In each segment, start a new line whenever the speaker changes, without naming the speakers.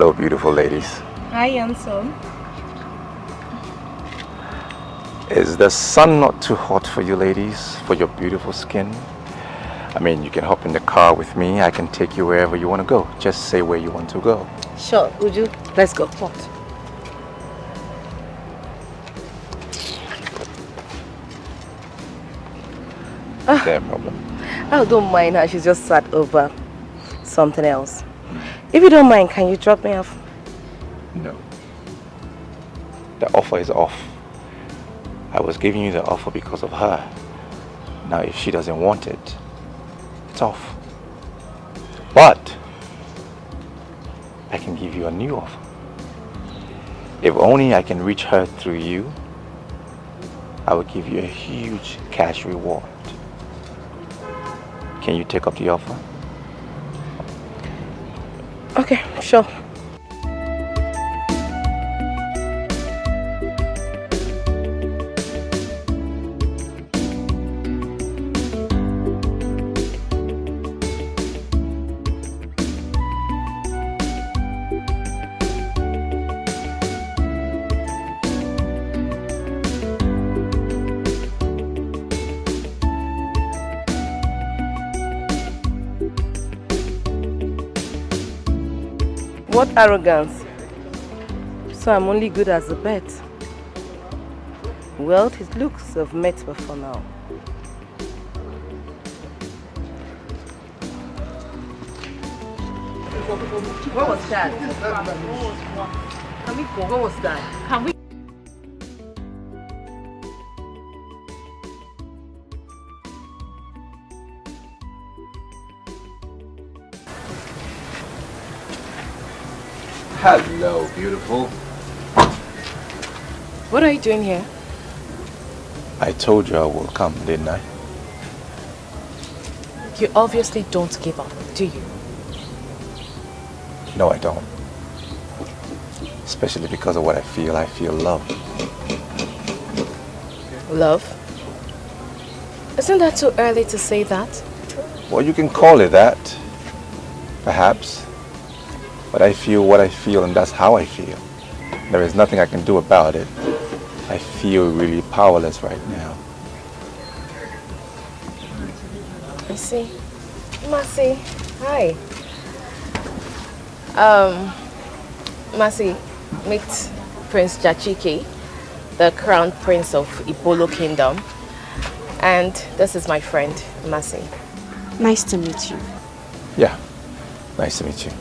Hello, beautiful ladies.
Hi, handsome.
Is the sun not too hot for you ladies, for your beautiful skin? I mean, you can hop in the car with me. I can take you wherever you want to go. Just say where you want to go.
Sure, Uju. Let's go. What?
No problem.
I don't mind her. She's just sat over something else. If you don't mind, can you drop me off?
No. The offer is off. I was giving you the offer because of her. Now, if she doesn't want it, it's off. But I can give you a new offer. If only I can reach her through you, I will give you a huge cash reward. Can you take up the offer?
Okay, sure. What arrogance. So I'm only good as a bet. Well, his looks have met before now. What was that? Can we go? What was that? Can we?
Hello, beautiful.
What are you doing here?
I told you I will come, didn't I?
You obviously don't give up, do you?
No, I don't. Especially because of what I feel. I feel love.
Love? Isn't that too early to say that?
Well, you can call it that. Perhaps. But I feel what I feel, and that's how I feel. There is nothing I can do about it. I feel really powerless right now.
I see. Mercy, hi. Mercy, meet Prince Jachiki, the crown prince of Ibolo Kingdom. And this is my friend, Mercy.
Nice to meet you.
Yeah, nice to meet you.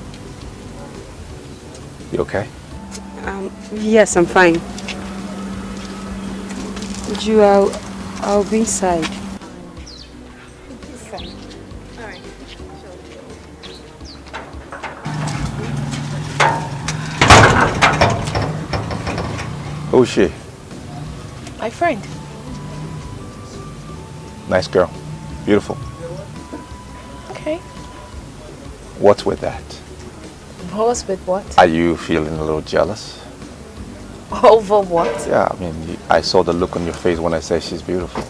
You okay?
Yes, I'm fine. Would you, I'll be inside.
Alright.
Who is she?
My friend.
Nice girl. Beautiful.
Okay.
What's with that?
What's with what?
Are you feeling a little jealous?
Over what?
Yeah, I mean, I saw the look on your face when I said she's beautiful.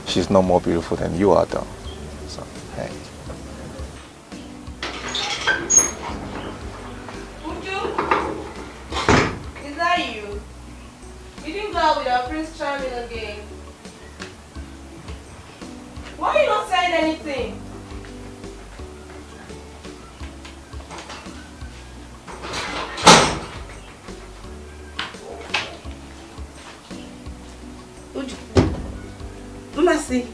She's no more beautiful than you are, though. So, hey.
Uju? Is that you? You didn't go out with our Prince Charming again. Why are you not saying anything? Mercy.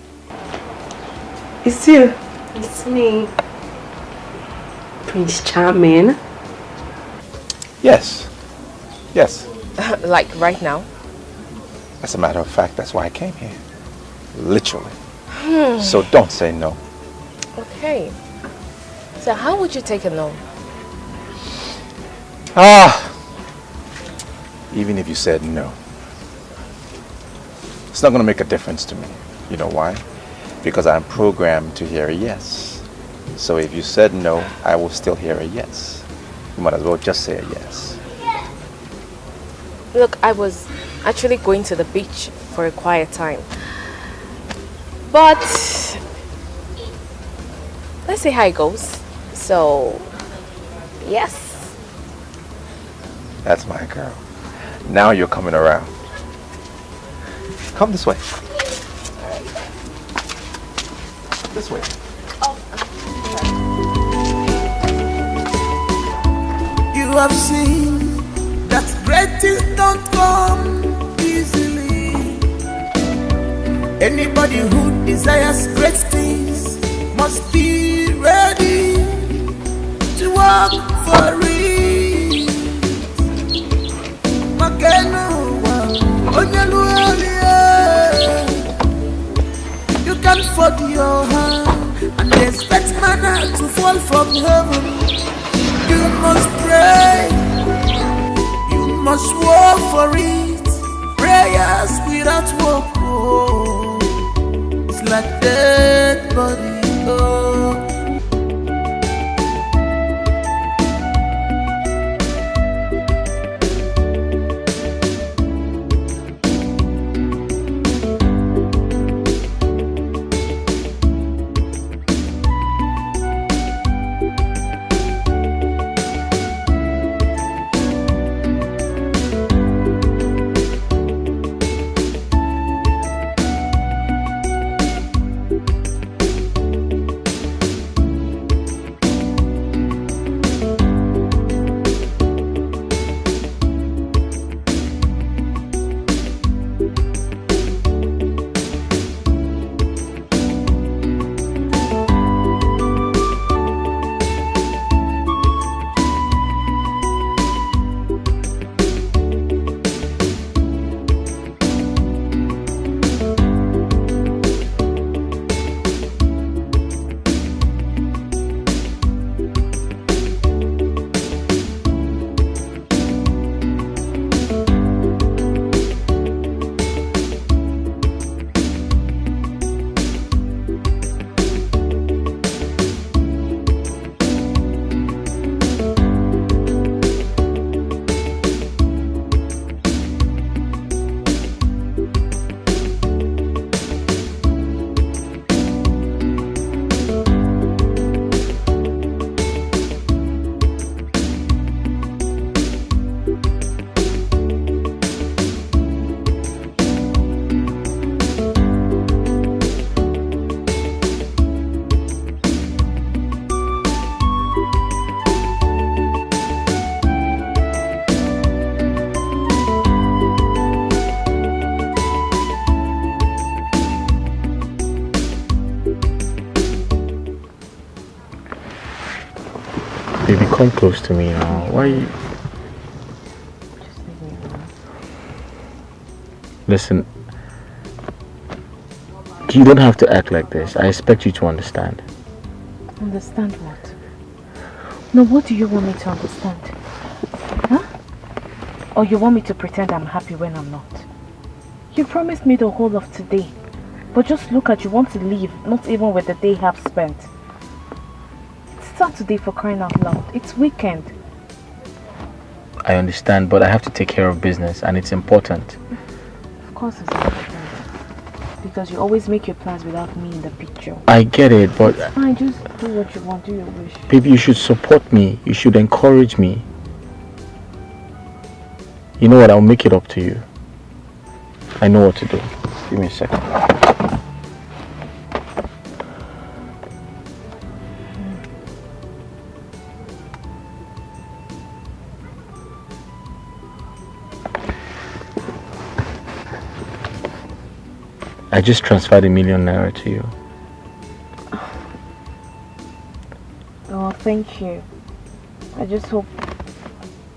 It's you. It's me. Prince Charming.
Yes. Yes.
Like right now?
As a matter of fact, that's why I came here. Literally. So don't say no.
Okay. So how would you take a no?
Even if you said no, it's not going to make a difference to me. You know why? Because I'm programmed to hear a yes. So if you said no, I will still hear a yes. You might as well just say a yes.
Look, I was actually going to the beach for a quiet time. But let's see how it goes. So, yes.
That's my girl. Now you're coming around. Come this way. This way.
You have seen that great things don't come easily. Anybody who desires great things must be ready to work for it. You can't fold your hand and expect manna to fall from heaven. You must pray, you must work for it. Prayers without work, oh, it's like dead body, oh.
Baby, come close to me now. Why you... Listen, you don't have to act like this. I expect you to understand.
Understand what? No, what do you want me to understand? Huh? Or you want me to pretend I'm happy when I'm not? You promised me the whole of today. But just look at you, want to leave, not even with the day half spent. It's Saturday, for crying out loud. It's weekend.
I understand, but I have to take care of business and it's important.
Of course it's important. Because you always make your plans without me in the picture.
I get it, but...
It's fine, just do what you want, do your wish.
Baby, you should support me. You should encourage me. You know what? I'll make it up to you. I know what to do. Give me a second. I just transferred ₦1 million to you.
Oh, thank you. I just hope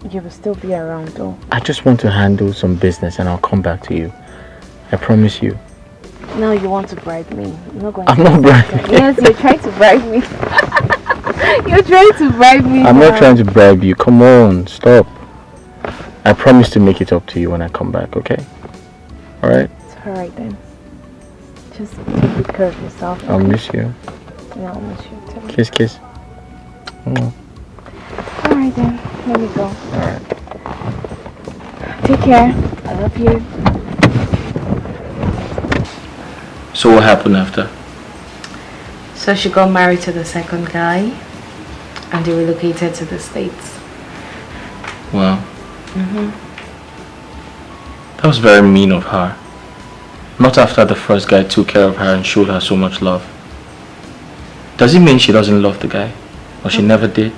you will still be around, though.
I just want to handle some business and I'll come back to you. I promise you.
Now you want to bribe me. I'm not going
I'm not bribing you.
Yes, you're trying to bribe me. You're trying to bribe me.
I'm not trying to bribe you. Come on, stop. I promise to make it up to you when I come back, okay? Alright?
It's alright then. Just take good care of yourself. Okay?
I'll miss you.
Yeah, I'll miss you too.
Kiss, kiss.
Alright then, let me go.
Alright.
Take care. I love you.
So what happened after?
So she got married to the second guy and they relocated to the States.
Wow.
That was very mean of her. Not after the first guy took care of her and showed her so much love. Does it mean she doesn't love the guy? Or she never did?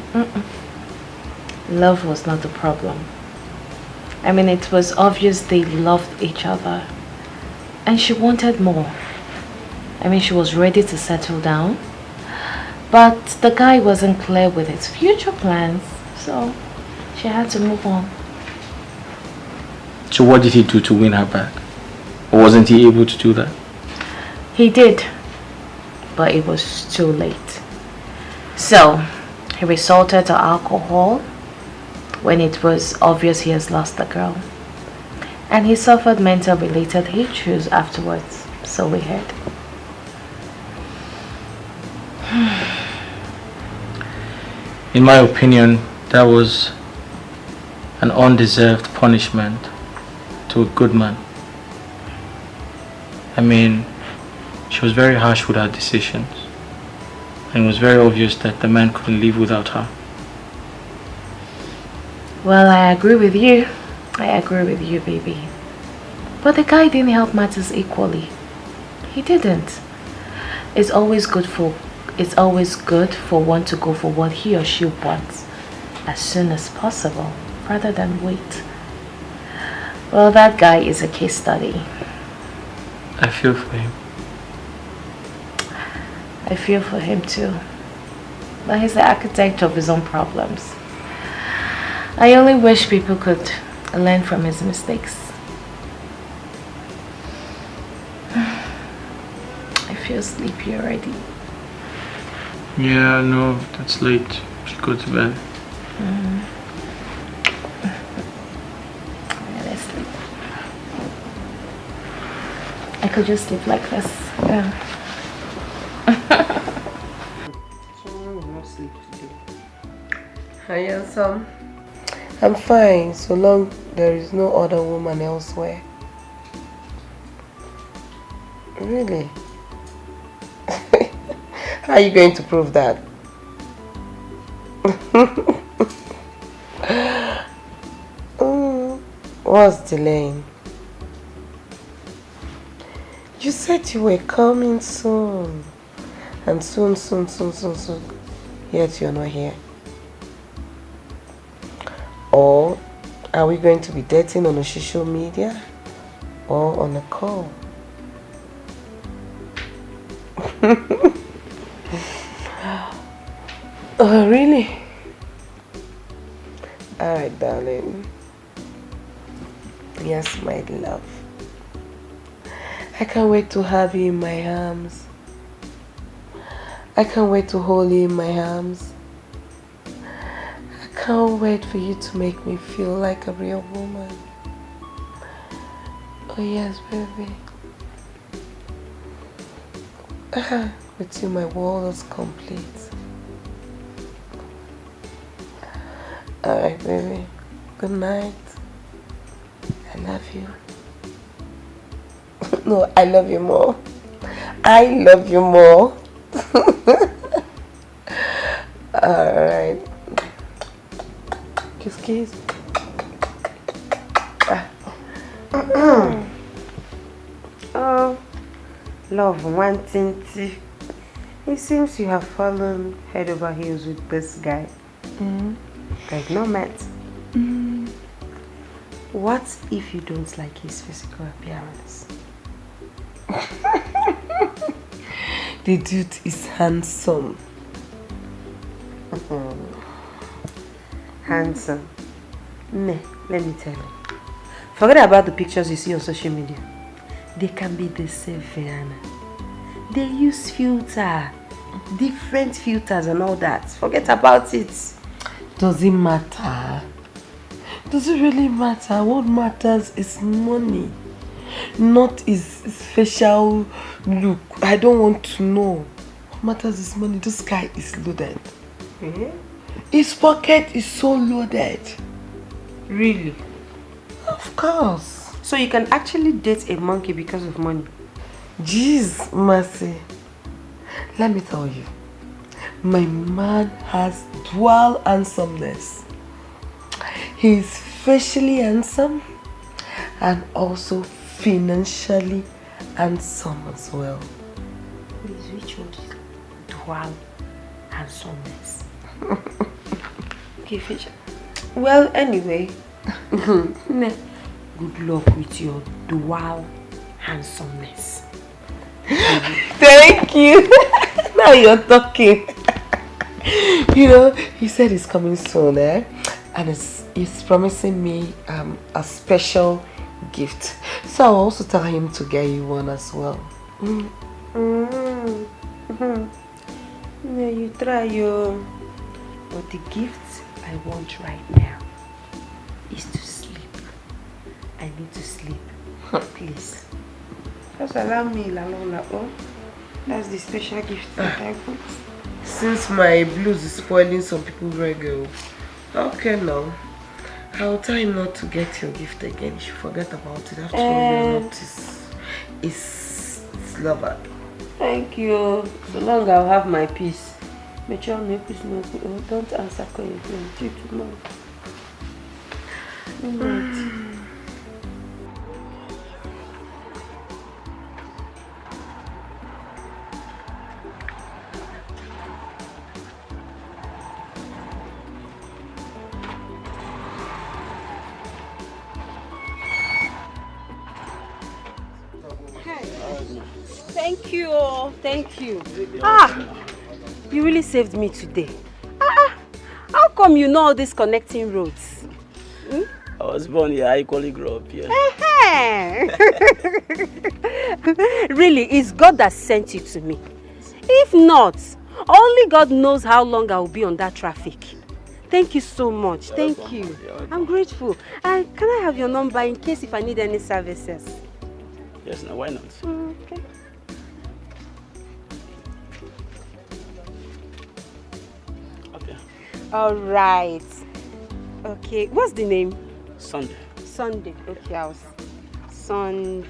Love was not the problem. I mean, it was obvious they loved each other. And she wanted more. I mean, she was ready to settle down. But the guy wasn't clear with his future plans. So she had to move on.
So what did he do to win her back? Or wasn't he able to do that?
He did. But it was too late. So he resorted to alcohol when it was obvious he has lost the girl. And he suffered mental related issues afterwards, so we heard.
In my opinion, that was an undeserved punishment to a good man. I mean, she was very harsh with her decisions. And it was very obvious that the man couldn't live without her.
Well, I agree with you. I agree with you, baby. But the guy didn't help matters equally. He didn't. It's always good for one to go for what he or she wants as soon as possible, rather than wait. Well, that guy is a case study.
I feel for him.
I feel for him too. But he's the architect of his own problems. I only wish people could learn from his mistakes. I feel sleepy already.
Yeah, no, that's late. Should go to bed.
Yeah, let's sleep. I could just sleep like this. Yeah.
Hi, handsome. I'm fine, so long there is no other woman elsewhere. Really? How are you going to prove that? What's delaying? You said you were coming soon. And soon. Yet you're not here. Or are we going to be dating on a social media or on a call? Oh, really? Alright, darling. Yes, my love. I can't wait to have you in my arms. I can't wait to hold you in my arms. I can't wait for you to make me feel like a real woman. Oh yes, baby. With you, my world is complete. Alright, baby. Good night. I love you. No, I love you more. I love you more. Alright. Kiss. Oh, love, wanting to. It seems you have fallen head over heels with this guy. Like no met. What if you don't like his physical appearance? The dude is handsome. Handsome. Nah, let me tell you. Forget about the pictures you see on social media. They can be deceiving. They use filter, different filters and all that. Forget about it. Does it matter? Does it really matter? What matters is money, not his facial look. I don't want to know. What matters is money. This guy is loaded. His pocket is so loaded. Really? Of course. So you can actually date a monkey because of money? Jeez, Mercy. Let me tell you. My man has dual handsomeness. He's facially handsome and also financially handsome as well. Please, which one is dual handsomeness? Okay, Fisher. Well, anyway, good luck with your dual handsomeness. Thank you. Now you're talking. You know, he said he's coming soon, and he's promising me a special gift. So I'll also tell him to get you one as well. Yeah, you try your... But the gift I want right now is to sleep. I need to sleep. Please. Just allow me, oh. That's the special gift that I want. Since my blues is spoiling some people's reggae. Okay, now. I'll tell him not to get your gift again. You should forget about it. After all, you're not his lover. Thank you. So long I'll have my peace. Make sure don't answer calling till tomorrow. Thank you. You really saved me today. How come you know all these connecting roads?
I was born here, I equally grew up here.
Really, it's God that sent you to me. If not, only God knows how long I will be on that traffic. Thank you so much. Thank you. I'm grateful. Can I have your number in case if I need any services?
Yes, now why not?
Okay. All right. Okay. What's the name?
Sunday.
Sunday. Okay, Sunday.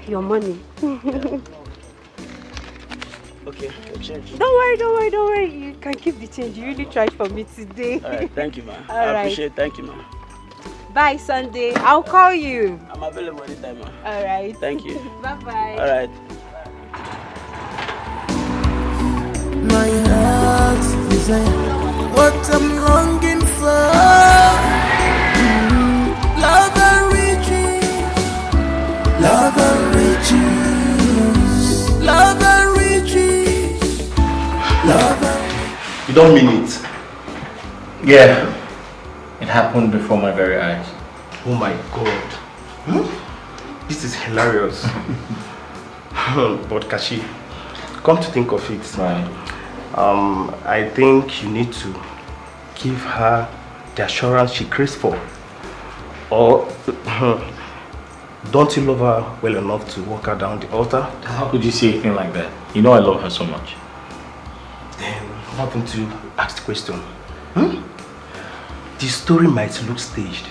Your money.
Okay, your change.
Don't worry. You can keep the change. You really tried for me today.
All right, thank you, man.
I
appreciate it. Thank you, man.
Bye, Sunday. I'll call you.
I'm available anytime, man.
All right.
Thank you.
Bye-bye.
All right.
My heart desire what I'm longing for. Love and riches, love and riches, love and riches, love and...
You don't mean it? Yeah. It happened before my very eyes.
Oh my God. This is hilarious. But Kashi, come to think of it,
right.
I think you need to give her the assurance she craves for. Or don't you love her well enough to walk her down the altar?
How could you say a thing like that? You know I love her so much.
Then why don't you ask the question? The story might look staged,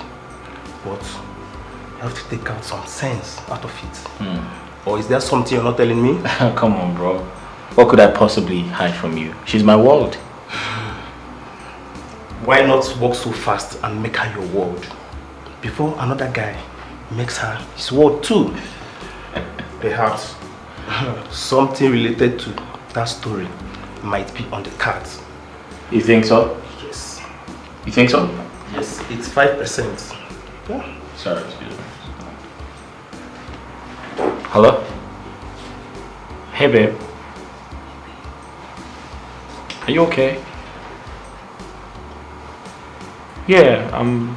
but you have to take out some sense out of it. Or is there something you're not telling me?
Come on, bro. What could I possibly hide from you? She's my world.
Why not walk so fast and make her your world before another guy makes her his world too? Perhaps something related to that story might be on the cards.
You think so?
Yes.
You think so?
Yes, it's 5%. Yeah.
Sorry, excuse me. Hello? Hey, babe. Are you okay? Yeah, I'm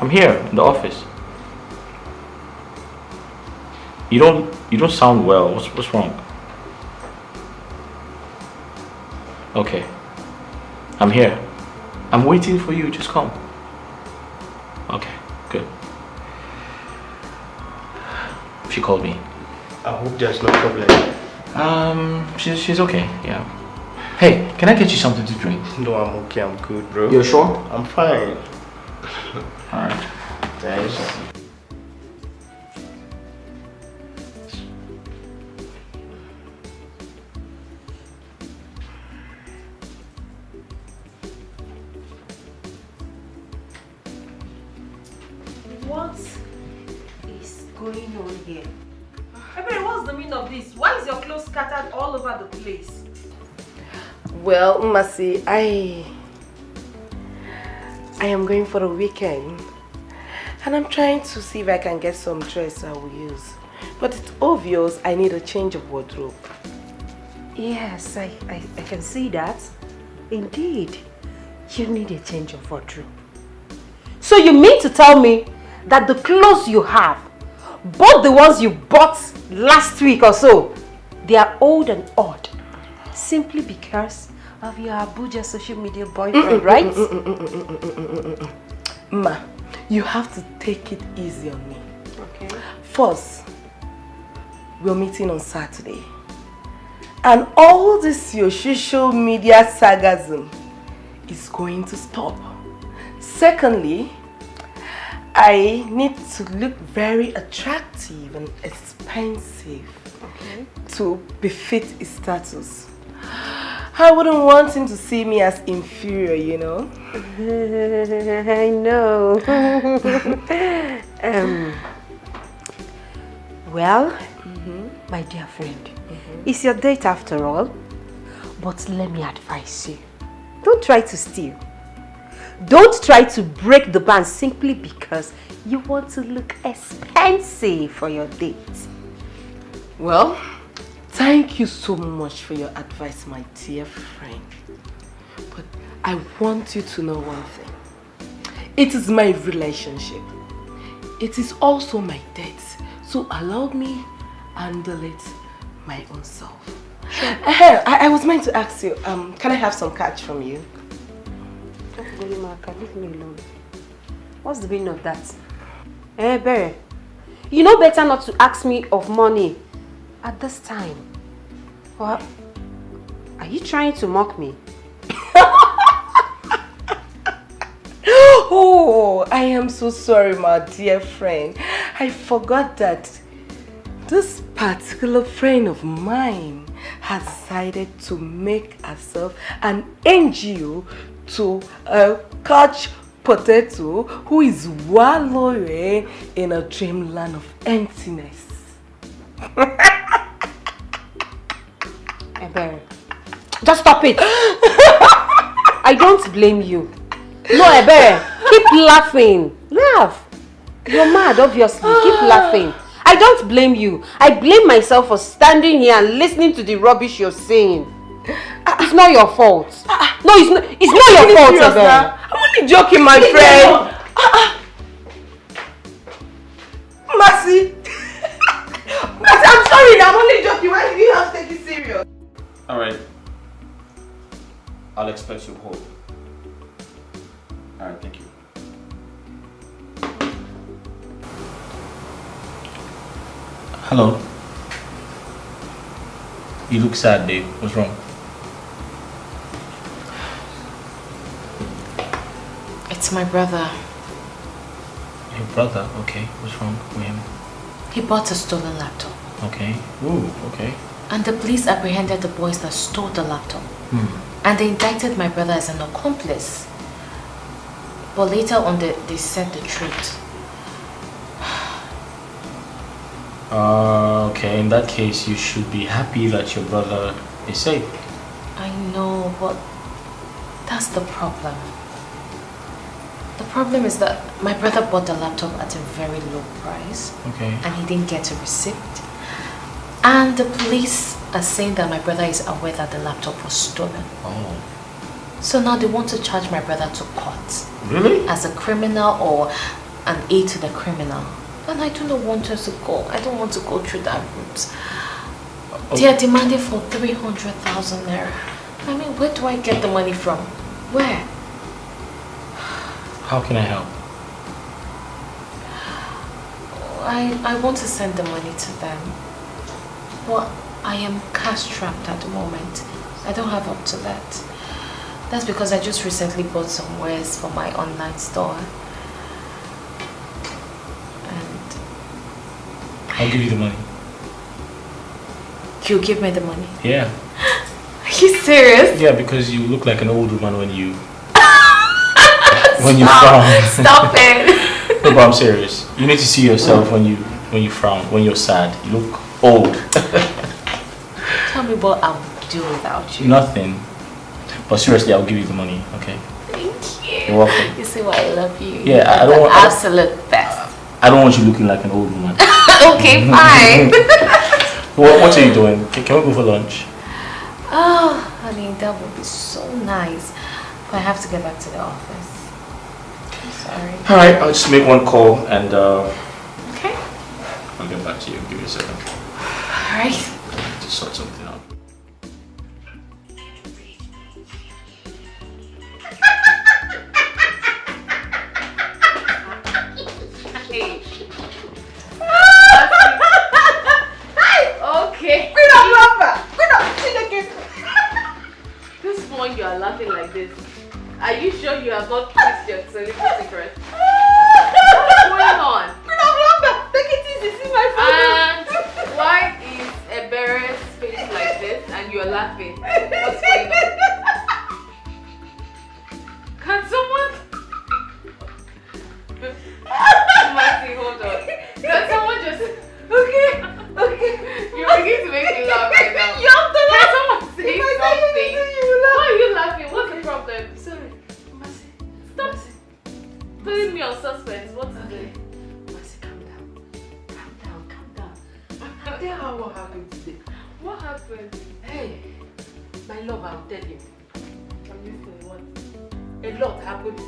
here in the office. You don't sound well. What's wrong? Okay. I'm here. I'm waiting for you. Just come. Okay, good. She called me.
I hope there's no problem.
She's okay. Yeah. Hey, can I get you something to drink?
No, I'm okay. I'm good, bro.
You're sure?
I'm fine.
Alright.
Thanks.
What is going on here? Ebere, what's the meaning of this? Why is your clothes scattered all over the place?
Well, Mercy, I am going for the weekend. And I'm trying to see if I can get some dress I will use. But it's obvious I need a change of wardrobe.
Yes, I can see that. Indeed, you need a change of wardrobe. So you mean to tell me that the clothes you have, both the ones you bought last week or so, they are old and odd simply because of your Abuja social media boyfriend, right?
Ma, you have to take it easy on me.
Okay.
First, we're meeting on Saturday. And all this your social media sarcasm is going to stop. Secondly, I need to look very attractive and expensive to befit his status. I wouldn't want him to see me as inferior, you know.
I know. Well, my dear friend, it's your date after all. But let me advise you. Don't try to steal. Don't try to break the ban simply because you want to look expensive for your date.
Well, thank you so much for your advice, my dear friend. But I want you to know one thing. It is my relationship. It is also my date. So allow me handle it my own self. Sure. I was meant to ask you, can I have some cash from you?
Leave me alone. What's the meaning of that? Eh, Bere, you know better not to ask me of money at this time. What? Are you trying to mock me?
Oh, I am so sorry, my dear friend. I forgot that this particular friend of mine has decided to make herself an NGO to catch potato who is wallowing in a dreamland of emptiness.
Ebere, just stop it. I don't blame you. No, Ebere, keep laughing. Laugh. You're mad, obviously. Keep laughing. I don't blame you. I blame myself for standing here and listening to the rubbish you're saying. It's not your fault. No, it's not your fault, Ebere.
I'm only joking, my friend. Mercy. Mercy, I'm sorry. I'm only joking. Why do you have to take it serious?
Alright. I'll expect your call. Alright, thank you. Hello. You look sad, Dave. What's wrong?
It's my brother.
Your brother? Okay. What's wrong with him?
He bought a stolen laptop.
Okay. Ooh, okay.
And the police apprehended the boys that stole the laptop. And they indicted my brother as an accomplice. But later on, they said the truth.
Okay, in that case, you should be happy that your brother is safe.
I know, but that's the problem. The problem is that my brother bought the laptop at a very low price.
Okay.
And he didn't get a receipt. And the police are saying that my brother is aware that the laptop was stolen.
Oh.
So now they want to charge my brother to court.
Really?
As a criminal or an aid to the criminal. And I do not want us to go. I don't want to go through that route.
Okay.
They are demanding for 300,000 naira. I mean, where do I get the money from? Where?
How can I help?
I want to send the money to them. But I am cash trapped at the moment. I don't have up to that. That's because I just recently bought some wares for my online store.
I'll give you the money.
You give me the money?
Yeah.
Are you serious?
Yeah, because you look like an old woman when you... when you frown.
Stop it.
No, but I'm serious. You need to see yourself when you frown, when you're sad. You look old.
Tell me what I would do without you.
Nothing. But seriously, I'll give you the money, okay?
Thank you.
You're welcome.
You see why I love you.
Yeah, I don't want
absolute best.
I don't want you looking like an old woman.
Okay, fine.
What are you doing? Can we go for lunch?
Oh, honey, that would be so nice. But I have to get back to the office. I'm sorry.
Alright, I'll just make one call and
okay.
I'll get back to you. Give me a second.
Alright.
To sort something out.
Okay. This one you are laughing like this. Are you sure you have not kissed your secret? What's going on?
Take it easy, see my
And why is Ebera's face like this and you are laughing? What's going on? Can someone? Mercy, hold on. Can someone just? Okay. You're beginning to make me laugh right now.
You have to laugh.
Can someone say something? Why are you laughing? What's the problem?
Sorry.
Stop putting me on suspense. What is it?
Mercy, calm down. Tell her what happened today.
What happened?
Hey, my love, I'll tell you.
I'm listening. What?
A lot happened.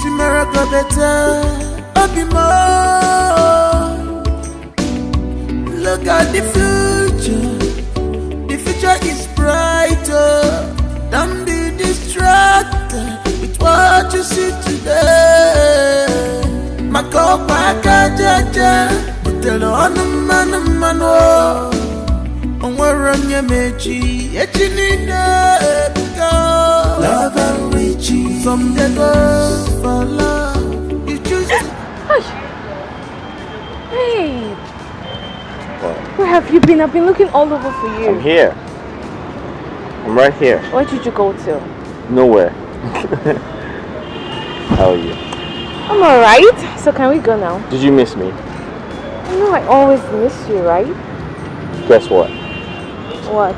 Tomorrow go better, Obimo. Look at the future. The future is brighter. Don't be distracted with what you see today. Makopa kajaja, utelo anumano. Onwaranya mechi, echinina ebuka. Love and riches, some they go for love. You choose.
Hey. Where have you been? I've been looking all over for you.
I'm here. I'm right here.
Where did you go to?
Nowhere. How are you?
I'm alright. So can we go now?
Did you miss me?
I know I always miss you, right?
Guess what?
What?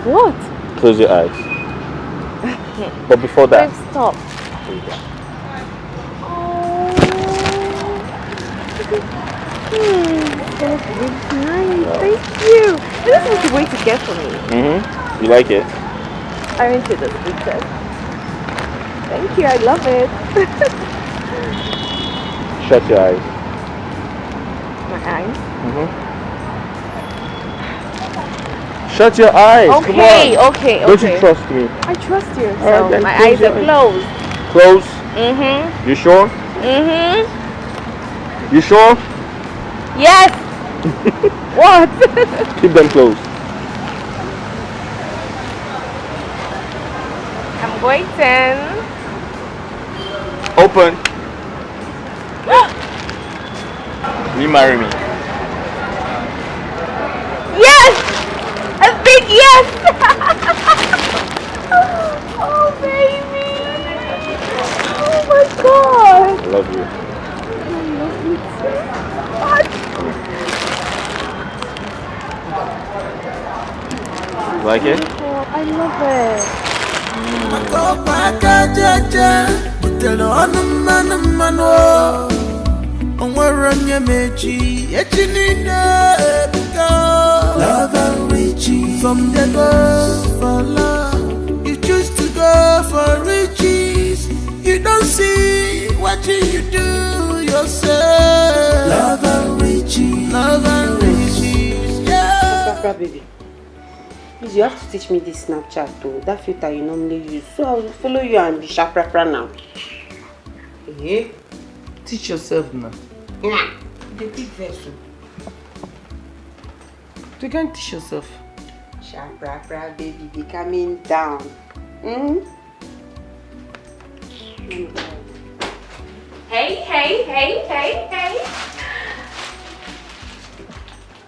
What?
Close your eyes. But before that...
Babe, stop. That's really nice. Thank you. This is what you wait to get for me.
You like it?
I'm into this picture. Thank you. I love it.
Shut your eyes.
My eyes?
Shut your eyes.
Okay,
Come on.
okay.
Don't you trust me?
I trust you.
All right,
So
then
my
close
eyes
your
are
eyes.
closed.
Close? You sure? You sure?
Yes. What?
Keep them closed.
I'm waiting.
Open. Will you marry me?
Yes! A big yes! Oh, baby! Oh my god!
I love you.
I love you too. What?
You like it?
Oh, I love it.
Love and riches, some they go for love. You choose to go for riches. You don't see what you do yourself. Love and riches, yeah.
Baby, please, you have to teach me this Snapchat too. That filter you normally use. So I will follow you and be sharp now.
Hey, teach yourself now.
Yeah. The big vessel.
You can teach yourself.
Sharp, baby, be coming down.
Hey.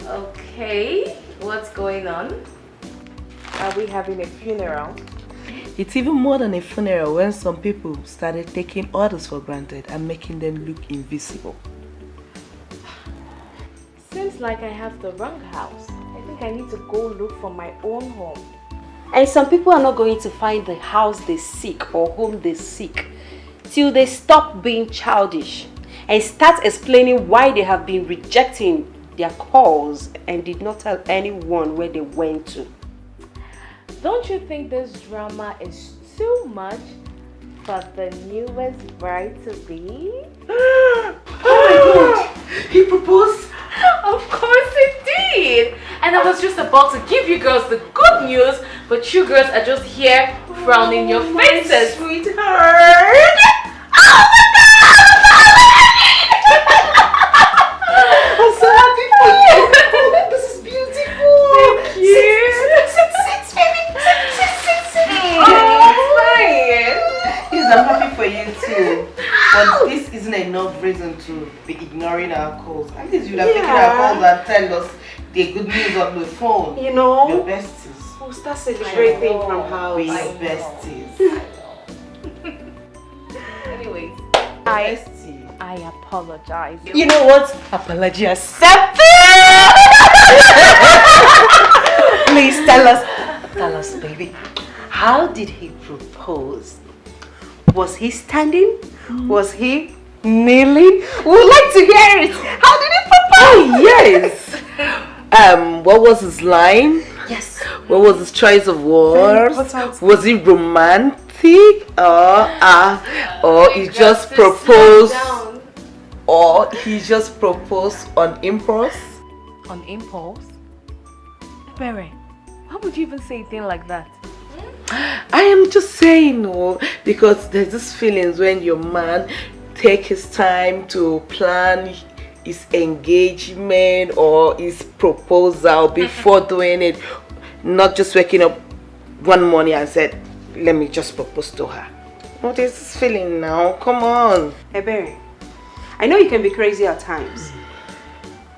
Okay, what's going on? Are we having a funeral?
It's even more than a funeral when some people started taking others for granted and making them look invisible.
Seems like I have the wrong house. I think I need to go look for my own home.
And some people are not going to find the house they seek or home they seek till they stop being childish and start explaining why they have been rejecting their calls and did not tell anyone where they went to.
Don't you think this drama is too much for the newest bride to be?
Oh my God! He proposed?
Of course he did! And I was just about to give you girls the good news, but you girls are just here frowning your faces.
Sweetheart!
Oh my
I'm so happy for you! This is beautiful!
Thank you!
Sit, baby! Sit.
Oh, fine!
Yes, I'm happy for you too. But this isn't enough reason to be ignoring our calls. At least you'd have taken our calls and tell us the good news on the phone.
You know,
your besties.
we'll start celebrating from house.
We besties.
Anyways,
Bestie.
I apologize.
You know what? Apology accepted! Please tell us, baby. How did he propose? Was he standing? Was he kneeling? We would like to hear it. How did he propose? Oh, yes. What was his line?
Yes.
What was his choice of words? Was he romantic? Or he just proposed? Or he just proposed on impulse?
On impulse? Berry, why would you even say a thing like that?
I am just saying, no, because there's this feelings when your man take his time to plan his engagement or his proposal before doing it, not just waking up one morning and said, let me just propose to her. What is this feeling now? Come on.
Hey Barry, I know you can be crazy at times,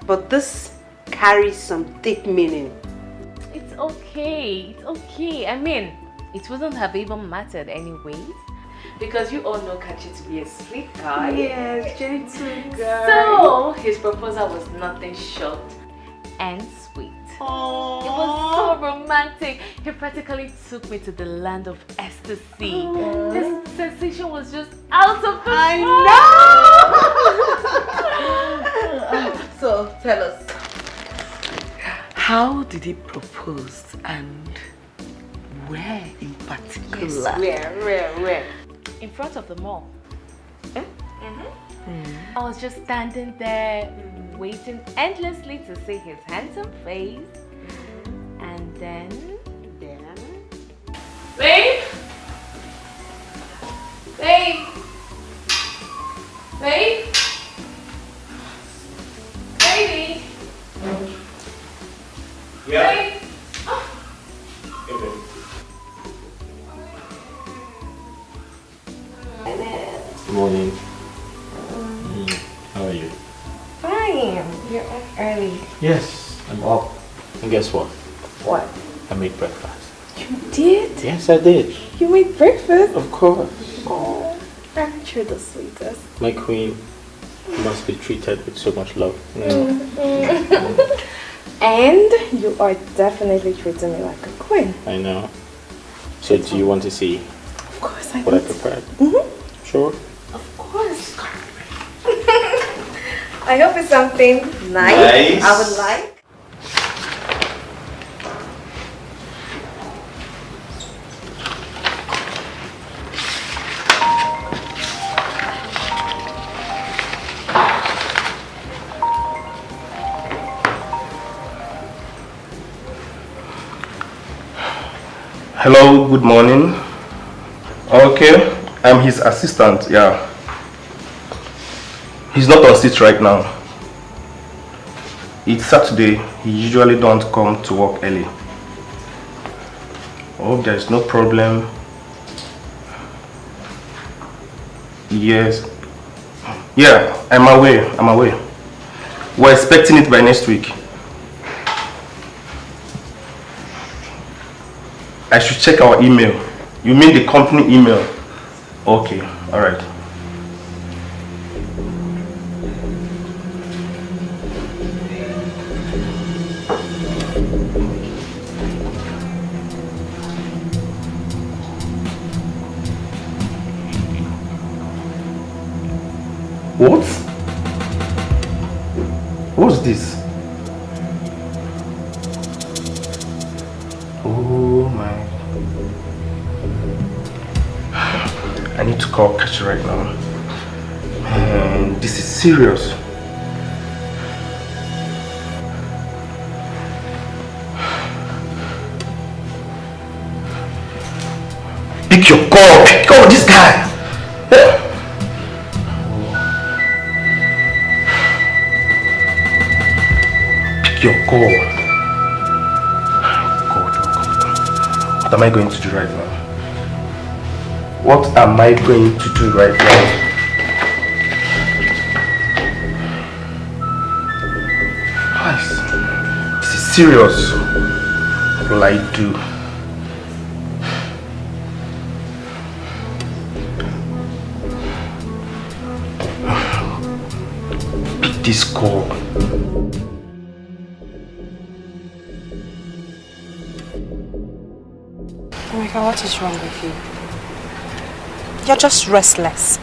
but this carries some deep meaning.
It's okay. I mean, it wouldn't have even mattered anyways, because you all know Kachi to be a sweet guy.
Yes, gentle girl.
So his proposal was nothing short and sweet.
Aww.
It was so romantic. He practically took me to the land of ecstasy. This sensation was just out of this world.
So tell us, how did he propose and where in particular?
Yes, where?
In front of the mall. I was just standing there waiting endlessly to see his handsome face. And then... Babe! Babe! Babe! Baby!
Yeah.
Babe!
Hey, babe. Good morning. How are you?
Fine. You're up early.
Yes, I'm up. And guess what?
What?
I made breakfast.
You did?
Yes, I did.
You made breakfast?
Of course.
Oh, aren't you the sweetest?
My queen must be treated with so much love.
And you are definitely treating me like a queen.
I know. So do you want to see
Of course I
what I
do.
prepared? Sure.
Of course. I hope it's something nice. I would like.
Hello, good morning. Okay, I'm his assistant, yeah. He's not on seat right now. It's Saturday, he usually don't come to work early. I hope there is no problem. Yes. Yeah, I'm away. We're expecting it by next week. I should check our email. You mean the company email? Okay, alright. What? What's this? Oh my. I need to call Kachi right now. Man, this is serious. Pick your call! Pick up this guy! Your call. God, oh God. What am I going to do right now? What am I going to do right now? Guys, this is serious. What will I do? Pick this call.
What is wrong with you? You're just restless.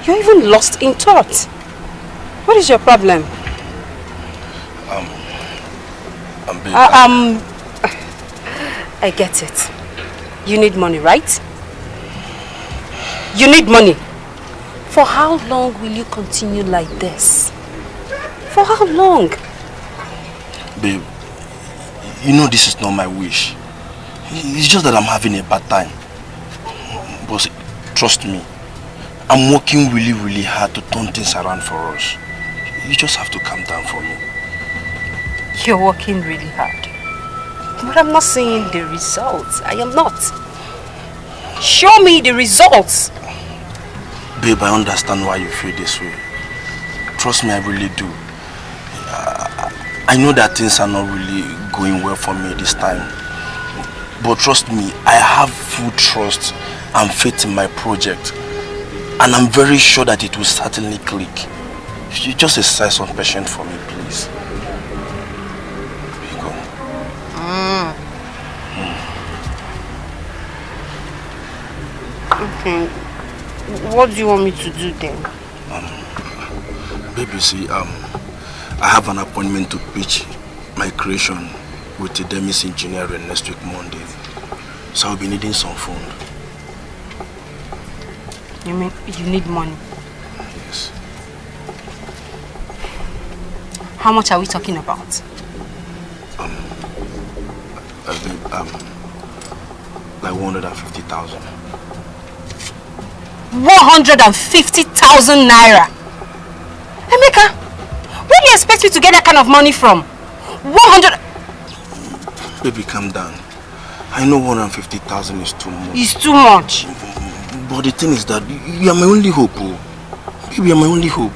You're even lost in thought. What is your problem? I get it. You need money, right? You need money. For how long will you continue like this? For how long?
Babe, you know this is not my wish. It's just that I'm having a bad time. But trust me, I'm working really, really hard to turn things around for us. You just have to calm down for me.
You're working really hard. But I'm not seeing the results. I am not. Show me the results.
Babe, I understand why you feel this way. Trust me, I really do. I know that things are not really going well for me this time. But trust me, I have full trust and faith in my project. And I'm very sure that it will certainly click. You just exercise some patience for me, please. Go.
Okay. What do you want me to do then?
Baby, see, I have an appointment to pitch my creation with the Demis Engineering next week Monday. So I'll be needing some fund.
You mean you need money?
Yes.
How much are we talking about?
Like 150,000.
150,000 naira? Emeka, where do you expect me to get that kind of money from? 100...
Baby, calm down. I know 150,000 is too much.
It's too much.
But the thing is that you are my only hope. Baby, you are my only hope.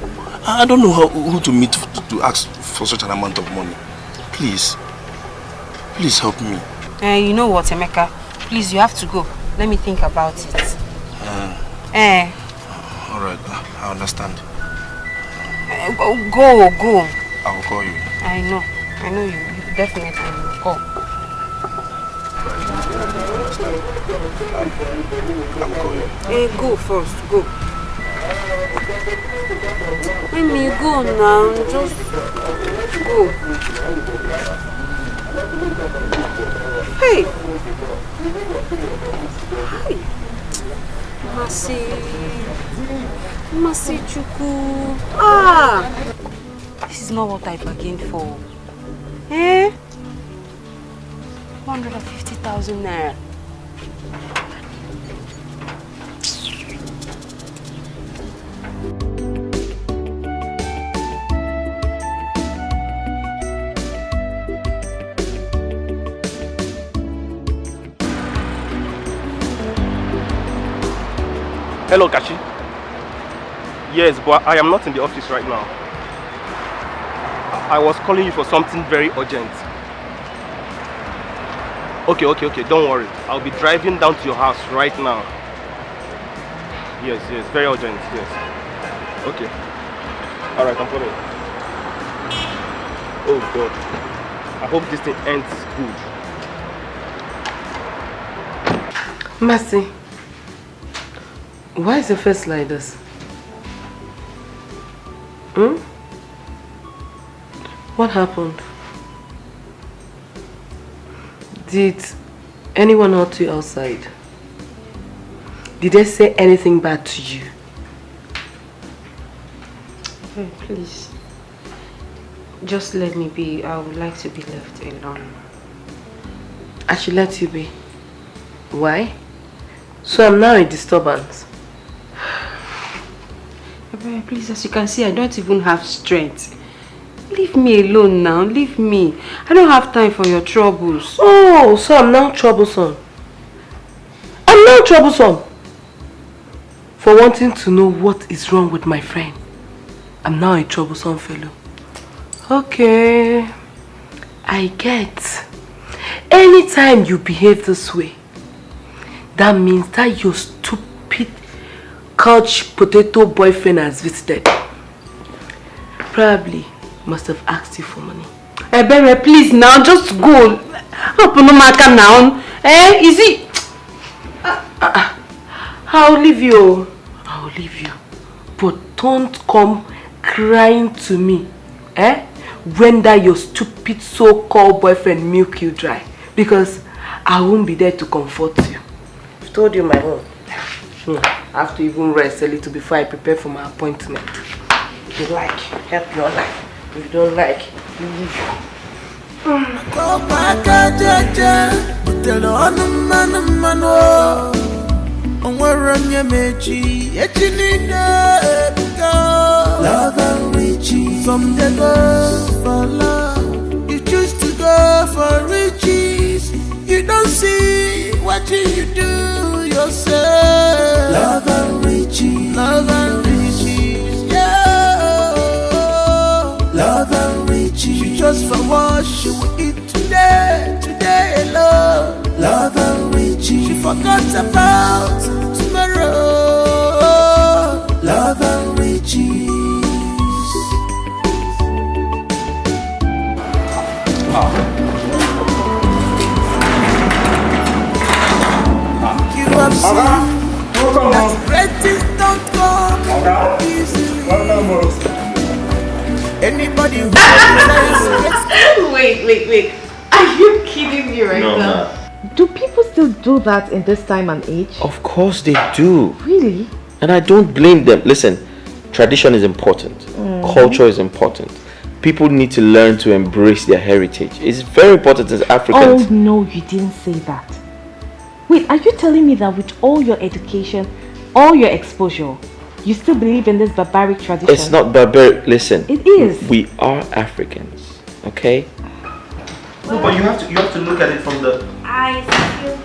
I don't know who to meet to ask for such an amount of money. Please. Please help me.
You know what, Emeka? Please, you have to go. Let me think about it.
Alright, I understand.
Go.
I will call you.
I know you definitely will call.
I will call you.
Go first, go. Let me go now, just go. Hey! Hi! Masi Chuku. This is not what I bargained for. 150,000 naira.
Hello, Kachi. Yes, but I am not in the office right now. I was calling you for something very urgent. Okay, don't worry. I'll be driving down to your house right now. Yes, very urgent, yes. Okay. Alright, I'm coming. Oh God. I hope this thing ends good.
Mercy, why is your face like this? What happened? Did anyone hurt you outside? Did they say anything bad to you?
Hey, please. Just let me be. I would like to be left alone.
I should let you be. Why? So I'm now a disturbance.
Please, as you can see, I don't even have strength. Leave me alone now. Leave me. I don't have time for your troubles.
Oh, so I'm now troublesome. I'm now troublesome. For wanting to know what is wrong with my friend. I'm now a troublesome fellow. Okay. I get. Anytime you behave this way, that means that your stupid couch potato boyfriend has visited. Probably must have asked you for money.
Ebere, please now, just go. Open the market now. Is it?
I'll leave you. I'll leave you. But don't come crying to me. When that your stupid so-called boyfriend milk you dry. Because I won't be there to comfort you. I've told you my own. I have to even rest a little before I prepare for my appointment. If you like, help your life. If you don't like, leave.
Love and riches. From the girl for love, you choose to go for riches. You don't see what you do yourself. Love and riches. Love and riches. Yeah. Love and riches. You just for what she will eat today alone. Love and riches. She forgot about tomorrow. Love and riches. You have seen that great things don't come easily. Anybody who
Wait. Are you kidding me right now? Do people still do that in this time and age?
Of course they do.
Really?
And I don't blame them. Listen, tradition is important. Culture is important. People need to learn to embrace their heritage. It's very important as Africans.
Oh no, you didn't say that. Wait, are you telling me that with all your education, all your exposure, you still believe in this barbaric tradition?
It's not barbaric. Listen.
It is.
We are Africans, okay?
No, but you have to look at it from the...
I see you.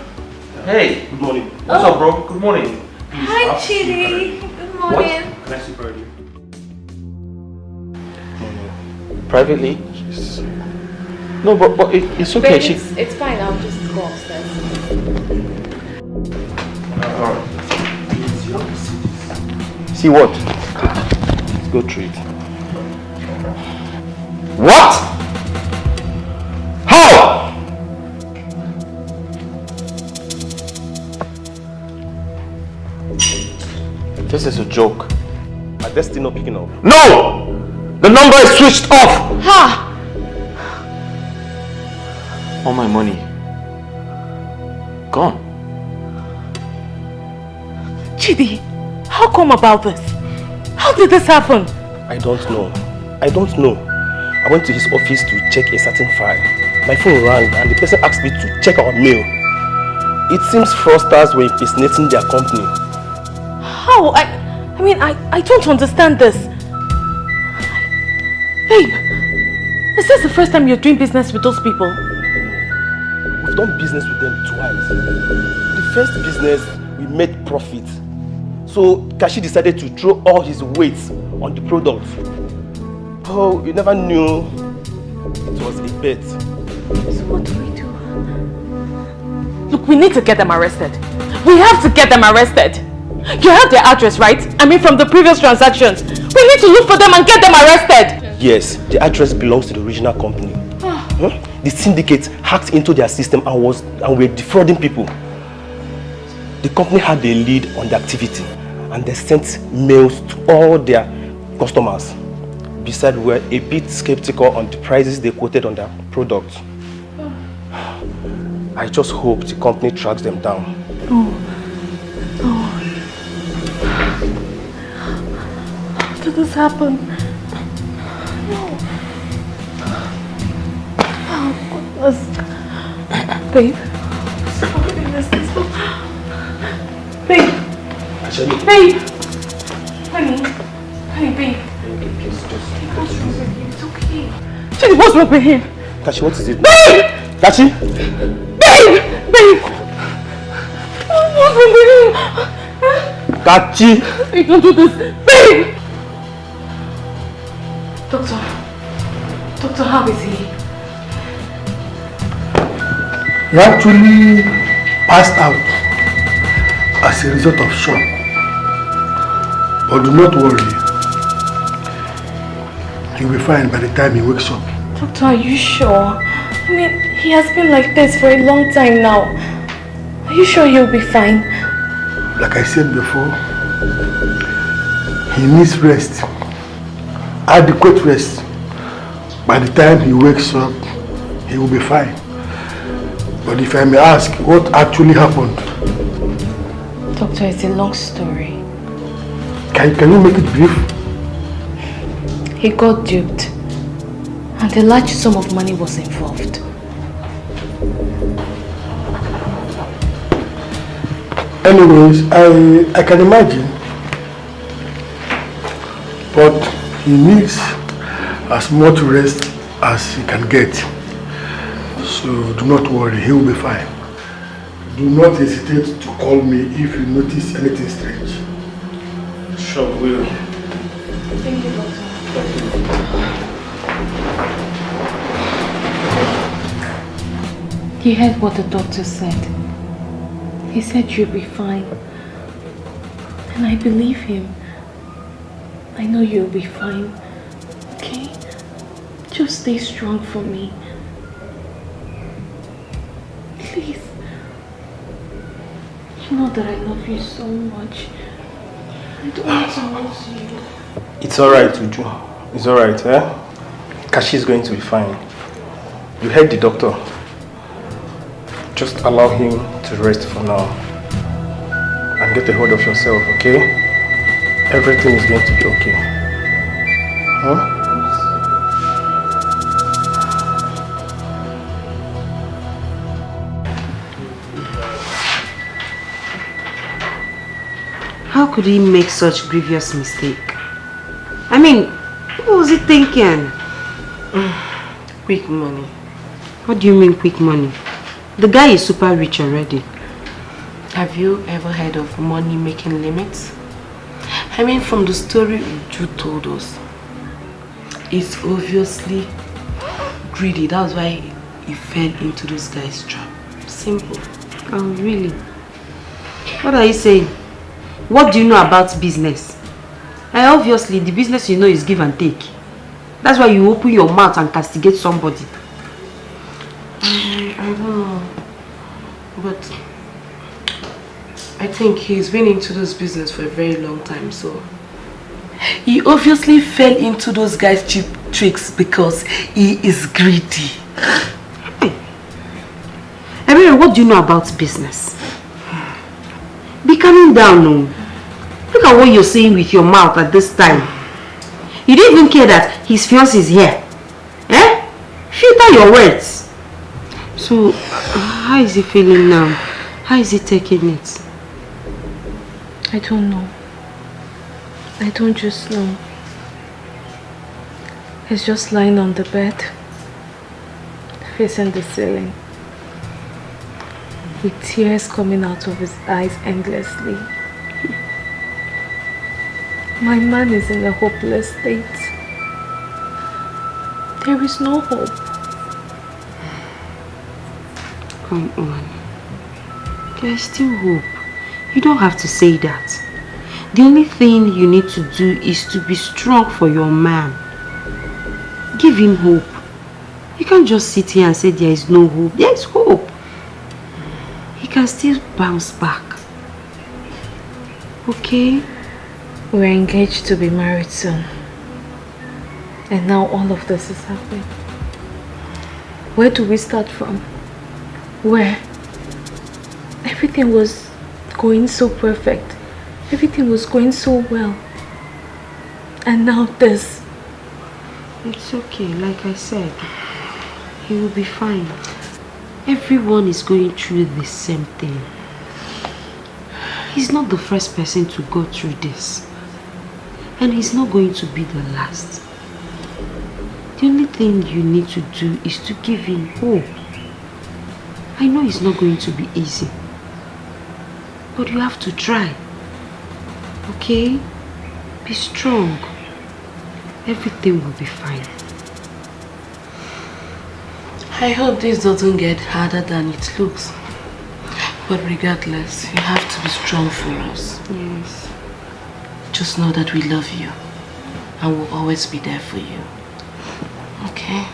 Hey, good morning. What's up, bro? Good morning. Please,
hi, Chidi. Good morning.
What? Can I see privately?
Privately? No, but it's okay.
Babe, it's fine. I'll just go upstairs.
Alright. See what? Let's go through it. What? How? This is a joke.
My destiny not picking up.
No! The number is switched off!
Ha!
All my money gone.
Chidi, how come about this? How did this happen?
I don't know. I went to his office to check a certain file. My phone rang and the person asked me to check our mail. It seems fraudsters were impersonating their company.
How? I mean, I don't understand this. Babe, is this the first time you're doing business with those people?
We've done business with them twice. The first business, we made profit. So Kashi decided to throw all his weight on the product. Oh, you never knew it was a bet.
So what do we do? Look, we need to get them arrested. We have to get them arrested. You have their address, right? I mean, from the previous transactions. We need to look for them and get them arrested.
Yes, the address belongs to the original company. The syndicate hacked into their system and were defrauding people. The company had a lead on the activity and they sent mails to all their customers. Besides, we were a bit skeptical on the prices they quoted on their products. I just hope the company tracks them down.
How did this happen? No. Oh, goodness. Babe. Oh, goodness. Babe. Babe. Honey. Honey, babe. What's wrong with you? It's okay. Jenny, what's wrong with him?
Kachi, what is it?
Babe!
Kachi?
Babe! Babe! What's wrong with him?
Kachi!
Babe, don't do this. Babe! Doctor, how is he?
He actually passed out as a result of shock. But do not worry. He'll be fine by the time he wakes up.
Doctor, are you sure? I mean, he has been like this for a long time now. Are you sure he'll be fine?
Like I said before, he needs rest. Adequate rest. By the time he wakes up, he will be fine. But if I may ask, what actually happened?
Doctor, it's a long story.
Can you make it brief?
He got duped. And a large sum of money was involved.
Anyways, I can imagine. But he needs as much rest as he can get. So do not worry, he will be fine. Do not hesitate to call me if you notice anything strange.
Sure will.
Thank you, Doctor. You heard what the doctor said. He said you'll be fine. And I believe him. I know you'll be fine. Okay? Just stay strong for me. Please. You know that I love you so much. I don't want to lose you.
It's alright, Uju. It's alright, eh? Kashi is going to be fine. You heard the doctor. Just allow him to rest for now. And get a hold of yourself, okay? Everything is going to be okay. Huh?
How could he make such grievous mistake? I mean, what was he thinking?
Quick money.
What do you mean quick money? The guy is super rich already.
Have you ever heard of money making limits? I mean, from the story Uju told us, it's obviously greedy. That's why he fell into this guy's trap. Simple.
Oh, really? What are you saying? What do you know about business? Obviously, the business you know is give and take. That's why you open your mouth and castigate somebody.
I don't know. But I think he's been into this business for a very long time, so he obviously fell into those guys' cheap tricks because he is greedy.
Hey. Everyone, what do you know about business? Be calming down now. Look at what you're saying with your mouth at this time. You don't even care that his fiancé is here. Eh? Filter your words. So, how is he feeling now? How is he taking it?
I don't know. I don't just know. He's just lying on the bed, facing the ceiling, with tears coming out of his eyes endlessly. My man is in a hopeless state. There is no hope.
Come on. There is still hope. You don't have to say that. The only thing you need to do is to be strong for your man. Give him hope. You can't just sit here and say there is no hope. There is hope. He can still bounce back. Okay?
We're engaged to be married soon. And now all of this is happening. Where do we start from? Where? Everything was going so perfect. Everything was going so well. And now this.
It's okay, like I said. He will be fine. Everyone is going through the same thing. He's not the first person to go through this. And he's not going to be the last. The only thing you need to do is to give him hope. I know it's not going to be easy. But you have to try. Okay? Be strong. Everything will be fine.
I hope this doesn't get harder than it looks. But regardless, you have to be strong for us.
Yes.
Just know that we love you and will always be there for you. Okay?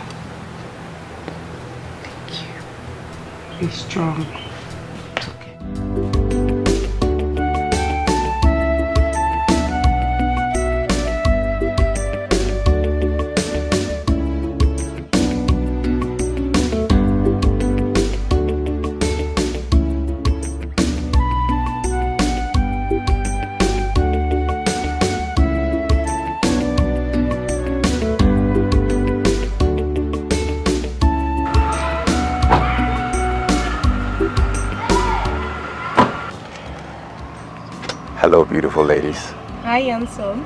Thank you. Be strong.
It's okay.
Hello, beautiful ladies.
Hi, handsome.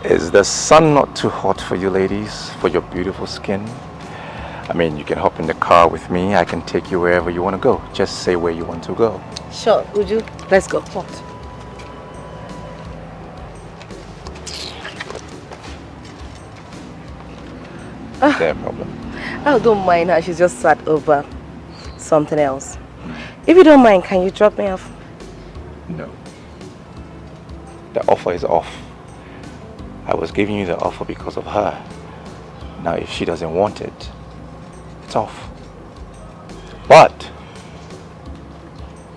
Is the sun not too hot for you ladies, for your beautiful skin? I mean, you can hop in the car with me. I can take you wherever you want to go. Just say where you want to go.
Sure, Uju. Let's go. What?
No problem.
I don't mind her. She's just sat over something else. If you don't mind, can you drop me off?
No. The offer is off. I was giving you the offer because of her. Now, if she doesn't want it, it's off. But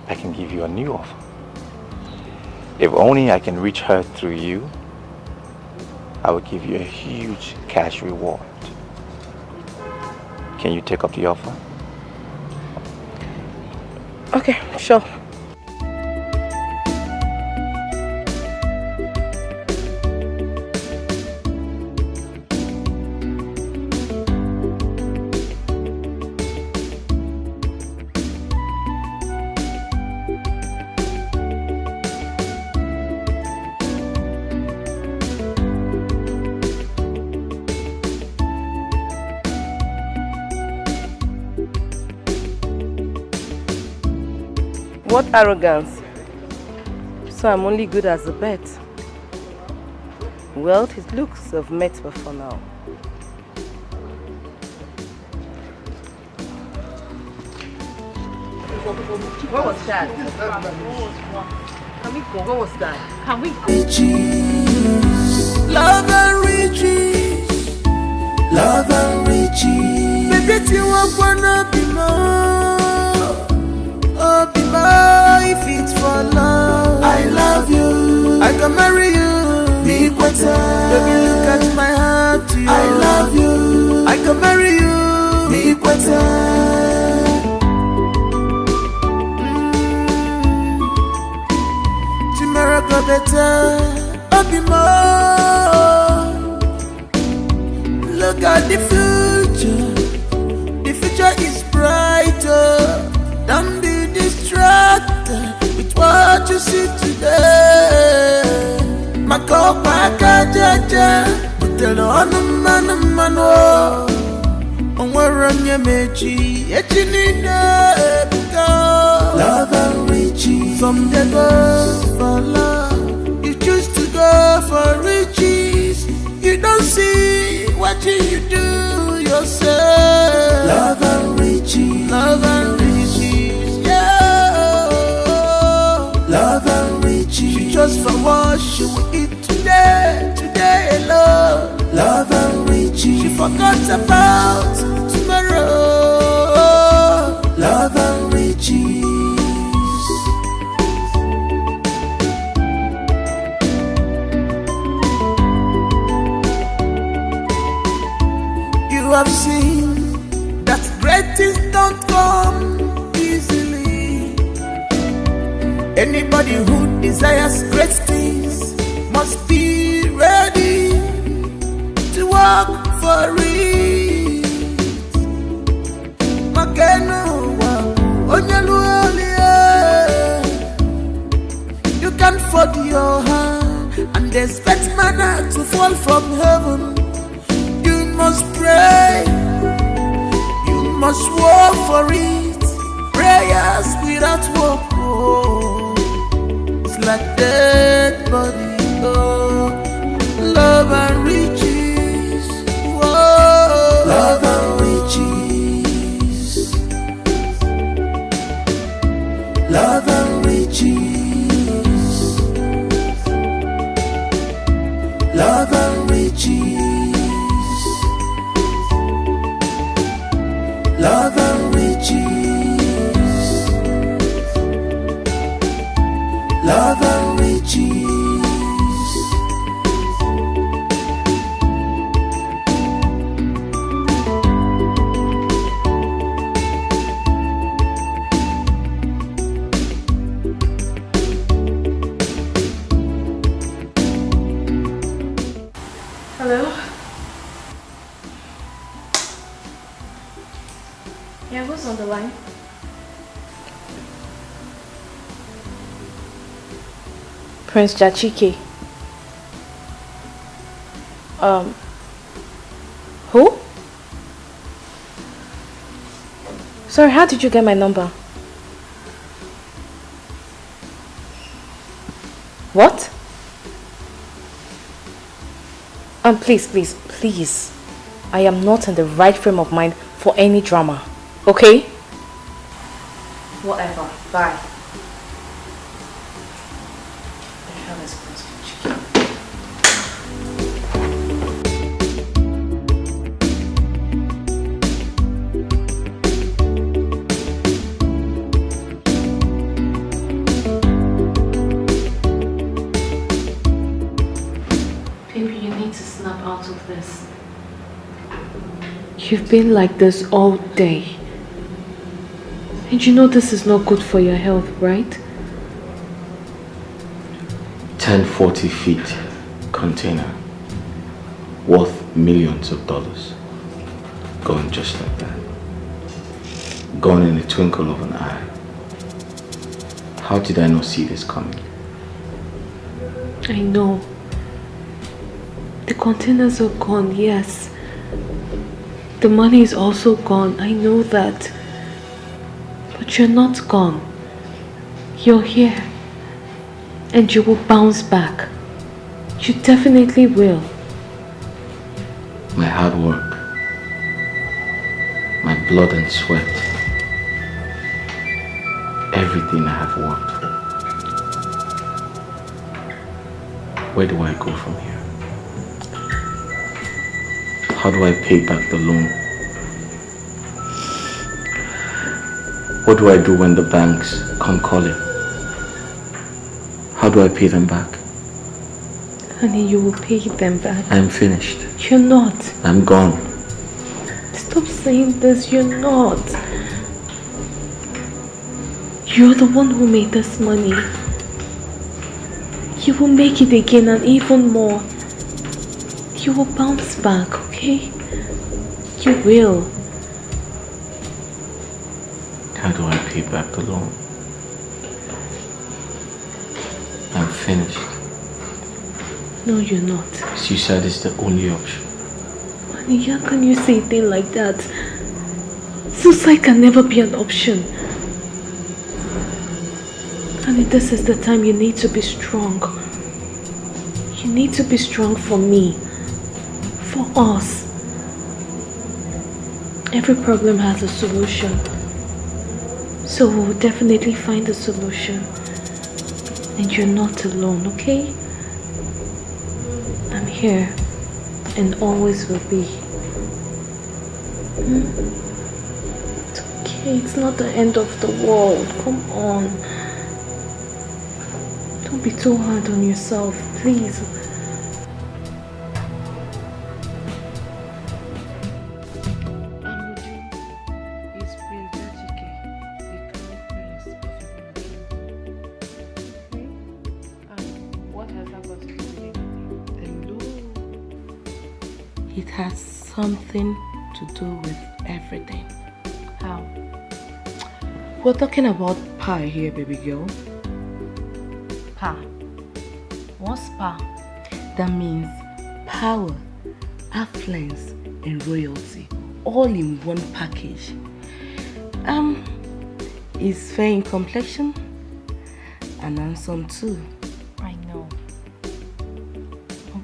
I can give you a new offer. If only I can reach her through you, I will give you a huge cash reward. Can you take up the offer?
Okay, sure. What arrogance. So I'm only good as a bet. Well, it looks have met before now. What was that? Can we go? What was that?
Can we go?
Riches, love and riches, love and riches. Baby, you want wanna be more. Oh, be more if it's for love. I love you. I can marry you. Be better. Baby, look at my heart to you. I love you. I can marry you. Be better. Tomorrow go better. Oh, be more. Look at the future. The future is brighter. Don't be distracted with what you see today. Mako paka jaja, utelo anumano. Onwaranye mechi, echinina ebuka. Love and riches, some they go for love. You choose to go for riches. You don't see what you do yourself. Love and riches, love and riches. forgot about tomorrow. Love and riches. You have seen that great things don't come easily. Anybody who desires great things must be ready to work for it. You can fold your hand and expect manna to fall from heaven. You must pray, you must work for it. Prayers without work, oh, it's like dead body. Oh, love and riches, oh, love and riches, love and riches, love and riches, love and riches, love and riches.
Hello? Yeah, who's on the line? Prince Jachike. Who? Sorry, how did you get my number? What? Please. I am not in the right frame of mind for any drama. Okay? Whatever. Bye. The hell is Prince Jachike? Out of this. You've been like this all day. And you know this is not good for your health, right?
1040 feet container worth millions of dollars. Gone just like that. Gone in the twinkle of an eye. How did I not see this coming?
I know. The containers are gone, yes. The money is also gone, I know that. But you're not gone. You're here. And you will bounce back. You definitely will.
My hard work, my blood and sweat, everything I have worked. Where do I go from here? How do I pay back the loan? What do I do when the banks come calling? How do I pay them back?
Honey, you will pay them back.
I'm finished.
You're not.
I'm gone.
Stop saying this, you're not. You're the one who made this money. You will make it again and even more. You will bounce back, okay? You will.
How do I pay back the loan? I'm finished.
No, you're not.
Suicide is the only option.
Honey, how can you say a thing like that? Suicide can never be an option. Honey, this is the time you need to be strong. You need to be strong for me. For us. Every problem has a solution. So we'll definitely find a solution. And you're not alone, okay? I'm here and always will be. It's okay, it's not the end of the world. Come on. Don't be too hard on yourself, please.
It has something to do with everything.
How?
We're talking about power here, baby girl.
Pa. What's pa?
That means power, affluence, and royalty, all in one package. Is fair in complexion and handsome too.
I know.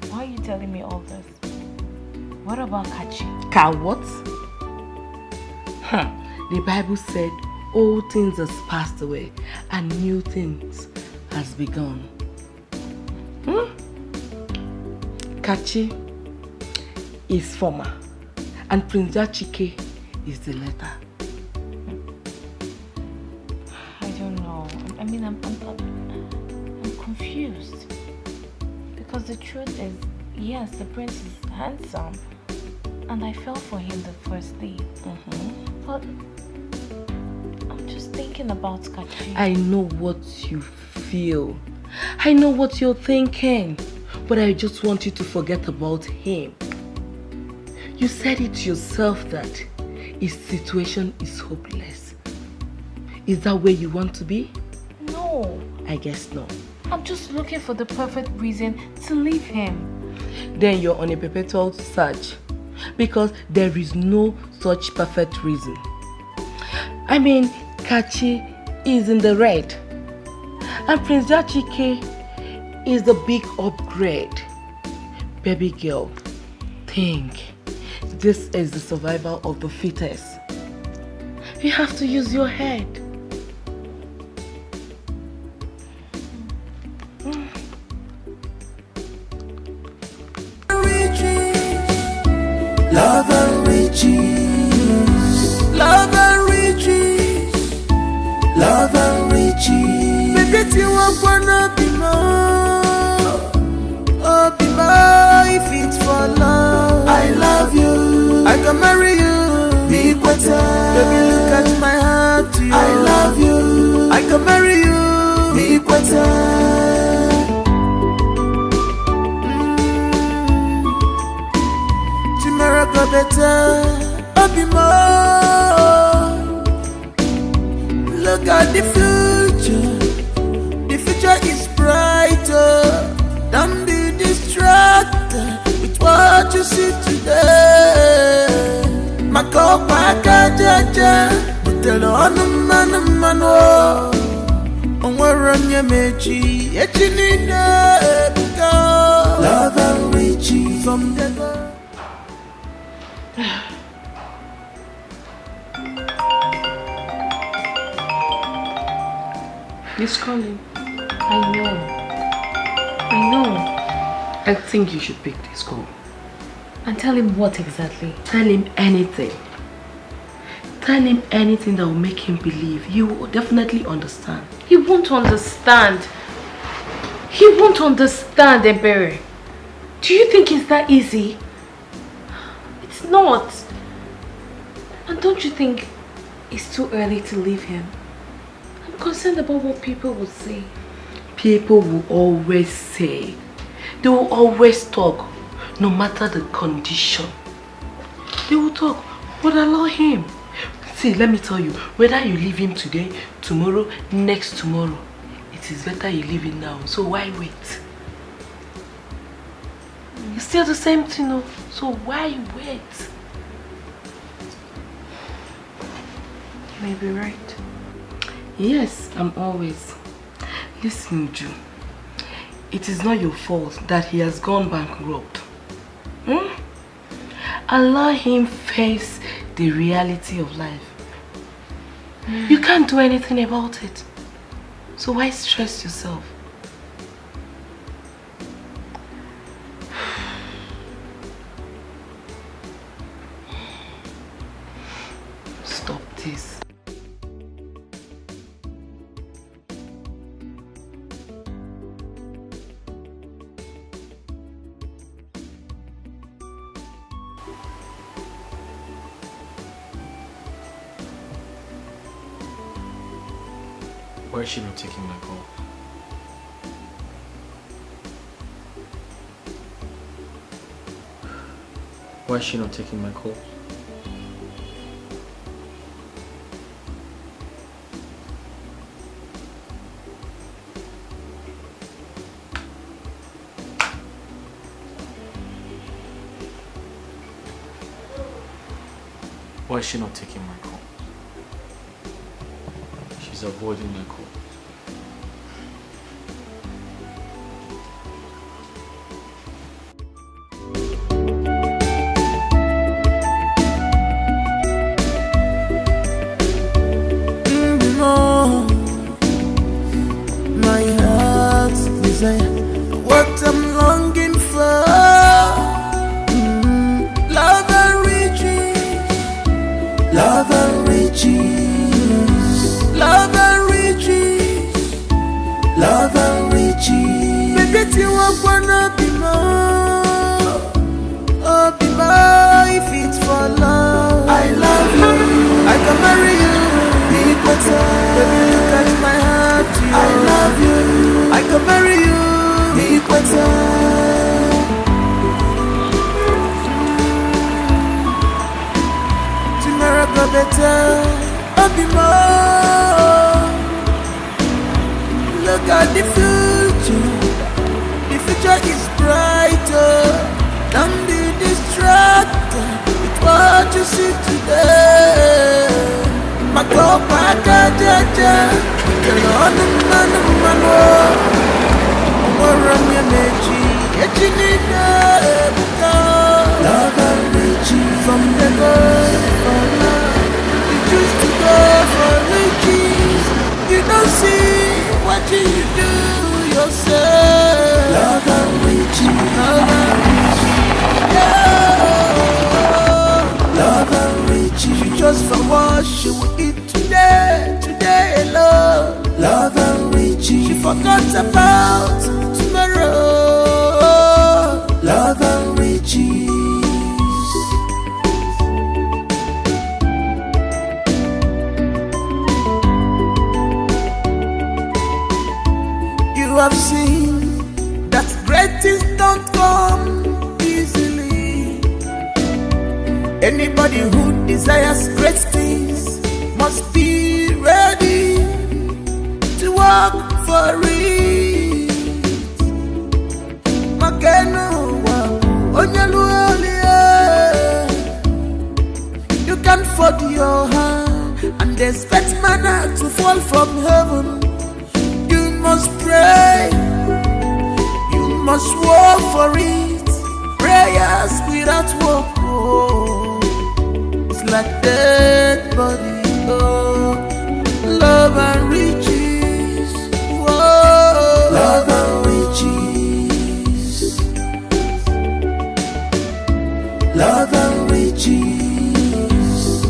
Why are you telling me all this? What about Kachi?
Ka what? The Bible said old things has passed away and new things has begun. Kachi is former and Prince Chike is the latter.
I don't know. I mean, I'm confused. Because the truth is, yes, the prince is handsome. And I fell for him the first day. But I'm just thinking about Kachi.
I know what you feel. I know what you're thinking. But I just want you to forget about him. You said it yourself that his situation is hopeless. Is that where you want to be?
No.
I guess no.
I'm just looking for the perfect reason to leave him.
Then you're on a perpetual search. Because there is no such perfect reason. I mean, Kachi is in the red. And Prince Chike is the big upgrade. Baby girl, think. This is the survival of the fittest. You have to use your head.
Love and riches, love and riches, love and riches. Baby, you want wanna be more, oh be more. If it's for love, I love you. I can marry you, be better. Baby, look at my heart, to you. I love you. I can marry you, be better. Go better, I'll be more. Look at the future is brighter. Don't be distracted with what you see today. Makopa kajaja, butelo anumano. Onwaranya mechi, echinida ebika. Love and riches, someday.
He's calling.
I know.
I think you should pick this call.
And tell him what exactly?
Tell him anything. Tell him anything that will make him believe. He will definitely understand.
He won't understand. He won't understand, Ebere. Do you think it's that easy? It's not. And don't you think it's too early to leave him? I'm concerned about what people will say.
People will always say. They will always talk, no matter the condition. They will talk, but allow him. See, let me tell you, whether you leave him today, tomorrow, next tomorrow, it is better you leave him now. So why wait? It's still the same thing, no? So why wait?
You may be right.
Yes, I'm always. Listen, Ju. It is not your fault that he has gone bankrupt. Allow him face the reality of life. You can't do anything about it. So why stress yourself?
Why is she not taking my call? Why is she not taking my call? Why is she not taking my call? She's avoiding my call.
My heart's desire, what I'm longing for. Love and riches, love and riches, love and riches, love and riches. Baby, you want wanna be more, oh be more. If it's for love, I love you, I can marry you. Be better, baby, look at my heart. I love you, I can marry you. Be better. Tomorrow go better, I'll be more. Look at the future is brighter. Don't be distracted with what you see today. My God, my God, jaja. Tell on the man, run your meji. You need love and riches from the Lord for love. You choose to go for riches. You don't see what you do yourself. Love and riches, love and riches, yeah. Love and riches. You just for what you will eat today alone. Love and riches. She forgot about tomorrow. Love and riches. You have seen that great things don't come easily. Anybody who desires great things must be ready to work for it. You can fold your hand and expect manna to fall from heaven. You must pray, you must work for it. Prayers without work, oh, it's like dead body. Oh, love and riches, whoa. Love and riches, love and riches,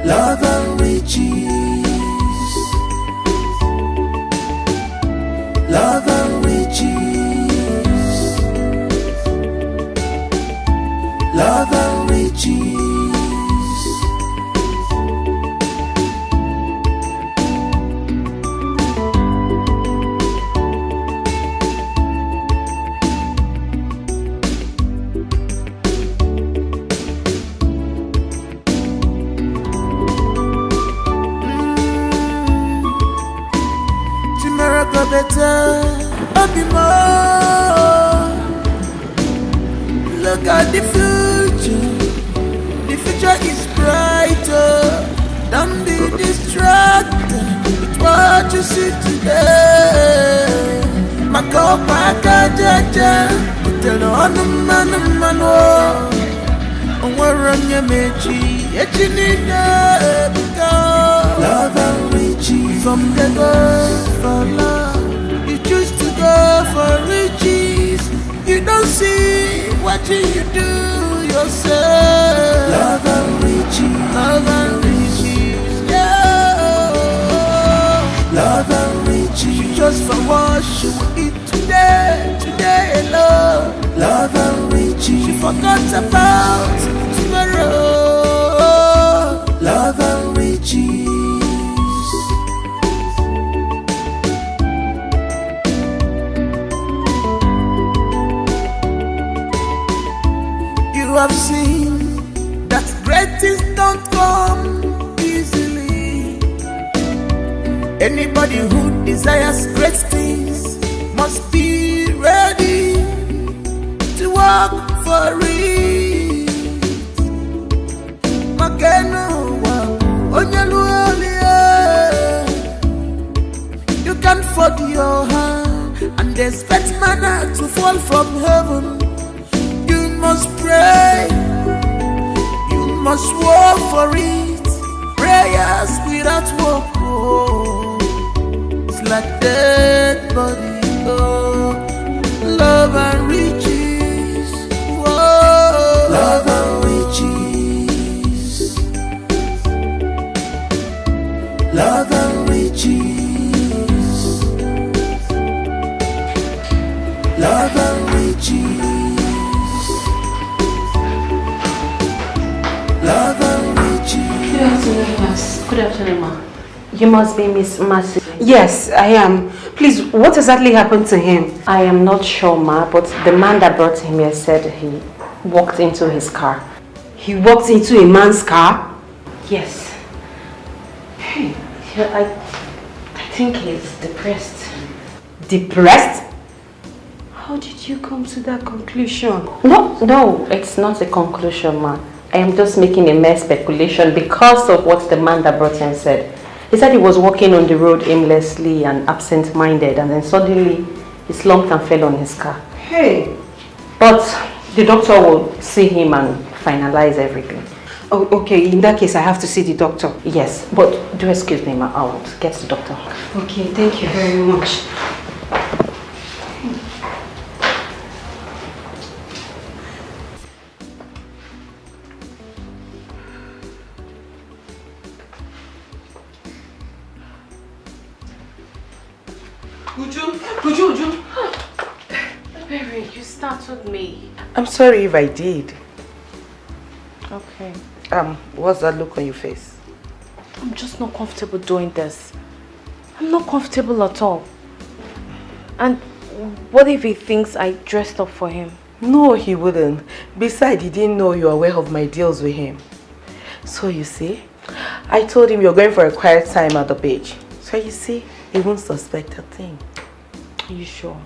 love and riches, love and riches, love and riches. Better, I'll be more. Look at the future is brighter. Don't be distracted with what you see today. My God, my God, jaja. Tell on the man, run your meji. You need love and riches from the God for love. You choose to go for riches. You don't see what you do yourself. Love and riches, love and riches, yeah. Love and riches. You just for what you will eat today alone. Love and riches. She forgot about tomorrow. Love and riches. have seen that great things don't come easily. Anybody who desires great things must be ready to work for it. You can fold your hand and expect manna to fall from heaven. You must pray, you must work for it. Prayers without work, oh, it's like dead body. Oh, love and riches, oh, love and riches, love and riches, love and riches, love and riches.
Good afternoon, Miss. Good afternoon, ma. You must be Miss Mercy. Yes, I am. Please, what exactly happened to him? I am not sure, ma, but the man that brought him here said he walked into his car. He walked into a man's car? Yes. Hey, I think he's depressed. Depressed? How did you come to that conclusion? No, it's not a conclusion, ma. I am just making a mere speculation because of what the man that brought him said. He said he was walking on the road aimlessly and absent-minded, and then suddenly he slumped and fell on his car. Hey! But the doctor will see him and finalize everything. Oh, okay. In that case, I have to see the doctor. Yes, but do excuse me, ma. I'll get the doctor. Okay, thank you very much.
Uju. Baby, you startled me.
I'm sorry if I did.
Okay.
What's that look on your face?
I'm just not comfortable doing this. I'm not comfortable at all. And what if he thinks I dressed up for him?
No, he wouldn't. Besides, he didn't know you were aware of my deals with him. So you see, I told him you're going for a quiet time at the beach. So you see, he won't suspect a thing.
Are you sure?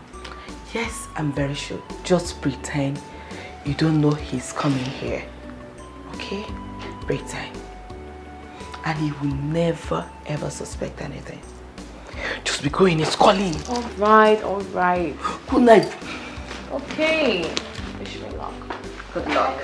Yes, I'm very sure. Just pretend you don't know he's coming here. Okay? Pretend. And he will never ever suspect anything. Just be going, it's calling.
Alright.
Good night.
Okay. Wish me luck.
Good luck.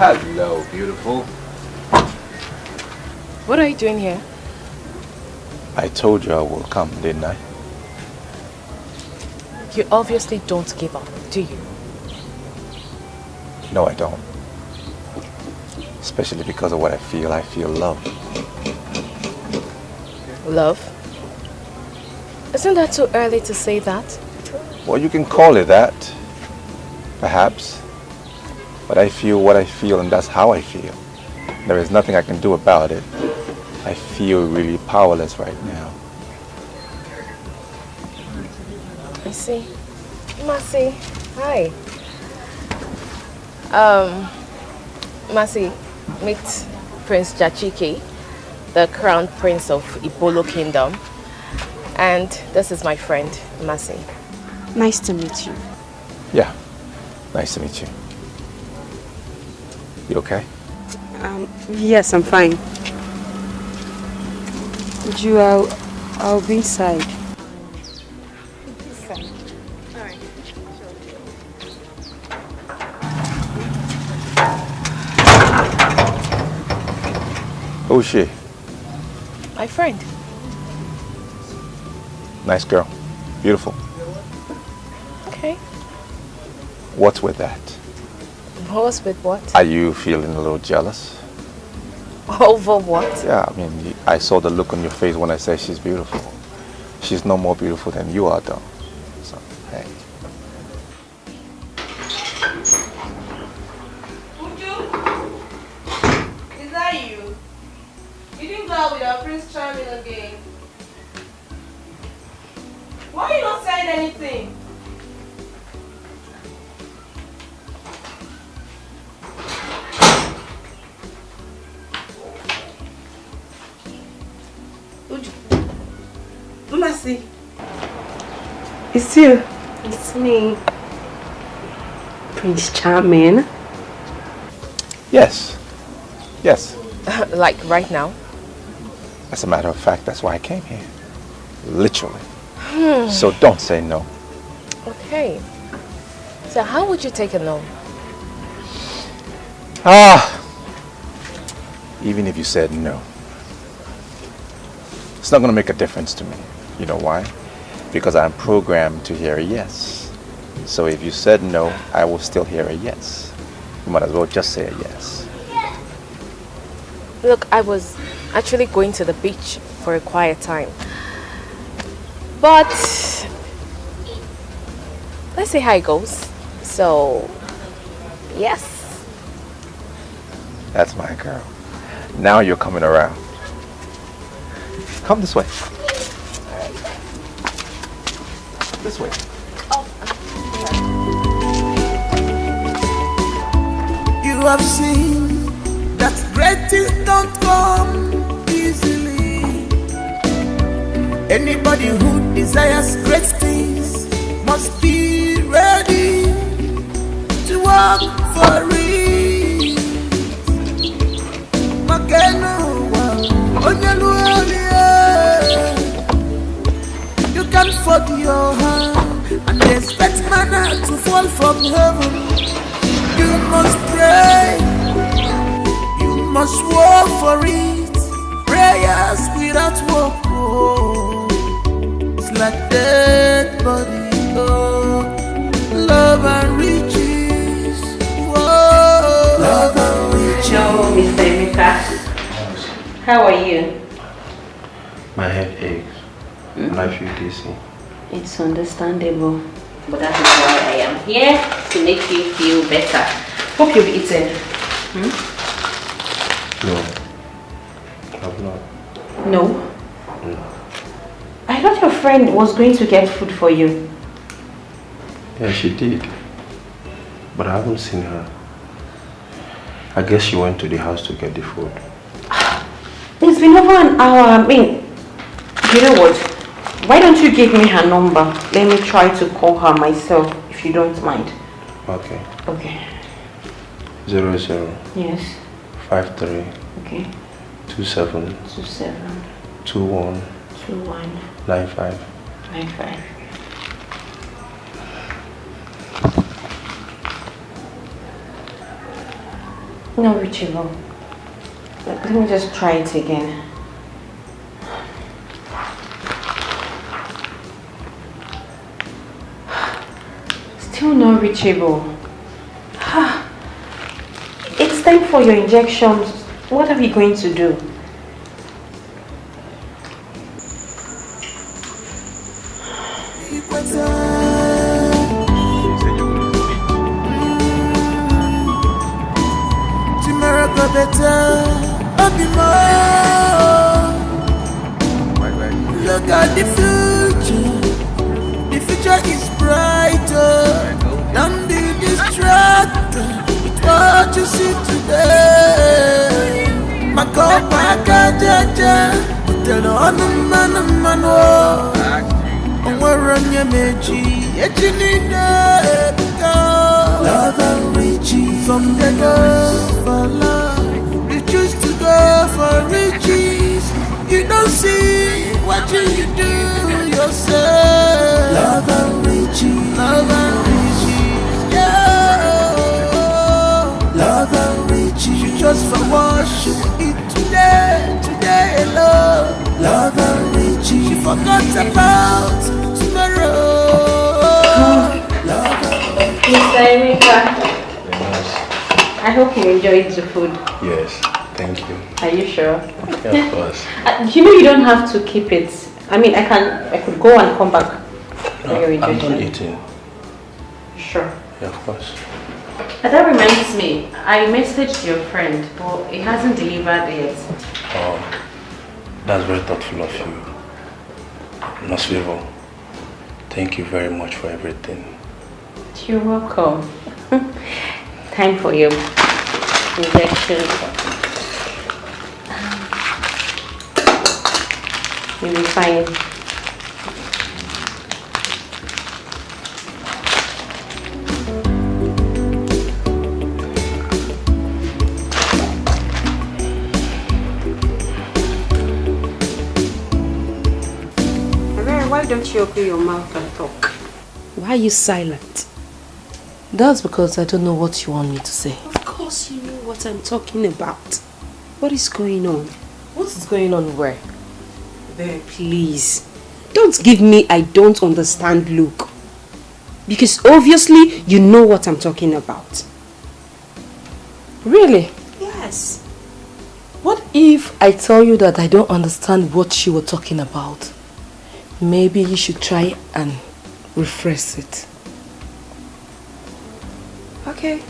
Hello, beautiful.
What are you doing here?
I told you I will come, didn't I?
You obviously don't give up, do you?
No, I don't. Especially because of what I feel. I feel love.
Love? Isn't that too early to say that?
Well, you can call it that. Perhaps. But I feel what I feel, and that's how I feel. There is nothing I can do about it. I feel really powerless right now.
I see. Mercy, hi. Mercy, meet Prince Jachike, the Crown Prince of Ibolo Kingdom. And this is my friend, Mercy.
Nice to meet you.
Yeah, nice to meet you. You okay?
Yes, I'm fine. I'll be inside.
Alright.
Who's she?
My friend.
Nice girl. Beautiful.
Okay.
What's with that?
What's with what?
Are you feeling a little jealous?
Over what?
Yeah, I mean, I saw the look on your face when I said she's beautiful. She's no more beautiful than you are, though. So, hey.
Is that you? You didn't go out with our Prince Charming again. Why are you not saying anything? Mercy.
It's you. It's me. Prince Charming.
Yes. Yes.
Like right now?
As a matter of fact, that's why I came here. Literally. So don't say no.
Okay. So how would you take a no?
Even if you said no, it's not going to make a difference to me. You know why? Because I'm programmed to hear a yes. So if you said no, I will still hear a yes. You might as well just say a yes.
Look, I was actually going to the beach for a quiet time. But let's see how it goes. So, yes.
That's my girl. Now you're coming around. Come this way. This way.
You have seen that great things don't come easily. Anybody who desires great things must be ready to work for it. You can fold your hand and expect manna to fall from heaven. You must pray, you must work for it. Prayers without work, oh, it's like dead body. Oh, love and riches, whoa. Love and riches.
Hello, Mr. Emeka. How are you?
My head aches and I feel dizzy.
It's understandable, but that is why I am here, to make you feel better. Hope you've eaten.
No, I've not.
No?
No.
I thought your friend was going to get food for you.
Yeah, she did. But I haven't seen her. I guess she went to the house to get the food.
It's been over an hour. I mean, you know what? Why don't you give me her number? Let me try to call her myself, if you don't mind.
Okay.
Okay.
00.
Yes.
53.
Okay.
27.
27.
21.
21.
95.
95. No retrieval. Let me just try it again. Still not reachable. It's time for your injections. What are we going to do?
Look at the future is brighter. Don't be distracted with what you see today. Maka jaja, tell on man, we're on your meji, you need love and riches. Some they go for love, we choose to go for riches. You don't see what you do yourself. Love and riches, yeah. Love and riches, you just for worship it today alone. Love and riches, you forgot about tomorrow. Love and riches.
Mr. Emeka, I hope you enjoyed the food.
Yes, thank you.
Are you sure?
Yeah, of course.
You know you don't have to keep it. I mean, I could go and come back.
No, I'm done eating.
Sure.
Yeah, of course.
But that reminds me, I messaged your friend, but he hasn't delivered yet.
Oh, that's very thoughtful of you. Noslivo, thank you very much for everything.
You're welcome. Time for your injection. You'll be fine.
Why don't you open your mouth and talk?
Why are you silent? That's because I don't know what you want me to say.
Of course you know what I'm talking about. What is going on?
What is going on where?
There, please. Don't give me I don't understand look. Because obviously you know what I'm talking about.
Really?
Yes.
What if I tell you that I don't understand what you were talking about? Maybe you should try and rephrase it.
Okay.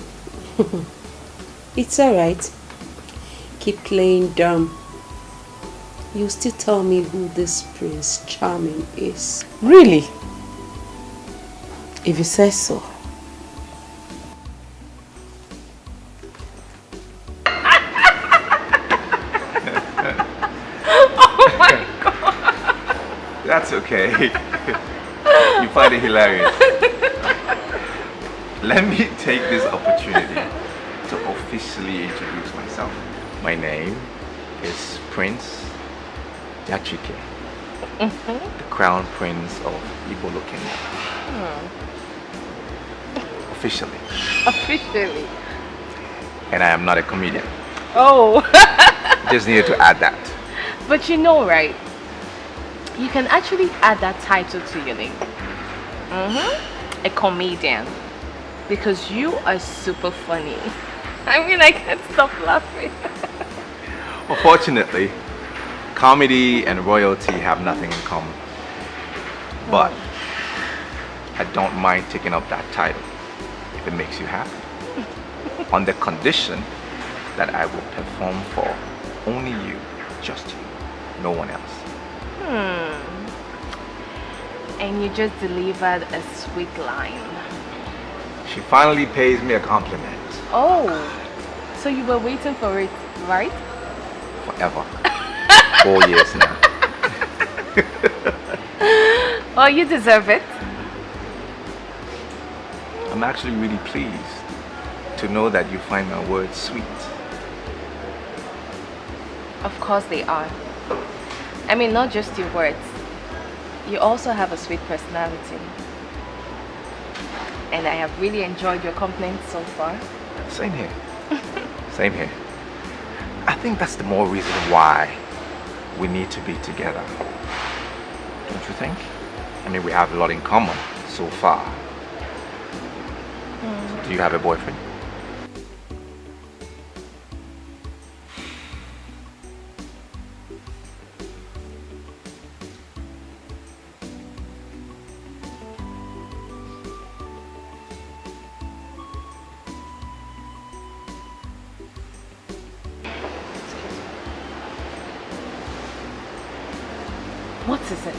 It's alright. Keep playing dumb. You still tell me who this Prince Charming is.
Really? If you say so.
Oh my God!
That's okay. You find it hilarious. Let me take this opportunity to officially introduce myself. My name is Prince Yachike, the Crown Prince of Igbo Kingdom. Officially.
Officially.
And I am not a comedian.
Oh.
Just needed to add that.
But you know, right? You can actually add that title to your name. A comedian. Because you are super funny. I mean, I can't stop laughing.
Unfortunately, comedy and royalty have nothing in common. But I don't mind taking up that title if it makes you happy. On the condition that I will perform for only you, just you, no one else.
And you just delivered a sweet line.
She finally pays me a compliment.
Oh, so you were waiting for it, right?
Forever. 4 years now.
Oh, you deserve it.
I'm actually really pleased to know that you find my words sweet.
Of course they are. I mean, not just your words. You also have a sweet personality. And I have really enjoyed your company so far.
Same here. Same here. I think that's the more reason why we need to be together. Don't you think? I mean, we have a lot in common so far. Do you have a boyfriend?
What is it?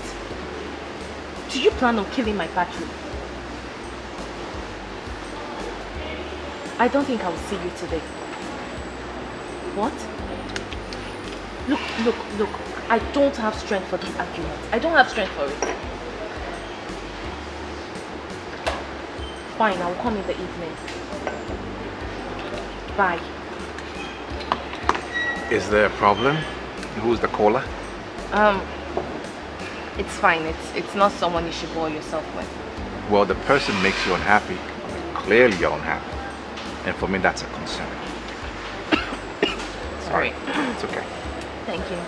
Do you plan on killing my battery? I don't think I will see you today. What? Look. I don't have strength for this argument. I don't have strength for it. Fine, I will come in the evening. Bye.
Is there a problem? Who's the caller?
It's fine. It's not someone you should bore yourself with.
Well, the person makes you unhappy. Clearly you're unhappy. And for me, that's a concern. Sorry. It's okay.
Thank you.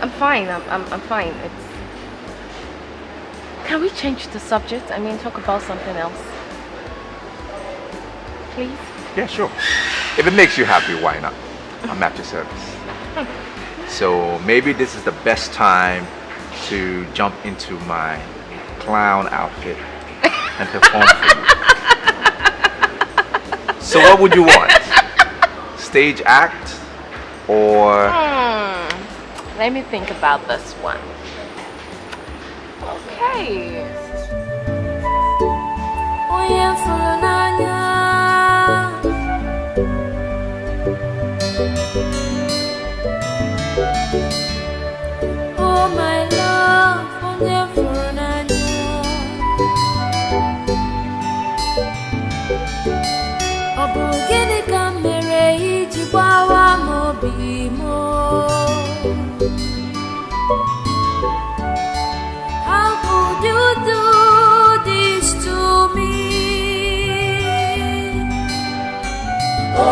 I'm fine. I'm fine. Can we change the subject? I mean, talk about something else. Please?
Yeah, sure. If it makes you happy, why not? I'm at your service. So maybe this is the best time to jump into my clown outfit and perform for you. So what would you want? Stage act or...
Let me think about this one. Okay.
Oh my love, how could you do this to me? Oh,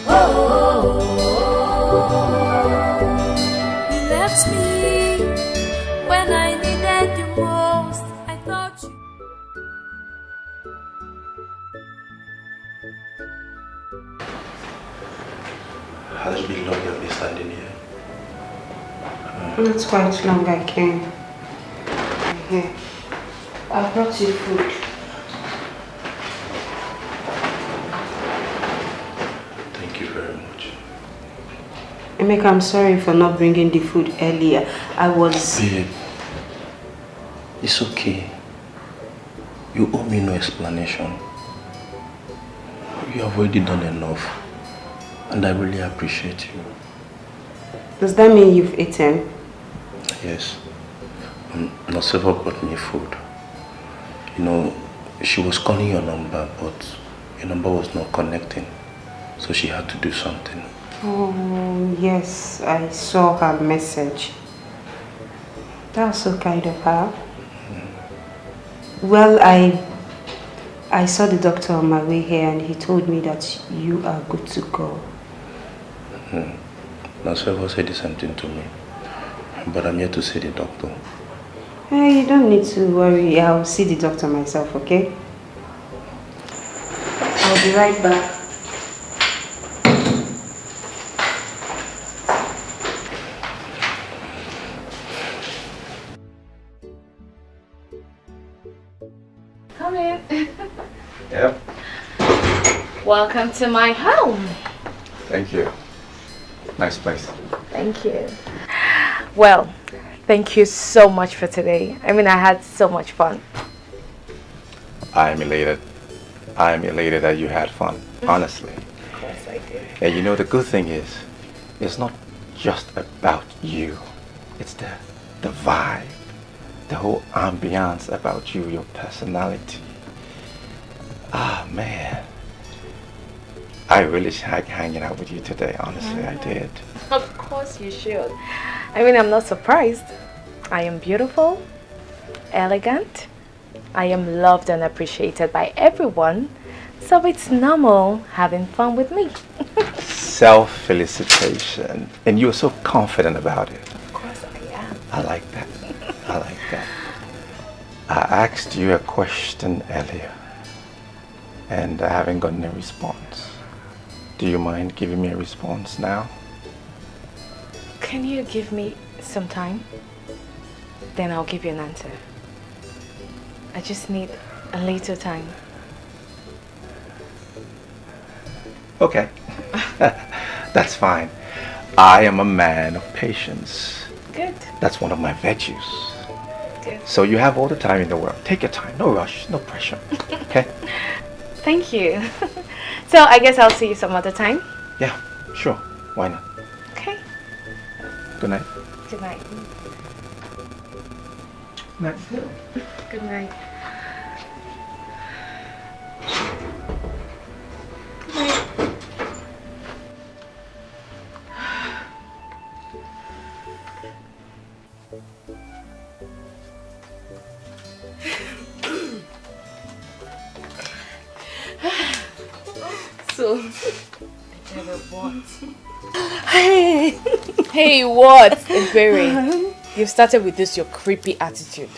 oh, oh, you left me when I needed you most. I thought you.
Has it been long you've been standing here?
Not quite long, I came. Here. I brought you food.
Thank you very much.
Emeka, I'm sorry for not bringing the food earlier. I was...
Babe, it's okay. You owe me no explanation. You have already done enough. And I really appreciate you.
Does that mean you've eaten?
Yes. Noseva brought me food. You know, she was calling your number, but your number was not connecting. So she had to do something.
Oh, yes. I saw her message. That was so kind of her. Well, I saw the doctor on my way here and he told me that you are good to go.
Noseva said the same thing to me. But I'm here to see the doctor.
Hey, you don't need to worry. I'll see the doctor myself, okay? I'll be right back.
Come in.
Yep.
Welcome to my home.
Thank you. Nice place.
Thank you. Well, thank you so much for today. I mean, I had so much fun.
I am elated. I am elated that you had fun, honestly.
Of course I did.
And you know, the good thing is, it's not just about you. It's the vibe, the whole ambiance about you, your personality. Ah, man. I really like hanging out with you today, honestly, I did.
Of course you should. I mean, I'm not surprised. I am beautiful, elegant. I am loved and appreciated by everyone. So it's normal having fun with me.
Self-felicitation. And you're so confident about it.
Of course I am.
I like that. I like that. I asked you a question earlier, and I haven't gotten a response. Do you mind giving me a response now?
Can you give me some time? Then I'll give you an answer. I just need a little time.
Okay. That's fine. I am a man of patience.
Good.
That's one of my virtues.
Good.
So you have all the time in the world. Take your time. No rush. No pressure. Okay?
Thank you. So I guess I'll see you some other time.
Yeah, sure. Why not?
Okay.
Good night.
Good night.
Night.
Good night.
So,
what?
Hey, what? Ebere, you've started with this your creepy attitude.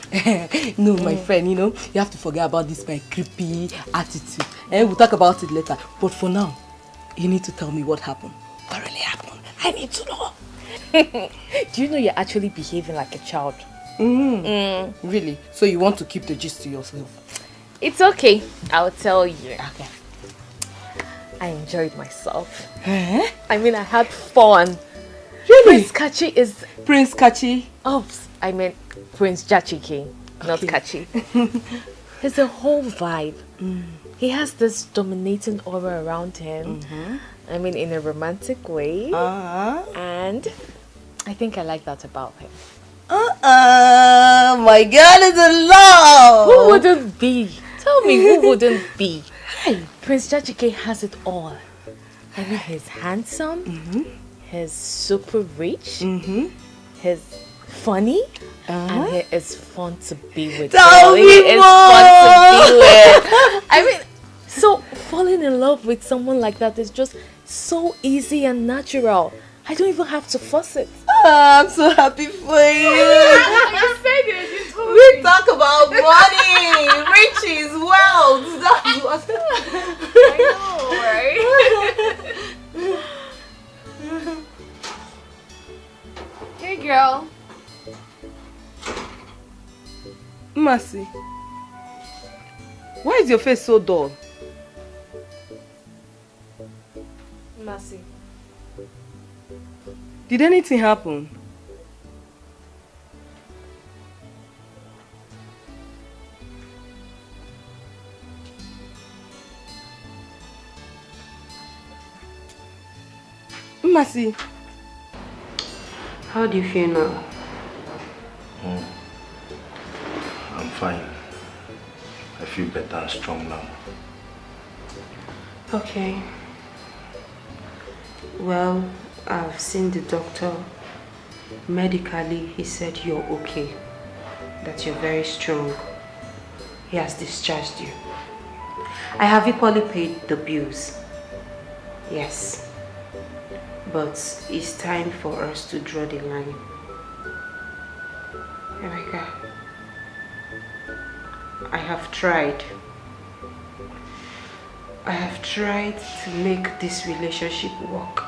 No, my friend, you know, you have to forget about this my creepy attitude. We'll talk about it later. But for now, you need to tell me what happened. What really happened? I need to know.
Do you know you're actually behaving like a child?
Really? So you want to keep the gist to yourself?
It's okay. I'll tell you. Okay. I enjoyed myself. I mean, I had fun.
Really?
Prince Kachi is...
Prince Kachi?
Oops, I meant Prince Jachike, not Kachi. He's a whole vibe. He has this dominating aura around him. I mean, in a romantic way. And I think I like that about him.
My God is in love!
Who wouldn't be? Tell me, who wouldn't be? Prince Jachike has it all. I mean, he's handsome, he's super rich, he's funny, and he is fun to be with.
Tell me
he is fun to be with. I mean, so falling in love with someone like that is just so easy and natural. I don't even have to force it.
I'm so happy for you.
You said it. You told me.
We talk about money, riches, wealth. That's what.
I know, right? Hey, girl.
Mercy, why is your face so dull?
Mercy.
Did anything happen? Mercy,
how do you feel now?
I'm fine. I feel better and strong now.
Okay. Well, I've seen the doctor. Medically, he said you're okay. That you're very strong. He has discharged you. I have equally paid the bills. Yes. But it's time for us to draw the line. Emeka, I have tried. I have tried to make this relationship work.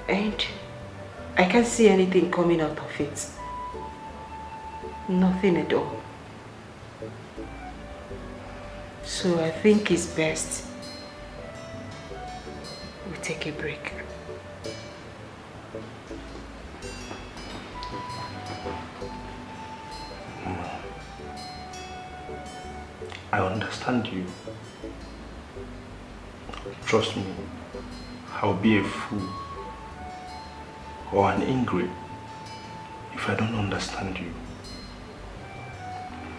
And I can't see anything coming out of it. Nothing at all. So I think it's best we take a break.
I understand you. Trust me, I'll be a fool or an ingrate if I don't understand you.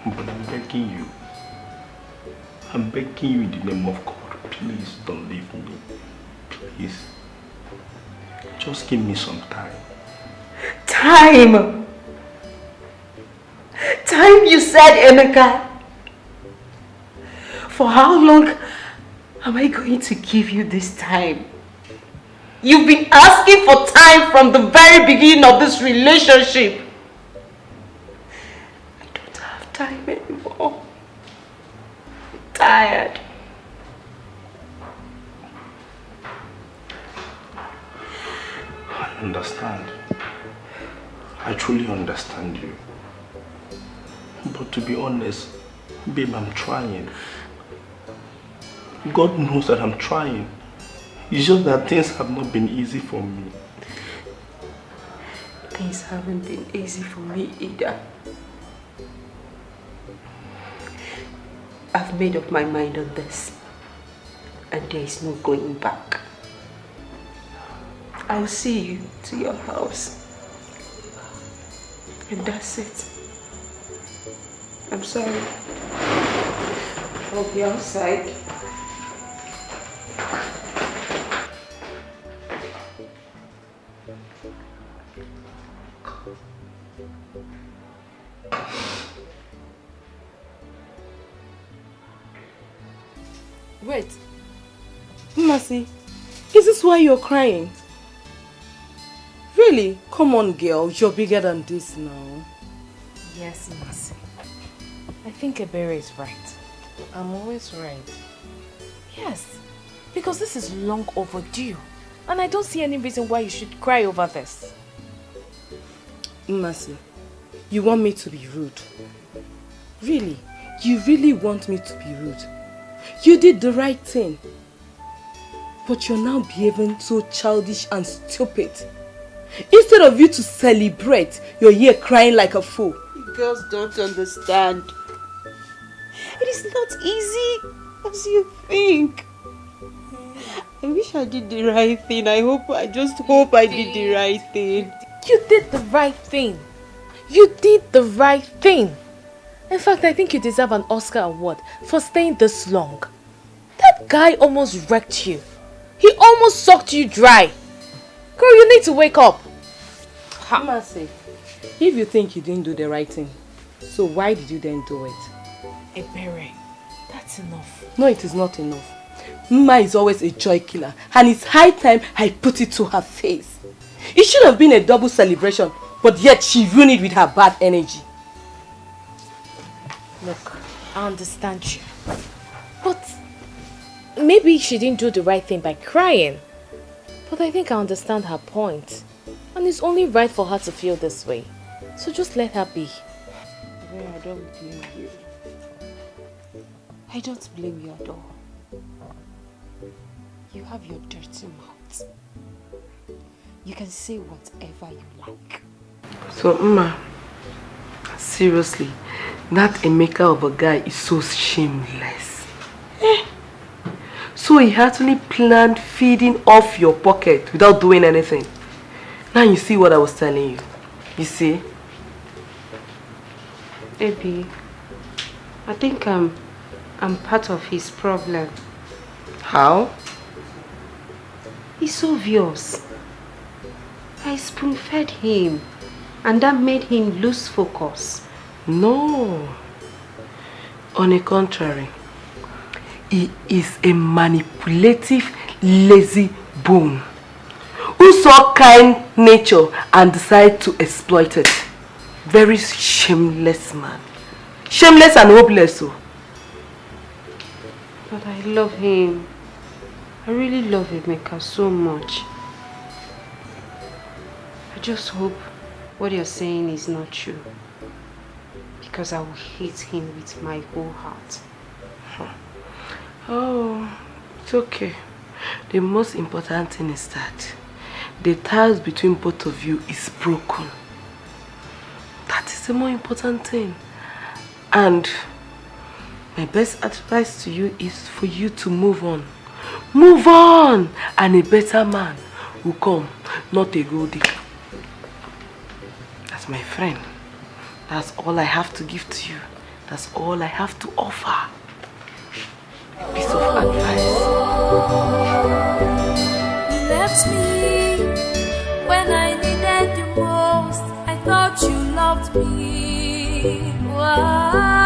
But I'm begging you. I'm begging you in the name of God, please don't leave me. Please. Just give me some time.
Time! Time, you said, Emeka. For how long am I going to give you this time? You've been asking for time from the very beginning of this relationship. I don't have time anymore. I'm tired.
I understand. I truly understand you. But to be honest, babe, I'm trying. God knows that I'm trying. It's just that things have not been easy for me.
Things haven't been easy for me either. I've made up my mind on this. And there is no going back. I'll see you to your house. And that's it. I'm sorry. I'll be outside.
Wait. Mercy, is this why you're crying? Really? Come on, girl. You're bigger than this now.
Yes, Mercy. I think Ebere is right. I'm always right. Yes, because this is long overdue. And I don't see any reason why you should cry over this.
Mercy, you want me to be rude? Really? You really want me to be rude? You did the right thing. But you're now behaving so childish and stupid. Instead of you to celebrate, you're here crying like a fool.
You girls don't understand. It is not easy as you think. I wish I did the right thing. I just hope I did the right thing.
You did the right thing. You did the right thing. In fact, I think you deserve an Oscar award for staying this long. That guy almost wrecked you. He almost sucked you dry. Girl, you need to wake up.
Mercy, if you think you didn't do the right thing, so why did you then do it?
Ebere, that's enough.
No, it is not enough. Mma is always a joy killer, and it's high time I put it to her face. It should have been a double celebration, but yet she ruined it with her bad energy.
Look, I understand you. But maybe she didn't do the right thing by crying. But I think I understand her point. And it's only right for her to feel this way. So just let her be.
I don't blame you. I don't blame you at all. You have your dirty mouth. You can say whatever you like.
So, Mma, seriously, that Emeka of a guy is so shameless. So he actually planned feeding off your pocket without doing anything. Now you see what I was telling you. You see?
Baby, I think I'm part of his problem.
How?
It's obvious. I spoon-fed him, and that made him lose focus.
No. On the contrary, he is a manipulative, lazy bone who saw kind nature and decided to exploit it. Very shameless man. Shameless and hopeless. So.
But I love him. I really love Emeka so much. I just hope what you're saying is not true. Because I will hate him with my whole heart.
Oh, it's okay. The most important thing is that the ties between both of you is broken. That is the more important thing. And my best advice to you is for you to move on. Move on! And a better man will come, not a gold digger. That's my friend. That's all I have to give to you. That's all I have to offer. A piece of advice.
You left me when I needed you most. I thought you loved me. Why?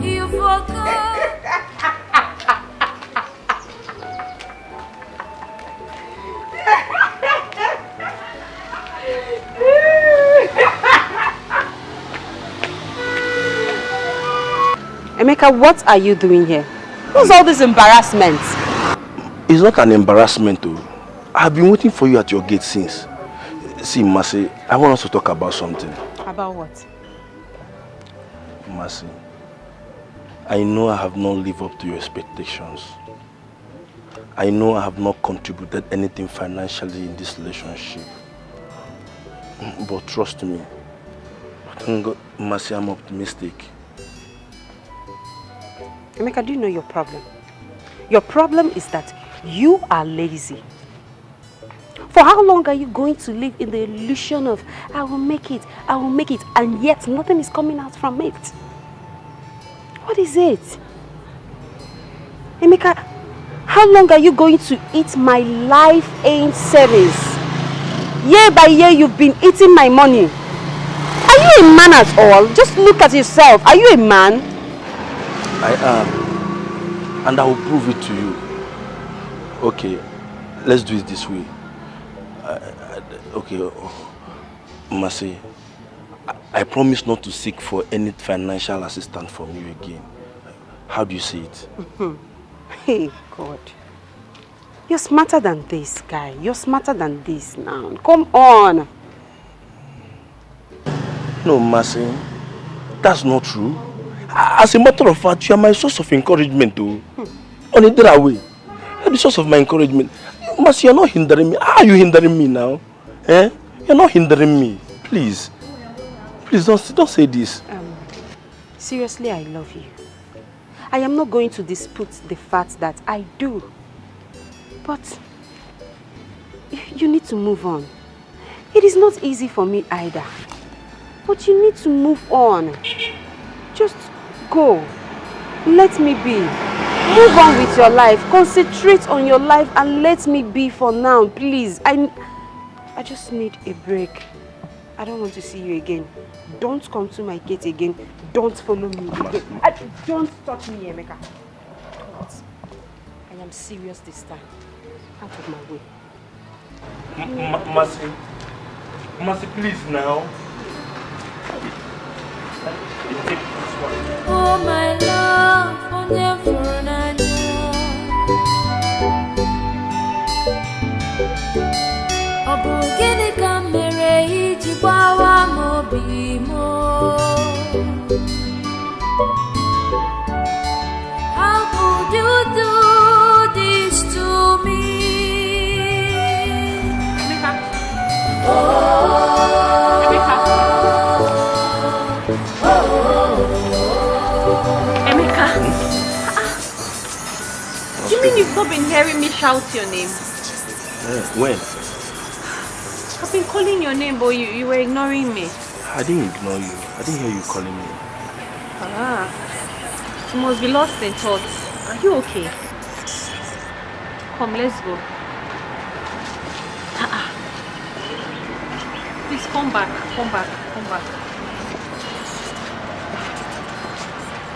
You forgot.
Emeka, what are you doing here? What's all this embarrassment?
It's not an embarrassment though. I've been waiting for you at your gate since. See, Mercy, I want us to talk about something.
About what?
Mercy, I know I have not lived up to your expectations. I know I have not contributed anything financially in this relationship. But trust me, thank God, Mercy, I'm optimistic.
Emeka, do you know your problem? Your problem is that you are lazy. For how long are you going to live in the illusion of I will make it, and yet nothing is coming out from it? What is it? Emeka, how long are you going to eat my life aid savings? Year by year you've been eating my money. Are you a man at all? Just look at yourself. Are you a man?
I am, and I will prove it to you. Okay, let's do it this way. Okay, Mercy, I promise not to seek for any financial assistance from you again. How do you see it?
Hey, God. You're smarter than this, guy. You're smarter than this now. Come on.
No, Mercy. That's not true. As a matter of fact, you are my source of encouragement, though. On a other way. You're the source of my encouragement. Mercy, you're not hindering me. How are you hindering me now? Eh? You're not hindering me. Please. Please don't say this.
Seriously, I love you. I am not going to dispute the fact that I do. But you need to move on. It is not easy for me either. But you need to move on. Just go. Let me be. Move on with your life. Concentrate on your life and let me be for now, please. I just need a break. I don't want to see you again. Don't come to my gate again. Don't follow me again. Don't touch me, Emeka. I am serious this time. Out of my way.
Mercy. Mercy, please now.
Oh my love, on your phone I know. Obugini kamere ijibawa mobimo. How could you do this to me?
Emeka! You mean you've not been hearing me shout your name?
When?
I've been calling your name, but you were ignoring me.
I didn't ignore you. I didn't hear you calling me.
You must be lost in thoughts. Are you okay? Come, let's go. Please come back. Come back. Come back.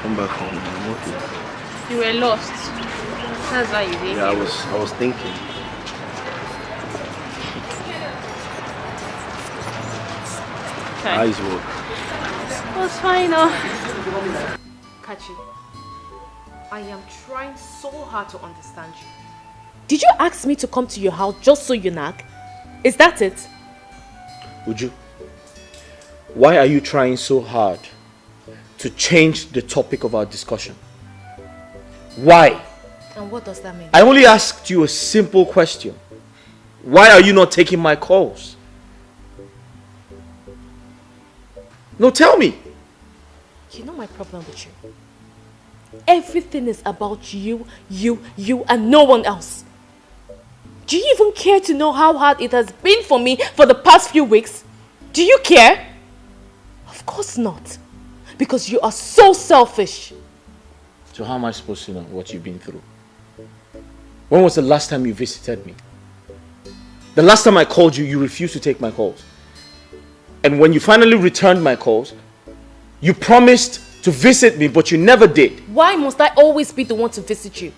Come back home. I'm okay.
You were lost. That's why you didn't.
Yeah, I was thinking. Eyes work.
It was fine, Kachi, I am trying so hard to understand you.
Did you ask me to come to your house just so you nag? Is that it?
Uju, why are you trying so hard to change the topic of our discussion? Why?
And what does that mean?
I only asked you a simple question. Why are you not taking my calls? No, tell me.
You know my problem with you. Everything is about you, and no one else. Do you even care to know how hard it has been for me for the past few weeks? Do you care? Of course not. Because you are so selfish.
So how am I supposed to know what you've been through? When was the last time you visited me? The last time I called you, you refused to take my calls. And when you finally returned my calls, you promised to visit me, but you never did.
Why must I always be the one to visit you?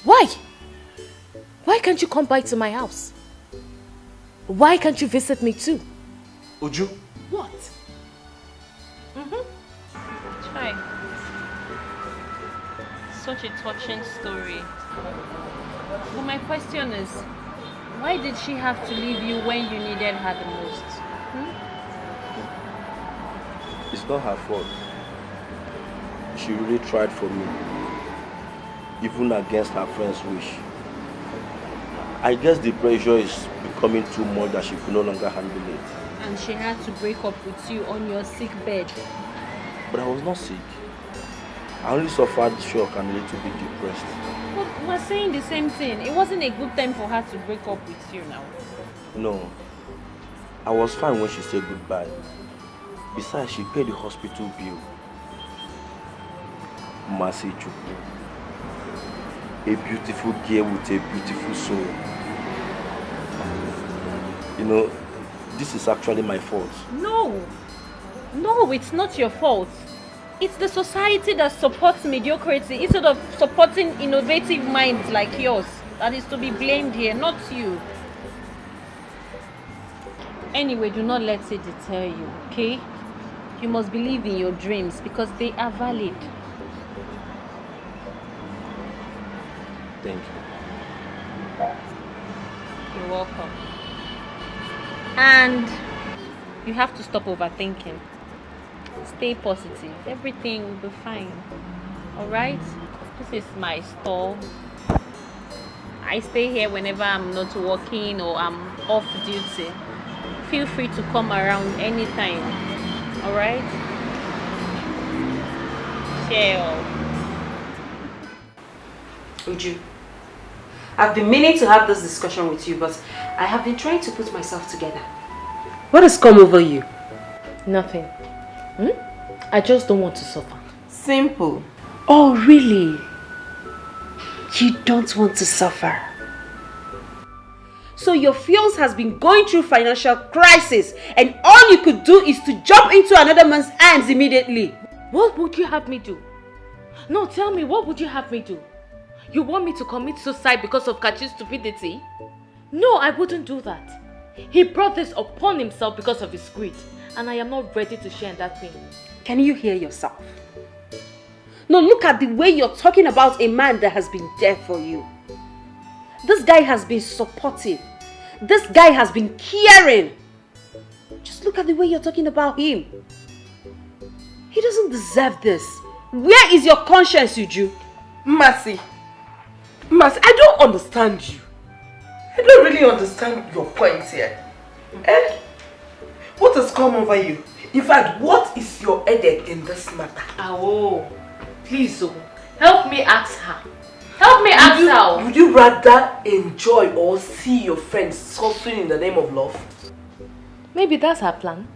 Why? Why can't you come by to my house? Why can't you visit me too?
Uju?
What?
Try. Such a touching story. But my question is, why did she have to leave you when you needed her the most?
It's not her fault. She really tried for me, even against her friend's wish. I guess the pressure is becoming too much that she could no longer handle it.
And she had to break up with you on your sick bed.
But I was not sick. I only suffered shock and a little bit depressed.
But we're saying the same thing. It wasn't a good time for her to break up with you now.
No. I was fine when she said goodbye. Besides, she paid the hospital bill. Mercy Chukwu. A beautiful girl with a beautiful soul. You know, this is actually my fault.
No, it's not your fault. It's the society that supports mediocrity instead of supporting innovative minds like yours that is to be blamed here, not you. Anyway, do not let it deter you, okay?
You must believe in your dreams because they are valid.
Thank you.
You're welcome. And you have to stop overthinking. Stay positive. Everything will be fine. Alright? This is my store. I stay here whenever I'm not working or I'm off duty. Feel free to come around anytime. Alright? Chill.
Uju, I've been meaning to have this discussion with you, but I have been trying to put myself together. What has come over you?
Nothing. I just don't want to suffer.
Simple. Oh, really? You don't want to suffer? So your fiance has been going through financial crisis and all you could do is to jump into another man's hands immediately.
What would you have me do? No, tell me, what would you have me do? You want me to commit suicide because of Kachi's stupidity? No, I wouldn't do that. He brought this upon himself because of his greed, and I am not ready to share in that pain.
Can you hear yourself? No, look at the way you're talking about a man that has been there for you. This guy has been supportive. This guy has been caring. Just look at the way you're talking about him. He doesn't deserve this. Where is your conscience, Uju?
Mercy, I don't understand you. I don't really understand your points here. What has come over you? In fact, what is your headache in this matter?
Oh, please, help me ask her. Help me ask her.
Would you rather enjoy or see your friends suffering in the name of love?
Maybe that's her plan.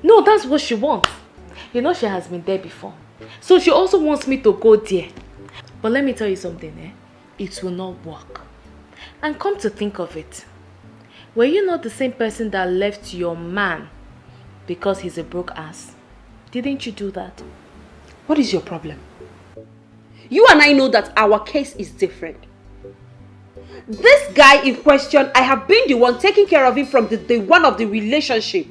No, that's what she wants. You know she has been there before. So she also wants me to go there. But let me tell you something, it will not work. And come to think of it, were you not the same person that left your man because he's a broke ass? Didn't you do that?
What is your problem? You and I know that our case is different. This guy in question, I have been the one taking care of him from the day one of the relationship.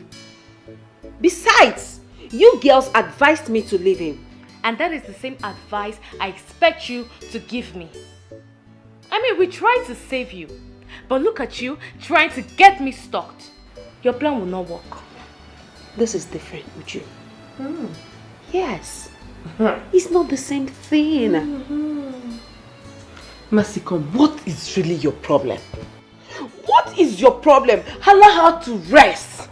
Besides, you girls advised me to leave him.
And that is the same advice I expect you to give me. I mean, we tried to save you. But look at you, trying to get me stalked. Your plan will not work.
This is different with you. Yes. It's not the same thing.
Mercy, come, what is really your problem? What is your problem? Allow her to rest.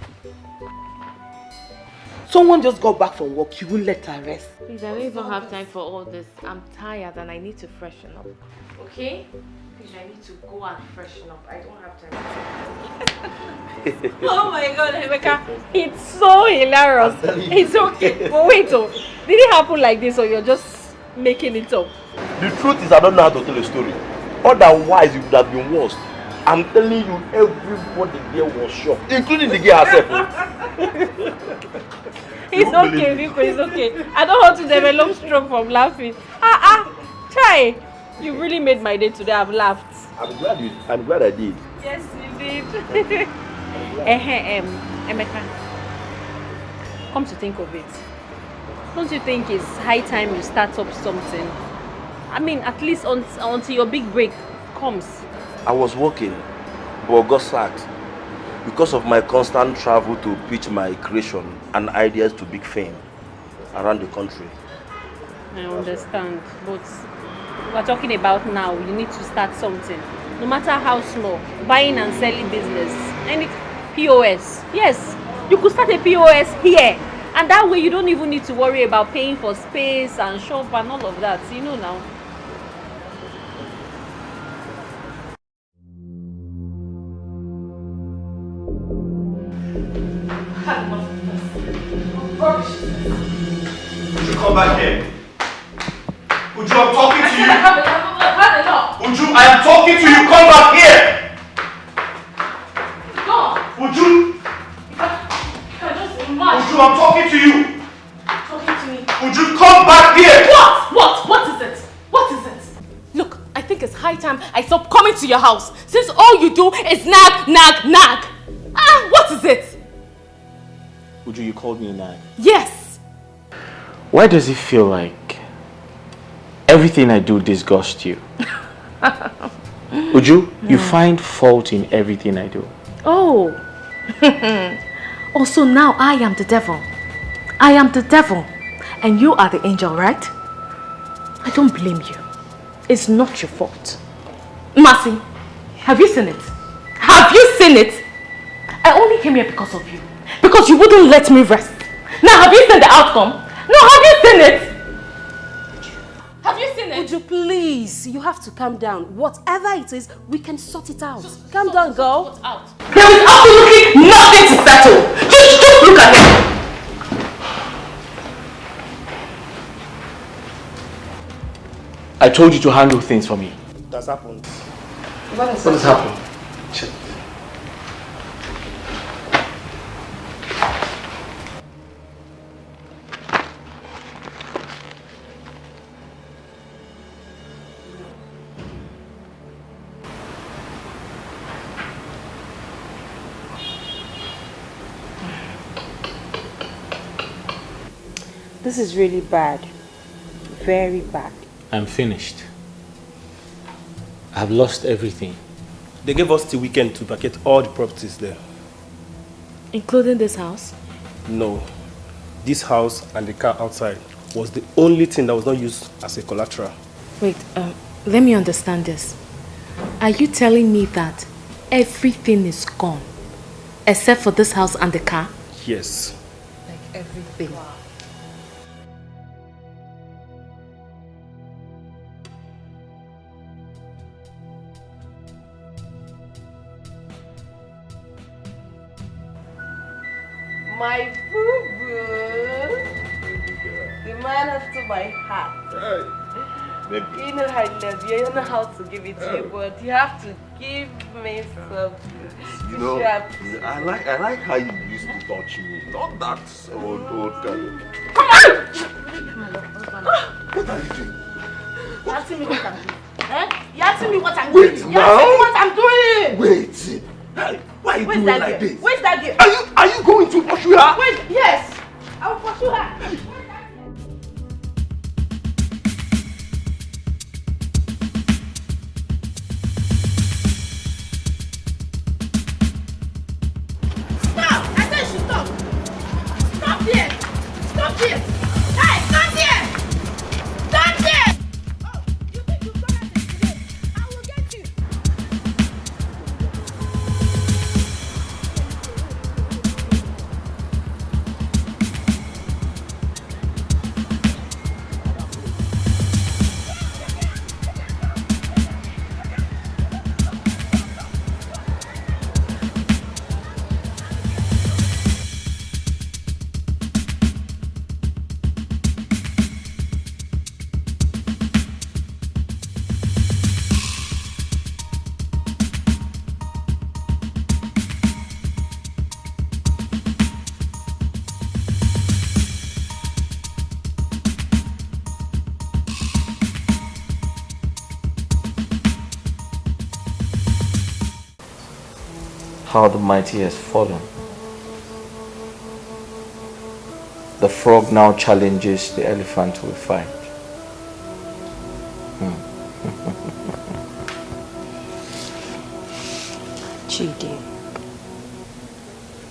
Someone just got back from work, you will let her rest.
Please, I don't even have time for all this. I'm tired and I need to freshen up. Okay? Please, I need to go and freshen up. I don't have time.
Oh my God, Emeka, it's so hilarious. It's okay. But wait, did it happen like this or you're just making it up?
The truth is I don't know how to tell a story. Otherwise, it would have been worse. I'm telling you, everybody there was shocked, including the girl herself.
It's okay, Rico, it's okay. I don't want to develop stroke from laughing. Try. You really made my day today. I've laughed.
I'm glad I did.
Yes, you did. Emeka, come to think of it, don't you think it's high time you start up something? I mean, at least until your big break comes.
I was working, but got sacked because of my constant travel to pitch my creation and ideas to big fame around the country.
I understand, but we're talking about now. You need to start something, no matter how small. Buying and selling business, any POS. Yes, you could start a POS here, and that way you don't even need to worry about paying for space and shop and all of that. You know now.
Would you come back here? Uju, I'm talking to you. Uju, I am talking to you. Come back here.
Go.
Uju. Uju, I'm talking to you.
Talking to me.
Uju, come back here.
What is it? What is it? Look, I think it's high time I stop coming to your house, since all you do is nag. What is it?
Uju, you called me a nag.
Yes.
Why does it feel like everything I do disgusts you? Uju, you find fault in everything I do.
Oh. Also now I am the devil. I am the devil. And you are the angel, right? I don't blame you. It's not your fault. Mercy, have you seen it? Have you seen it? I only came here because of you. Because you wouldn't let me rest. Now have you seen the outcome? No, have you seen it? Have you seen it?
Uju, please, you have to calm down. Whatever it is, we can sort it out. Calm down, girl.
There is absolutely nothing to settle. Just look at him.
I told you to handle things for me.
That's happened.
What has happened? Shit.
This is really bad. Very bad.
I'm finished. I've lost everything.
They gave us the weekend to vacate all the properties there.
Including this house?
No. This house and the car outside was the only thing that was not used as a collateral.
Wait, let me understand this. Are you telling me that everything is gone except for this house and the car?
Yes.
Like everything. My boo-boo, the man after my heart.
Baby.
You know I love you. You know how to give it to you, but you have to give me something.
You know, I like how you used to touch me. Not that old kind of.
Come on!
What are you doing?
You're asking me what I'm doing. Eh? You're asking me what I'm doing.
Wait,
You're asking me what I'm doing.
Wait. Why are you doing like this?
Where's that girl?
Are you going to pursue her?
Wait, yes. I will pursue her.
Stop! I said you should stop. Stop there. Stop there. Hey, stop there. Stop there. Oh, you think you've done it today? I will get you.
How the mighty has fallen. The frog now challenges the elephant to a fight.
Chidi,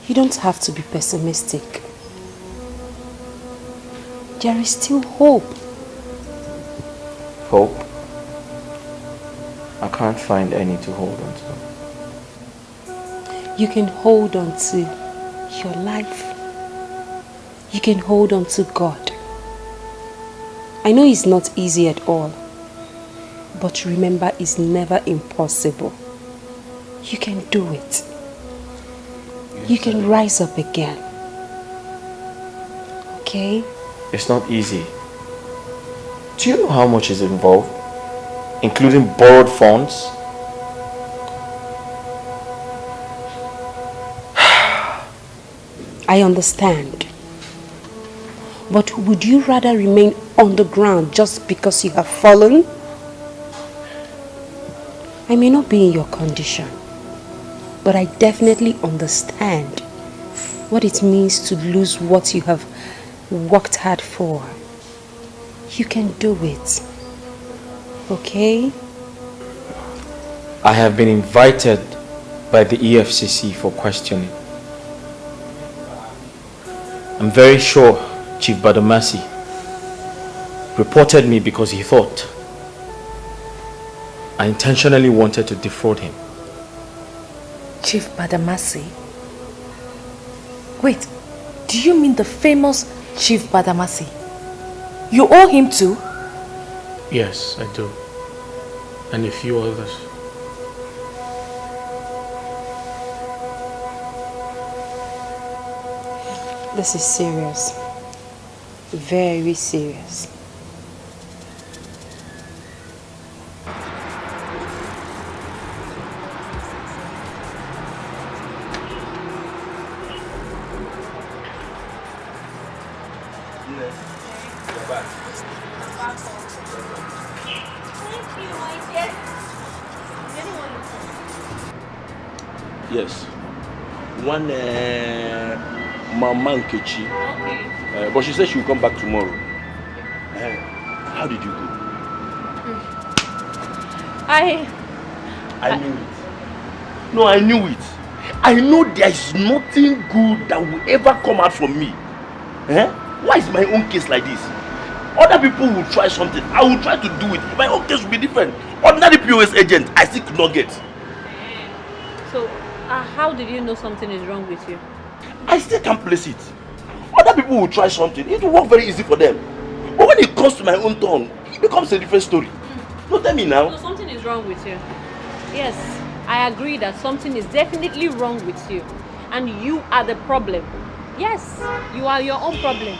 you don't have to be pessimistic. There is still hope.
Hope? I can't find any to hold on to.
You can hold on to your life. You can hold on to God. I know it's not easy at all, but remember, it's never impossible. You can do it. You can rise up again. Okay?
It's not easy. Do you know how much is involved? Including borrowed funds?
I understand. But would you rather remain on the ground just because you have fallen? I may not be in your condition, but I definitely understand what it means to lose what you have worked hard for. You can do it. Okay?
I have been invited by the EFCC for questioning. I'm very sure Chief Badamasi reported me because he thought I intentionally wanted to defraud him.
Chief Badamasi? Wait, do you mean the famous Chief Badamasi? You owe him too?
Yes, I do. And a few others.
This is serious. Very serious.
Yes. One Mama Nkechi.
Okay.
But she said she will come back tomorrow. How did you go? I knew it. No, I knew it. I know there is nothing good that will ever come out from me. Why is my own case like this? Other people will try something. I will try to do it. My own case will be different. Ordinary POS agent, I still could not get.
So, how did you know something is wrong with you?
I still can't place it. Other people will try something. It will work very easy for them. But when it comes to my own turn, it becomes a different story. No, tell me now.
So something is wrong with you. Yes, I agree that something is definitely wrong with you. And you are the problem. Yes, you are your own problem.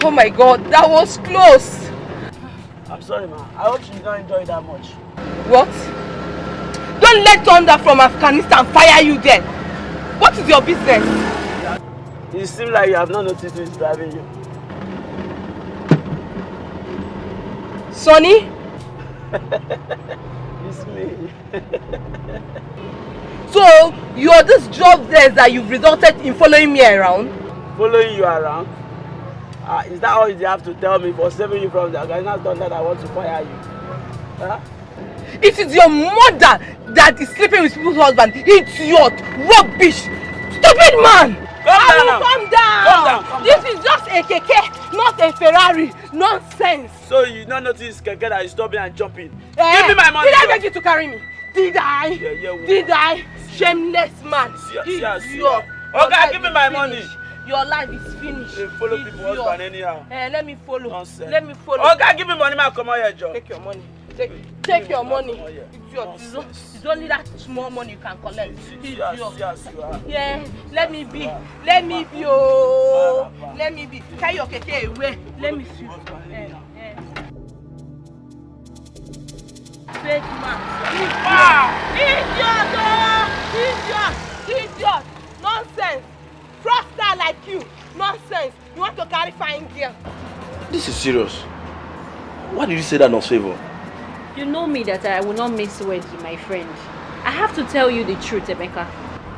Oh my God, that was close.
I'm sorry, ma. I hope you don't enjoy it that much.
What? Don't let thunder from Afghanistan fire you then. What is your business?
It seems like you have not noticed who is driving you.
Sonny?
It's me.
So, you're this jobless that you've resulted in following me around?
Following you around? Is that all you have to tell me for saving you from the Afghanistan thunder that wants to fire you? Huh?
It is your mother that is sleeping with people's husband. Idiot! Rubbish! Stupid man! Calm down! This is just a keke, not a Ferrari. Nonsense!
So you not notice keke that is stopping and jumping?
Give
me my money!
Did I beg you to carry me? Did I?
Yeah,
Did I? Shameless man! Idiot!
Okay, give me my money!
Your life is finished.
You follow people husband anyhow.
Let me follow.
Nonsense.
Let me follow.
Okay, give me money, man. Come on here, Joe.
Take your money. Take your money. It's only that small money you can collect.
Yes, you are.
Yeah, let me be. Let me be. Oh, let me be. Carry your keke away. Let me see. Fake man. Idiot! Nonsense. Fraudster like you. Nonsense. You want to carry fine girl.
This is serious. Why did you say that, not favor?
You know me that I will not miss words with my friend. I have to tell you the truth, Emeka.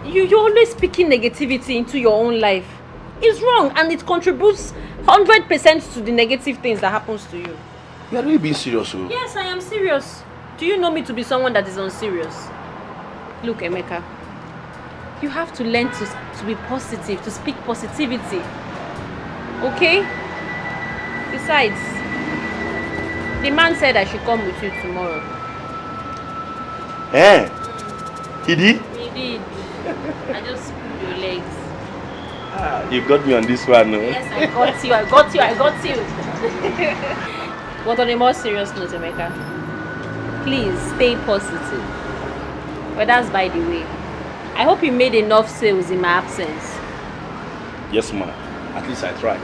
You're always speaking negativity into your own life. It's wrong and it contributes 100% to the negative things that happens to you.
You are really being serious, oh?
Yes, I am serious. Do you know me to be someone that is unserious? Look, Emeka. You have to learn to be positive, to speak positivity. Okay? Besides, the man said I should come with you tomorrow.
He did?
He did. I just pulled your legs.
You got me on this one, no?
Yes, I got you. But on a more serious note, Emeka, please stay positive. But that's by the way. I hope you made enough sales in my absence.
Yes, ma'am. At least I tried.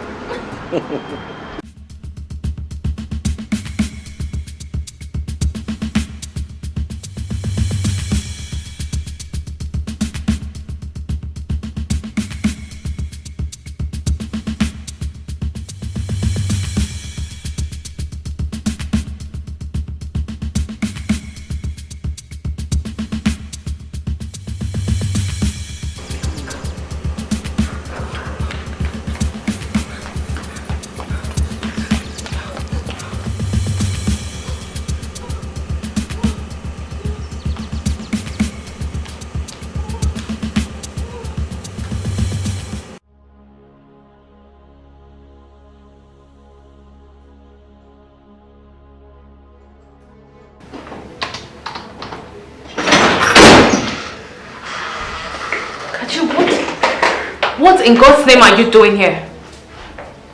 What in God's name are you doing here?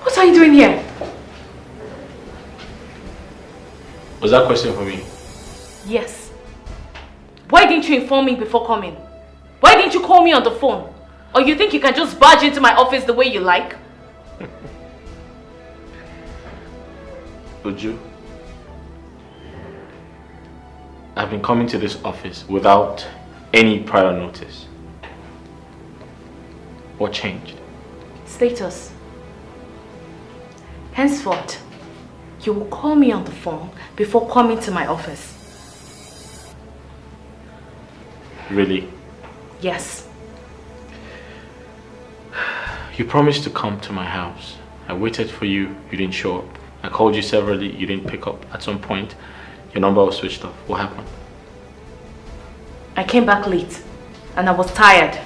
What are you doing here?
Was that a question for me?
Yes. Why didn't you inform me before coming? Why didn't you call me on the phone? Or you think you can just barge into my office the way you like?
Uju, I've been coming to this office without any prior notice. What changed?
Status. Henceforth, you will call me on the phone before coming to my office.
Really?
Yes.
You promised to come to my house. I waited for you, you didn't show up. I called you severally, you didn't pick up. At some point, your number was switched off. What happened?
I came back late and I was tired.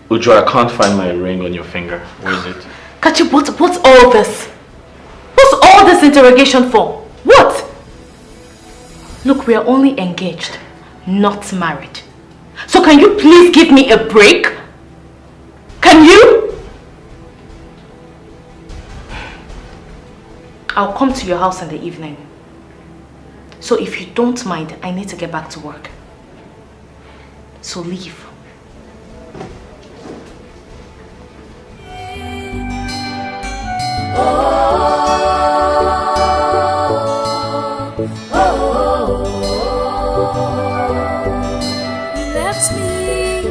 Uju, I can't find my ring on your finger. Where is it?
Kachi, what's all this? What's all this interrogation for? What? Look, we are only engaged, not married. So can you please give me a break? Can you? I'll come to your house in the evening. So if you don't mind, I need to get back to work. So leave.
You left me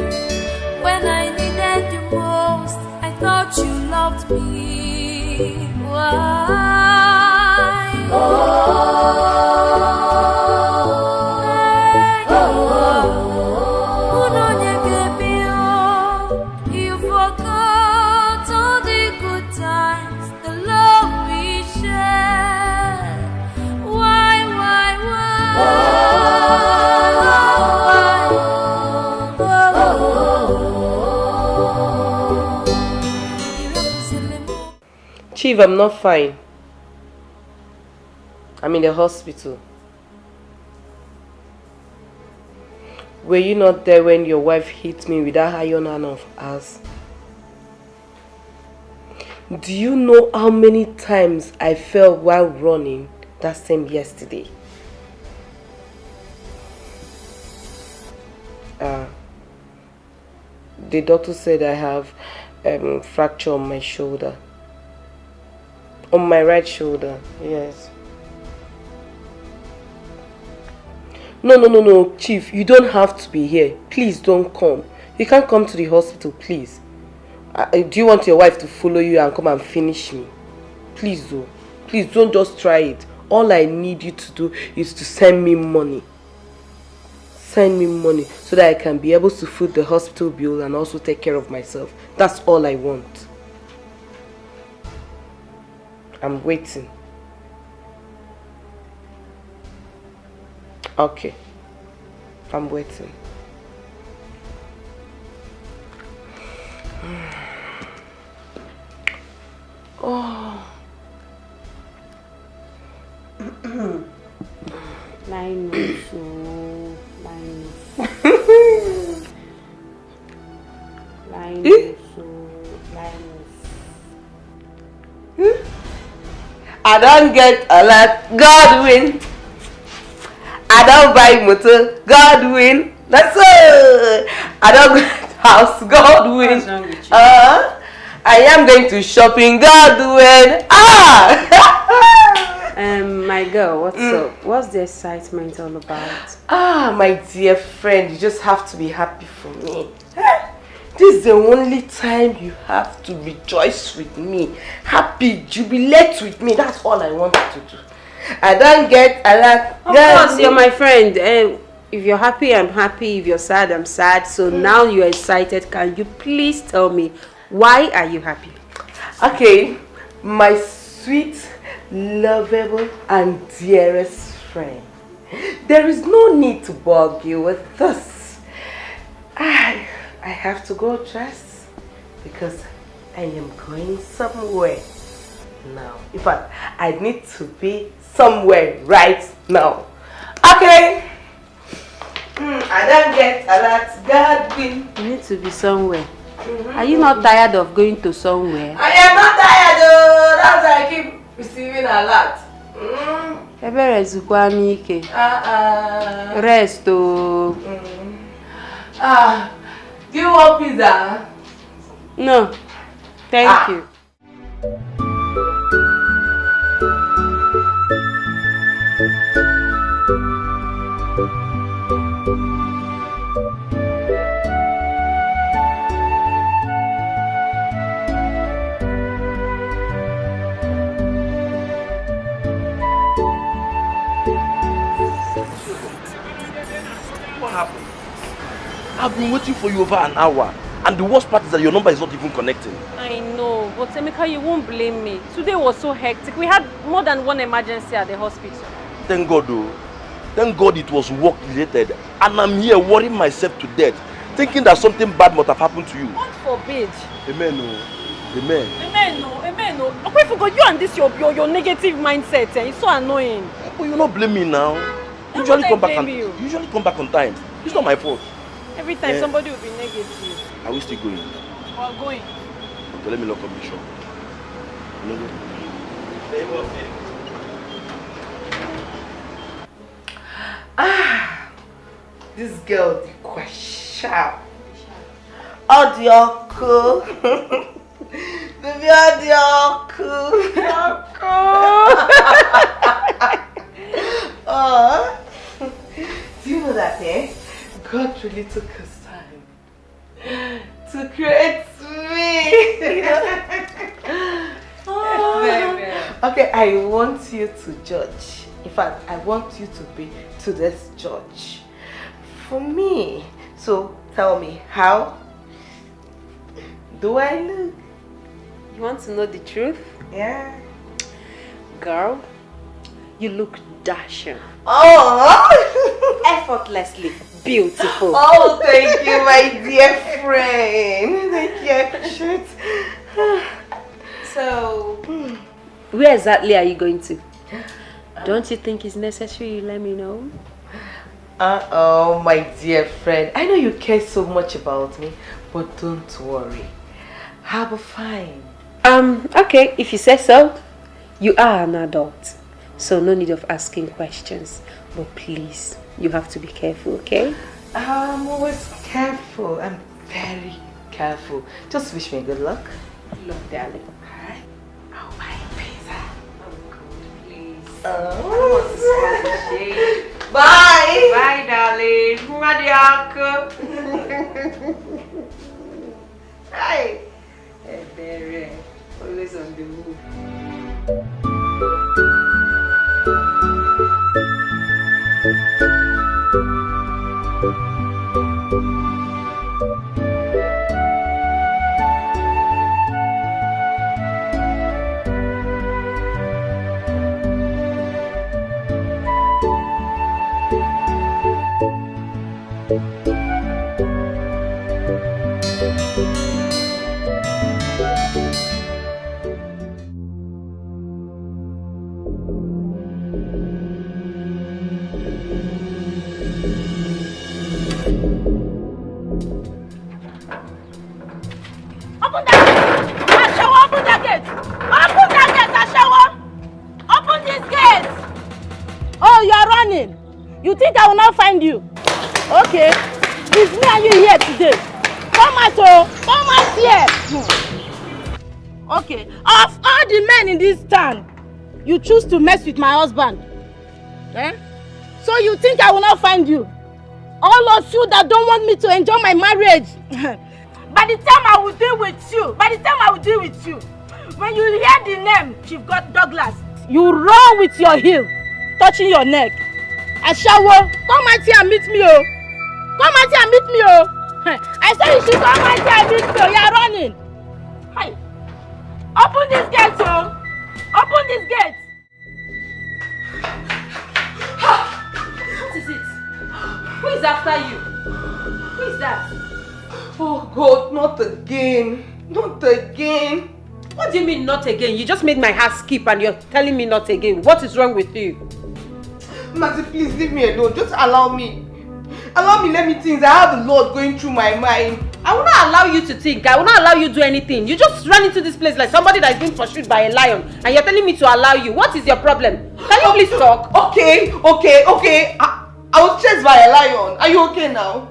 when I needed you most. I thought you loved me. Why? You forgot all the good times, the love we shared. Why?
Chief, I'm not fine. I'm in the hospital. Were you not there when your wife hit me with that iron hand of hers? Do you know how many times I fell while running that same yesterday? The doctor said I have fracture on my shoulder. On my right shoulder, yes. No, Chief, you don't have to be here. Please don't come. You can't come to the hospital, please. Do you want your wife to follow you and come and finish me? Please do. Please don't just try it. All I need you to do is to send me money. Send me money so that I can be able to foot the hospital bill and also take care of myself. That's all I want. I'm waiting. Okay. I'm waiting. Oh. I don't get a lot. God win. I don't buy motor. God win. That's all. I don't get house. God win. I am going to shopping. God win.
My girl, what's up? What's the excitement all about?
My dear friend, you just have to be happy for me. This is the only time you have to rejoice with me. Happy, jubilate with me. That's all I want you to do. I don't get a lot.
Of course, you're my friend. If you're happy, I'm happy. If you're sad, I'm sad. So now you're excited. Can you please tell me, why are you happy?
Okay, my sweet, lovable, and dearest friend. There is no need to bug you with this. I have to go dress because I am going somewhere now. In fact, I need to be somewhere right now. Okay. I don't get a lot. God win.
You need to be somewhere. Are you not tired of going to somewhere?
I am not tired though. That's why I keep receiving a lot.
Rest oh.
Do you want pizza?
No. Thank you.
I've been waiting for you over an hour, and the worst part is that your number is not even connecting.
I know, but Emeka, you won't blame me. Today was so hectic. We had more than one emergency at the hospital.
Thank God though. Thank God it was work related, and I'm here worrying myself to death, thinking that something bad must have happened to you.
God forbid.
Amen no. Amen.
Amen no, amen no. Okay, forgot you and this your negative mindset. It's so annoying.
But you not blame me now. Usually come back on time. It's not my fault.
Every time somebody will be negative.
Are we still going?
We're going.
Okay, let me lock up the shop.
This girl, the question. Audio cool. Baby, audio cool. Do you know that, God really took his time to create me. Okay, I want you to judge. In fact, I want you to be today's judge for me. So tell me, how do I look?
You want to know the truth?
Yeah.
Girl, you look dashing.
Oh!
Effortlessly beautiful.
Oh, thank you, my dear friend. Thank you, I appreciate.
So, where exactly are you going to? Don't you think it's necessary you let me know?
Oh, my dear friend. I know you care so much about me, but don't worry. I'll be fine.
Okay, if you say so. You are an adult, so no need of asking questions. But please, you have to be careful, okay?
I'm always careful. I'm very careful. Just wish me good luck.
Look, darling.
Alright? I'll buy a pizza.
Oh, God, please.
Oh.
Bye. Bye, darling.
Hi.
Hey, always on the move.
You think I will not find you? Okay, it's me and you here today. Come out, come out here. Okay, of all the men in this town, you choose to mess with my husband. So you think I will not find you? All of you that don't want me to enjoy my marriage. By the time I will deal with you, when you hear the name Chief Douglas, you run with your heel, touching your neck. Ashawo, come out here and meet me, oh. Come out here and meet me, oh. I said you should come out here and meet me, oh. You are running. Hi. Open this gate, oh. Open this gate.
What is it? Who is after you? Who is that?
Oh God, not again. Not again.
What do you mean not again? You just made my heart skip and you're telling me not again. What is wrong with you?
Maxi, please leave me alone. Just allow me. Allow me, let me think. I have a lot going through my mind.
I will not allow you to think. I will not allow you to do anything. You just run into this place like somebody that is being pursued by a lion, and you're telling me to allow you. What is your problem? Can you please talk?
Okay. I was chased by a lion. Are you okay now?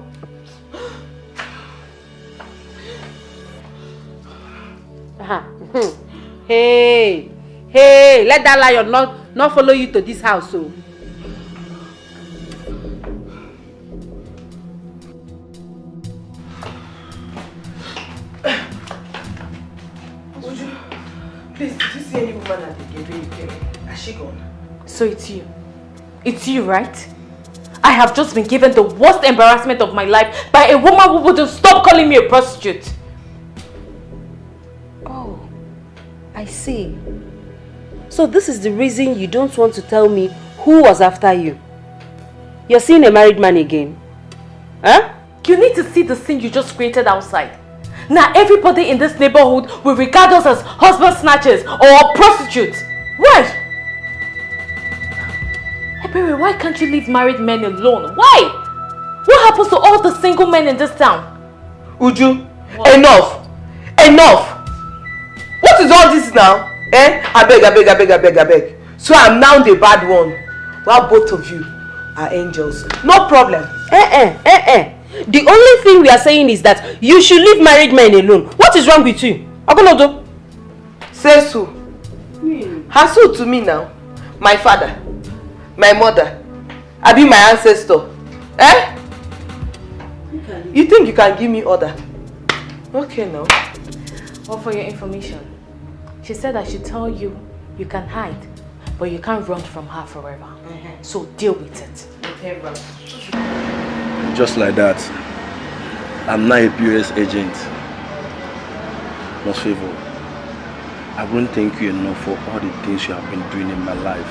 Hey, let that lion not follow you to this house. So.
Please, did you see any woman at the gate when you came in? Has she gone?
So it's you. It's you, right? I have just been given the worst embarrassment of my life by a woman who wouldn't stop calling me a prostitute.
Oh, I see. So this is the reason you don't want to tell me who was after you. You're seeing a married man again? Huh?
You need to see the scene you just created outside. Now everybody in this neighborhood will regard us as husband snatchers or prostitutes. Why? Ebere, why can't you leave married men alone? Why? What happens to all the single men in this town?
Uju, enough! What is all this now? I beg. So I'm now the bad one. Well, both of you are angels. No problem.
The only thing we are saying is that you should leave married men alone. What is wrong with you? Agonodo?
Say so. Hasu to me now. My father. My mother. I be my ancestor. You think you can give me order? Okay now.
Well, for your information, she said I should tell you you can hide, but you can't run from her forever. So deal with it.
Whatever.
Just like that, I'm now a POS agent. Most favor, I won't thank you enough for all the things you have been doing in my life.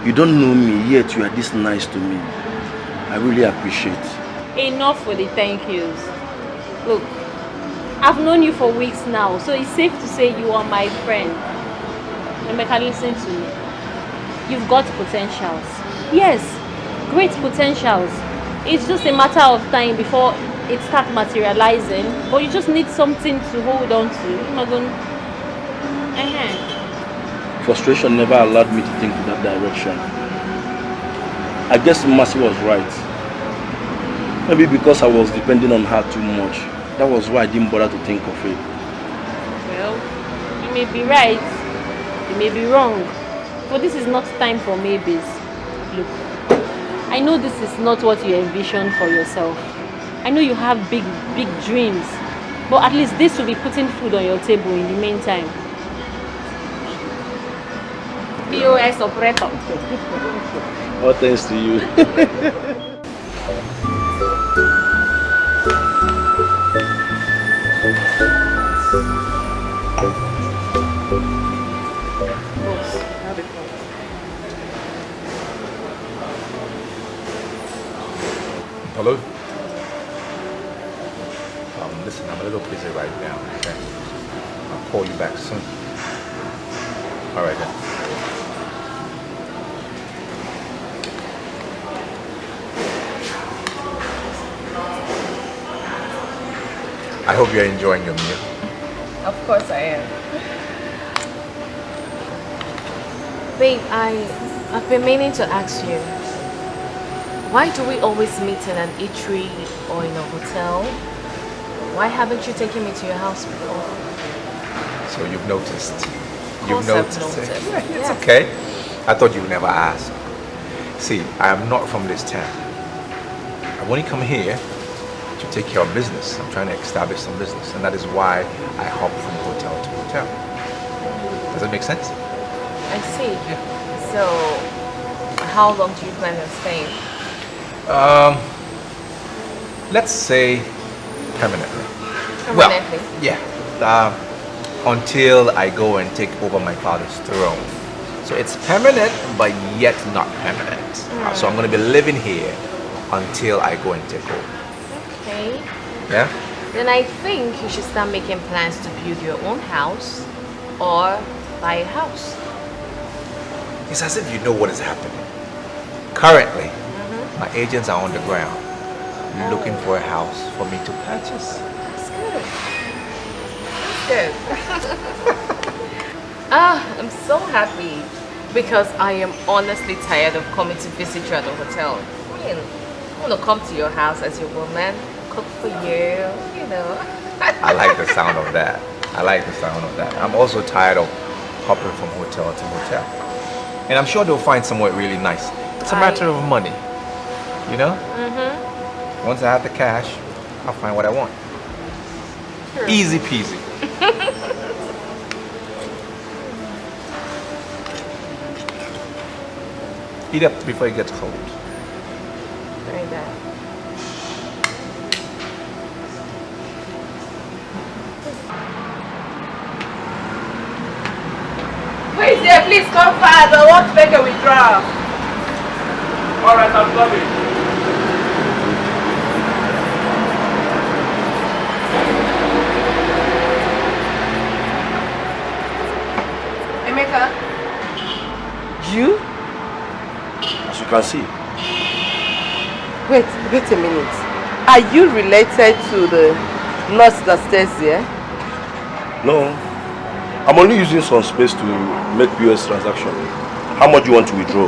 You don't know me, yet you are this nice to me. I really appreciate.
Enough with the thank yous. Look, I've known you for weeks now, so it's safe to say you are my friend. Emeka, listen to me. You've got potentials. Yes, great potentials. It's just a matter of time before it starts materializing, but you just need something to hold on to.
Frustration never allowed me to think in that direction. I guess Mercy was right. Maybe because I was depending on her too much. That was why I didn't bother to think of it.
Well, you may be right, you may be wrong, but this is not time for maybes. Look, I know this is not what you envisioned for yourself. I know you have big dreams, but at least this will be putting food on your table in the meantime. POS operator.
All thanks to you.
Hello? Listen, I'm a little busy right now, okay? I'll call you back soon. Alright then. I hope you're enjoying your meal.
Of course I am. Babe, I've been meaning to ask you, why do we always meet in an eatery or in a hotel? Why haven't you taken me to your house before?
So you've noticed.
You've noticed.
It's okay. I thought you would never ask. See, I am not from this town. I've only come here to take care of business. I'm trying to establish some business, and that is why I hop from hotel to hotel. Does that make sense?
I see. Yeah. So, how long do you plan on staying?
Let's say permanently.
Permanently?
Well, yeah. Until I go and take over my father's throne. So it's permanent, but yet not permanent. So I'm going to be living here until I go and take over.
Okay.
Yeah?
Then I think you should start making plans to build your own house or buy a house.
It's as if you know what is happening. Currently, my agents are on the ground. looking for a house for me to purchase.
That's good. That's good. I'm so happy because I am honestly tired of coming to visit you at the hotel. I mean, I want to come to your house as your woman, cook for you, you know.
I like the sound of that. I like the sound of that. I'm also tired of hopping from hotel to hotel. And I'm sure they'll find somewhere really nice. It's a matter of money, you know? Once I have the cash, I'll find what I want.
True.
Easy peasy. Eat up before it gets cold.
Very bad.
Who is there? Please come fast. I want to make a withdrawal.
Alright, I'm coming.
Emeka? You?
As you can see.
Wait a minute. Are you related to the nurse that stays there?
No. I'm only using some space to make POS transaction. How much do you want to withdraw?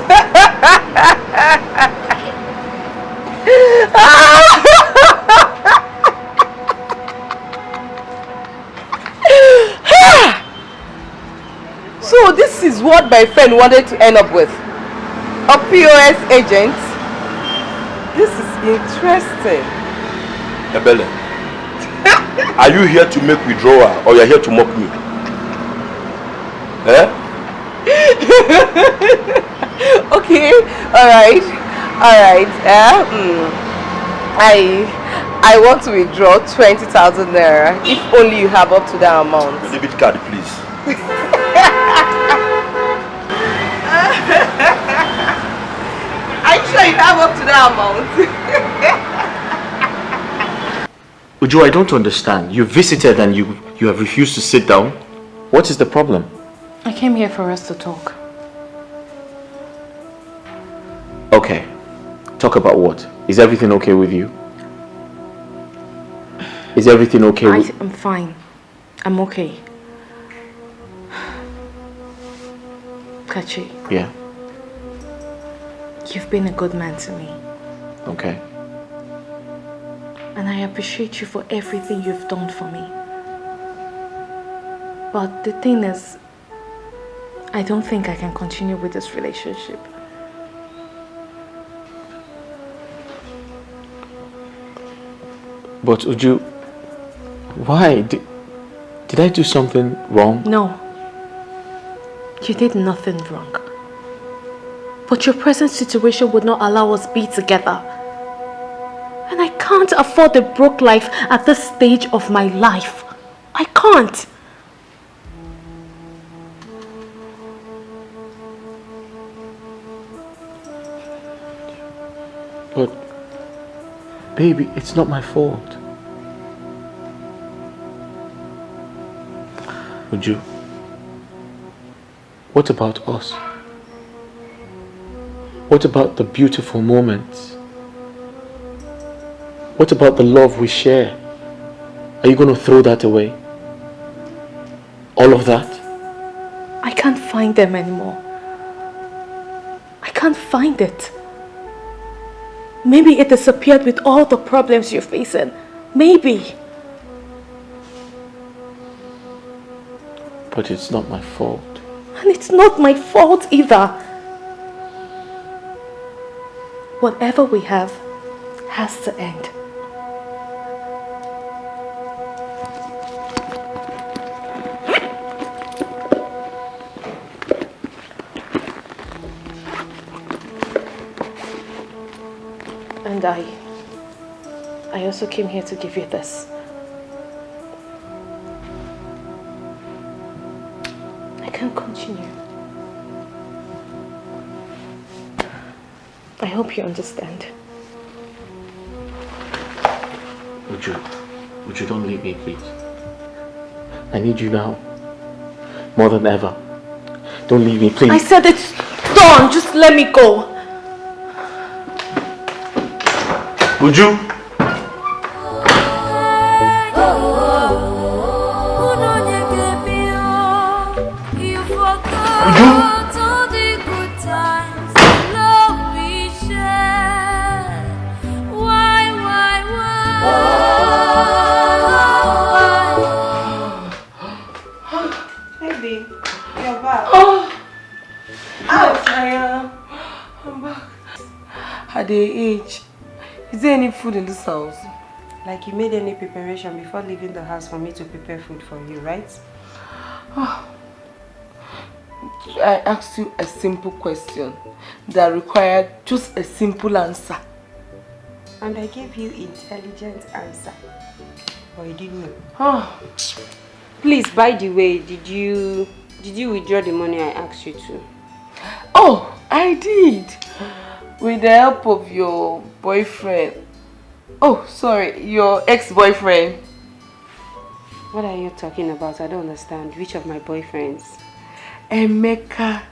So this is what my friend wanted to end up with. A POS agent? This is interesting.
Ebele, are you here to make withdrawal or you're here to mock me? Eh?
Okay, alright. I want to withdraw 20,000 naira if only you have up to that amount.
Your debit card, please.
Are you sure you have up to that amount?
Uju, I don't understand. You visited and you have refused to sit down. What is the problem?
I came here for us to talk.
Okay. Talk about what? Is everything okay with you? Is everything okay with...
I'm fine. I'm okay. Kachi.
Yeah.
You've been a good man to me.
Okay.
And I appreciate you for everything you've done for me. But the thing is, I don't think I can continue with this relationship.
But Uju, why? Did I do something wrong?
No. You did nothing wrong. But your present situation would not allow us be together. And I can't afford a broke life at this stage of my life. I can't.
But, baby, it's not my fault. Uju, what about us? What about the beautiful moments? What about the love we share? Are you going to throw that away? All of that?
I can't find them anymore. I can't find it. Maybe it disappeared with all the problems you're facing. Maybe.
But it's not my fault.
And it's not my fault either. Whatever we have has to end. And I also came here to give you this. I can't continue. I hope you understand.
Uju, don't leave me, please. I need you now. More than ever. Don't leave me, please.
I said it's done. Just let me go.
Uju!
Baby, you're back.
I'm tired. I'm back. At the age, is there any food in this house?
Like you made any preparation before leaving the house for me to prepare food for you, right?
I asked you a simple question that required just a simple answer.
And I gave you intelligent answer. But you didn't know.
Please, by the way, did you withdraw the money I asked you to?
Oh, I did. With the help of your boyfriend. Oh, sorry, your ex-boyfriend.
What are you talking about? I don't understand. Which of my boyfriends?
Emeka.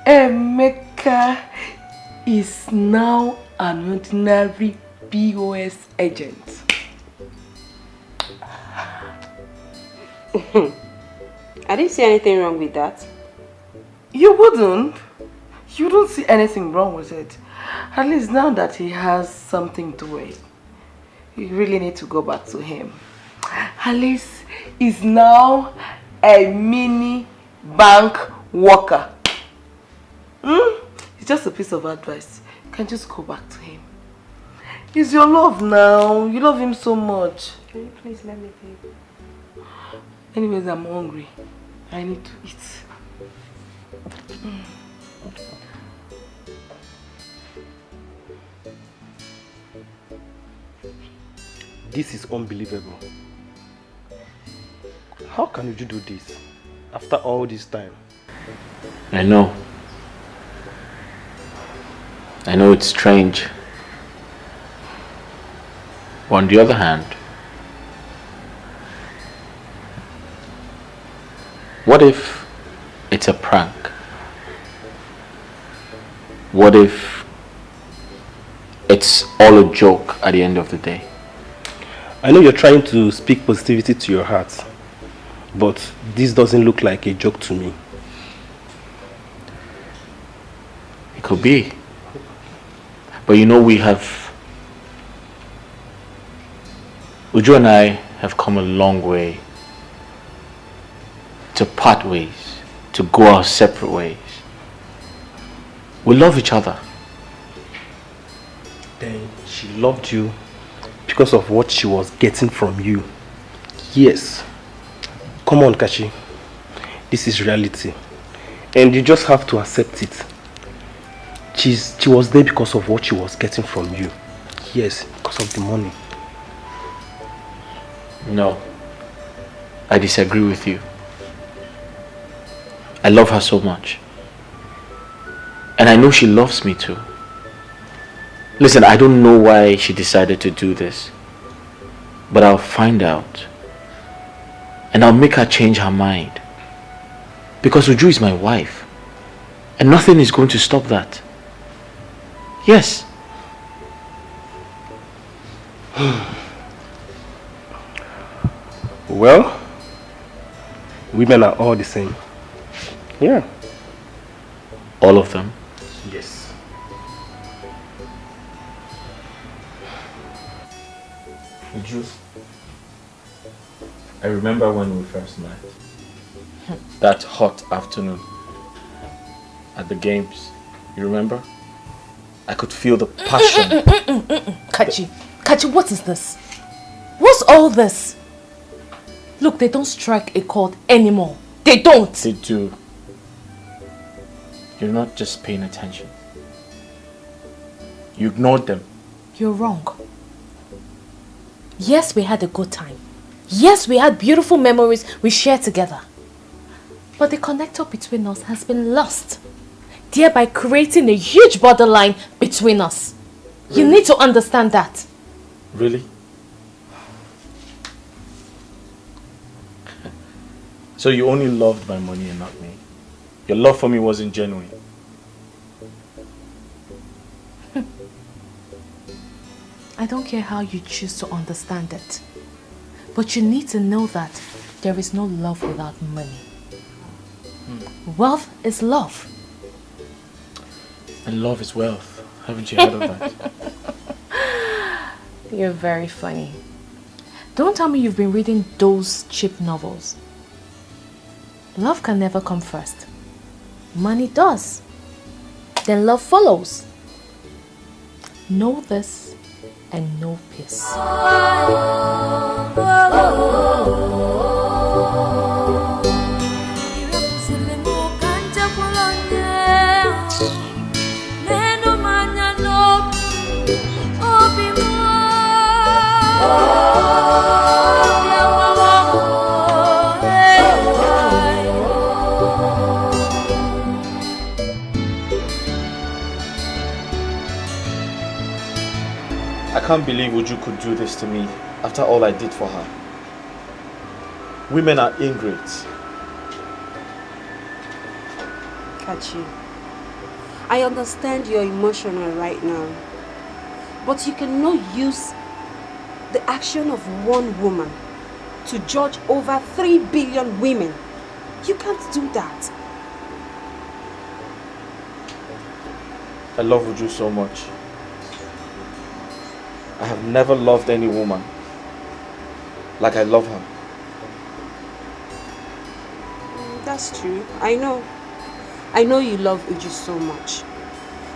Emeka is now an ordinary POS agent.
I didn't see anything wrong with that.
You wouldn't? You don't see anything wrong with it. At least now that he has something to it, you really need to go back to him. At least he's now a mini bank worker. It's just a piece of advice. You can just go back to him. He's your love now. You love him so much.
Can you please let me take?
Anyways, I'm hungry. I need to eat.
This is unbelievable. How can you do this after all this time?
I know. I know it's strange. But on the other hand, what if it's a prank? What if it's all a joke at the end of the day?
I know you're trying to speak positivity to your heart, but this doesn't look like a joke to me.
It could be. But you know, Uju and I have come a long way to part ways, to go our separate ways. We love each other.
Then she loved you because of what she was getting from you. Yes. Come on, Kachi. This is reality. And you just have to accept it. She was there because of what she was getting from you. Yes, because of the money.
No. I disagree with you. I love her so much. And I know she loves me too. Listen, I don't know why she decided to do this. But I'll find out. And I'll make her change her mind. Because Uju is my wife. And nothing is going to stop that. Yes.
Well, women are all the same. Yeah.
All of them?
Yes.
Uju, I remember when we first met. That hot afternoon at the games. You remember? I could feel the passion.
Kachi, what is this? What's all this? Look, they don't strike a chord anymore. They don't.
They do. You're not just paying attention. You ignored them.
You're wrong. Yes, we had a good time. Yes, we had beautiful memories we shared together. But the connector between us has been lost, thereby creating a huge borderline between us.
Really?
You need to understand that.
Really? So you only loved my money and not me? Your love for me wasn't genuine?
I don't care how you choose to understand it. But you need to know that there is no love without money. Wealth is love.
And love is wealth. Haven't you heard of that?
You're very funny. Don't tell me you've been reading those cheap novels. Love can never come first. Money does. Then love follows. Know this and know peace.
I can't believe Uju could do this to me after all I did for her. Women are ingrates.
Kachi, I understand you're emotional right now, but you cannot use the action of one woman to judge over 3 billion women. You can't do that.
I love Uju so much. I have never loved any woman like I love her.
That's true. I know. I know you love Uju so much.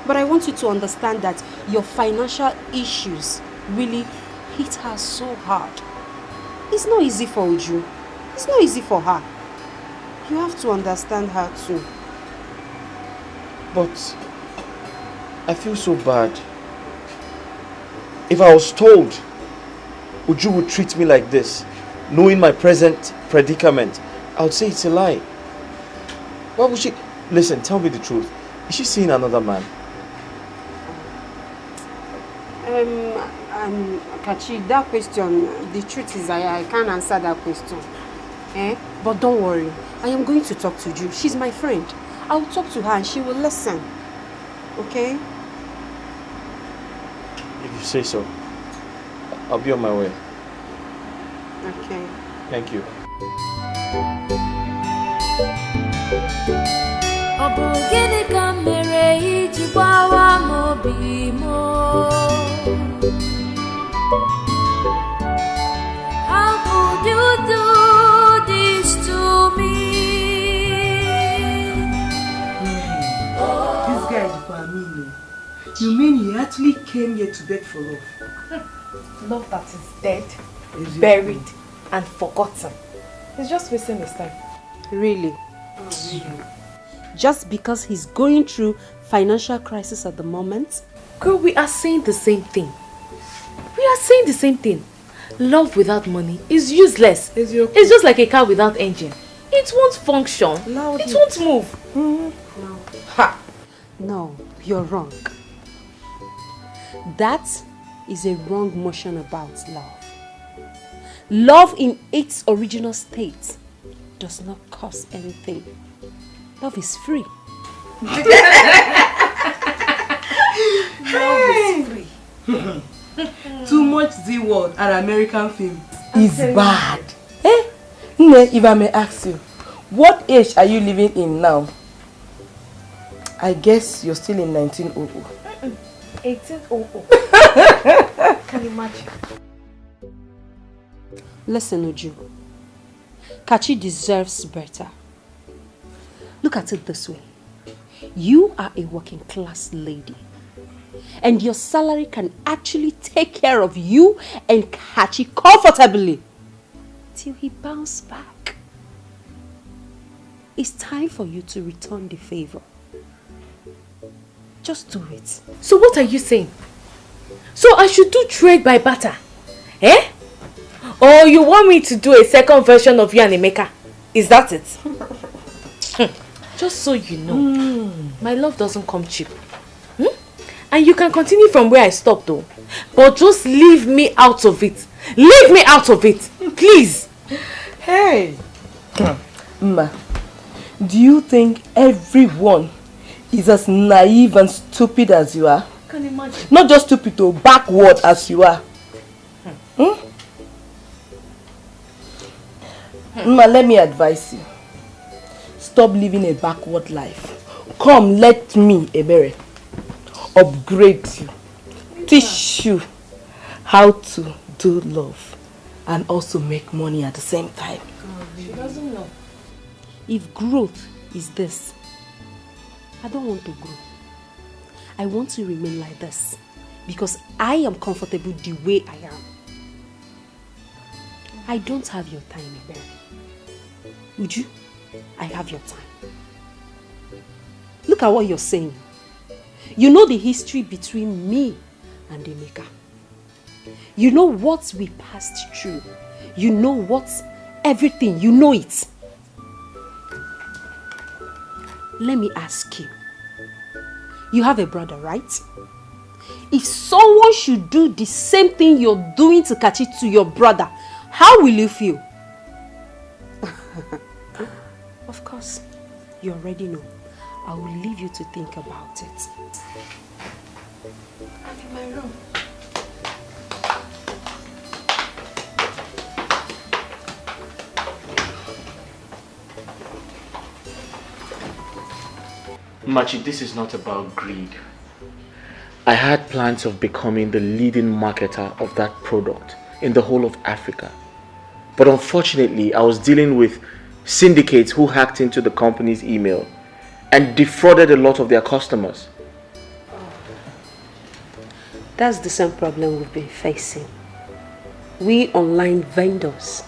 But I want you to understand that your financial issues really hit her so hard. It's not easy for Uju. It's not easy for her. You have to understand her too.
But I feel so bad. If I was told Uju would treat me like this, knowing my present predicament, I would say it's a lie. Why would she? Listen, tell me the truth. Is she seeing another man?
Kachi, that question, the truth is I can't answer that question. But don't worry. I am going to talk to Uju. She's my friend. I will talk to her and she will listen. Okay?
If you say so, I'll be on my way.
Okay.
Thank you.
How could you do this to me?
This guy is Bamino. You mean he actually came here to beg for love?
Love that is dead, buried, and forgotten. He's just wasting his time.
Really? Just because he's going through financial crisis at the moment?
Girl, we are saying the same thing. We are saying the same thing. Love without money is useless. It's just like a car without engine. It won't function. It won't move.
No. Ha! No, you're wrong. That is a wrong notion about love. Love in its original state does not cost anything. Love is free.
Love is free. Too much Z word and American film is bad. If I may ask you, what age are you living in now? I guess you're still in 1900.
1800. Can you imagine?
Listen, Uju. Kachi deserves better. Look at it this way. You are a working class lady. And your salary can actually take care of you and Kachi comfortably. Till he bounces back. It's time for you to return the favor. Just do it.
So what are you saying? So I should do trade by barter? Eh? Or you want me to do a second version of you and Emeka? Is that it? Just so you know, my love doesn't come cheap. And you can continue from where I stopped though. But just leave me out of it. Leave me out of it. Please.
Hey. Ma, do you think everyone is as naive and stupid as you are?
Can you imagine?
Not just stupid or backward as you are. Ma, let me advise you. Stop living a backward life. Come, let me, Ebere, upgrade you, teach you how to do love and also make money at the same time.
She doesn't know.
If growth is this, I don't want to grow. I want to remain like this because I am comfortable the way I am. I don't have your time, Mary. Would you? I have your time. Look at what you're saying. You know the history between me and Emeka. You know what we passed through. You know what everything. You know it. Let me ask you. You have a brother, right? If someone should do the same thing you're doing to catch it to your brother, how will you feel? Of course, you already know. I will leave you to think about it.
I'm in my room.
Machi, this is not about greed. I had plans of becoming the leading marketer of that product in the whole of Africa. But unfortunately, I was dealing with syndicates who hacked into the company's email and defrauded a lot of their customers.
That's the same problem we've been facing. We online vendors,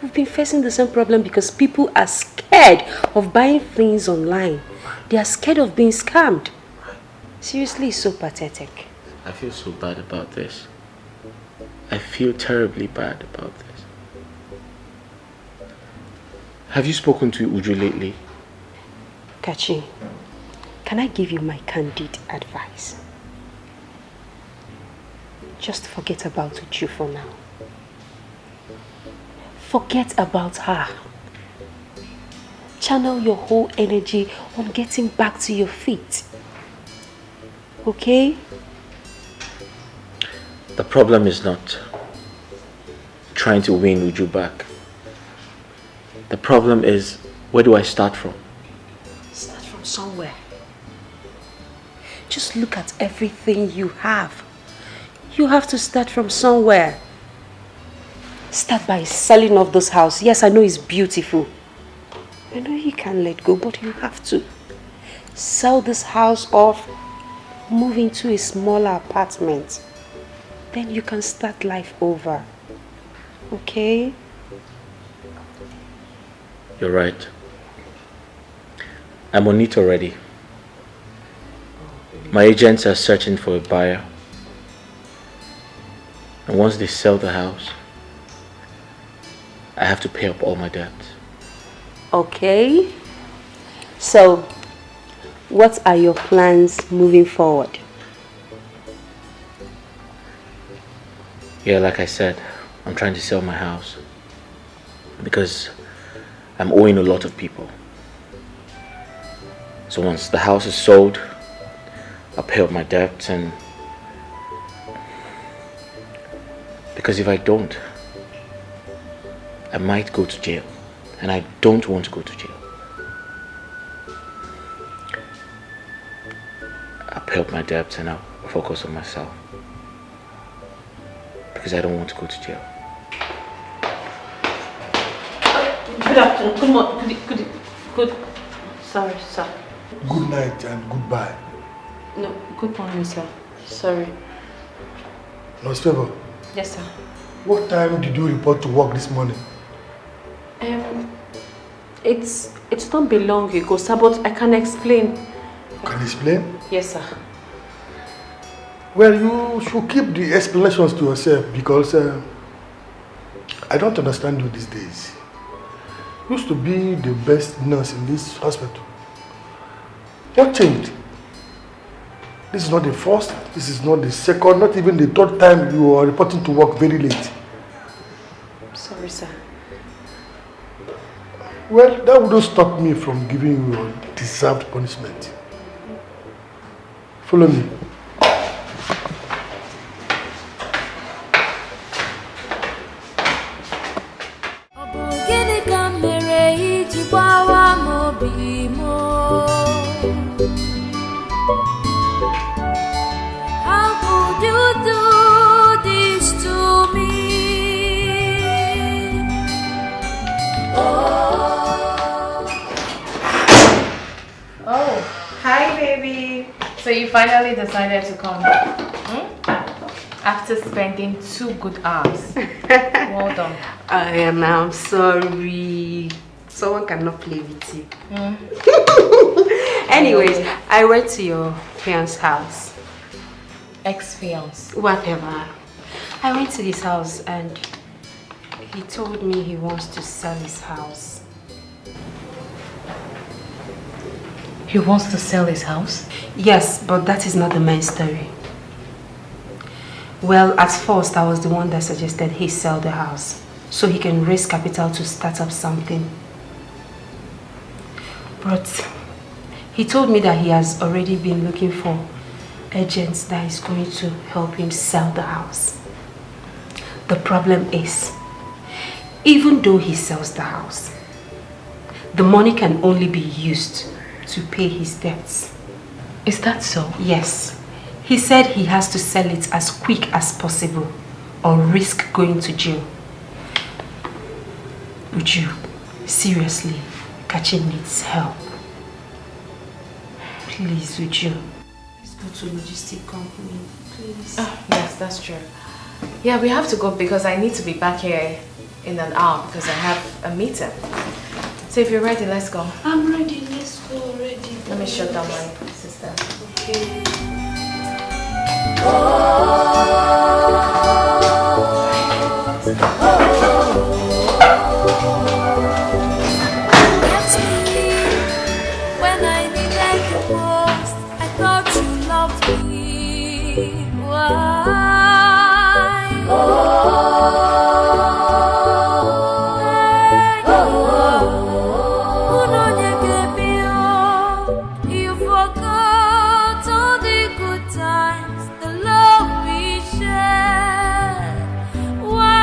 we've been facing the same problem because people are scared of buying things online. They are scared of being scammed. Seriously, it's so pathetic.
I feel so bad about this. I feel terribly bad about this. Have you spoken to Uju lately?
Kachi, can I give you my candid advice? Just forget about Uju for now. Forget about her. Channel your whole energy on getting back to your feet. Okay?
The problem is not trying to win Uju back. The problem is, where do I start from?
Start from somewhere. Just look at everything you have. You have to start from somewhere. Start by selling off this house. Yes, I know it's beautiful. I know you can't let go, but you have to. Sell this house off, move into a smaller apartment. Then you can start life over. Okay?
You're right. I'm on it already. My agents are searching for a buyer. And once they sell the house, I have to pay up all my debts.
Okay. So, what are your plans moving forward?
Yeah, like I said, I'm trying to sell my house because I'm owing a lot of people. So once the house is sold, I'll pay up my debts, and because if I don't, I might go to jail, and I don't want to go to jail. I'll pay up my debts and I'll focus on myself because I don't want to go to jail.
Good afternoon, good morning, good, sorry, sir.
Good night and goodbye.
No, good morning, sir. Sorry.
Nurse Favor.
Yes, sir.
What time did you report to work this morning?
It's not been long ago, sir, but I can explain.
Can you explain?
Yes, sir.
Well, you should keep the explanations to yourself because I don't understand you these days. You used to be the best nurse in this hospital. What changed? This is not the first, this is not the second, not even the third time you are reporting to work very late.
Sorry, sir.
Well, that wouldn't stop me from giving you your deserved punishment. Follow me.
How could you do this?
finally decided to come. After spending 2 good hours. Well done.
I'm sorry. Someone cannot play with you. Anyways, I went to your fiance's house.
Ex-fiance.
Whatever. I went to his house and he told me he wants to sell his house.
He wants to sell his house?
Yes, but that is not the main story. Well, at first I was the one that suggested he sell the house so he can raise capital to start up something. But he told me that he has already been looking for agents that is going to help him sell the house. The problem is, even though he sells the house, the money can only be used to pay his debts.
Is that so?
Yes. He said he has to sell it as quick as possible or risk going to jail. Would you, seriously, Kachi needs help. Please, would you? Let's go to a logistic company, please.
Oh, yes, that's true. Yeah, we have to go because I need to be back here in an hour because I have a meeting. So if you're ready, let's go.
I'm ready, let's go already.
Let me shut down my sister.
Okay.
When I needed you most, I thought you loved me. Why? You forgot all the good times, the love we shared. Why?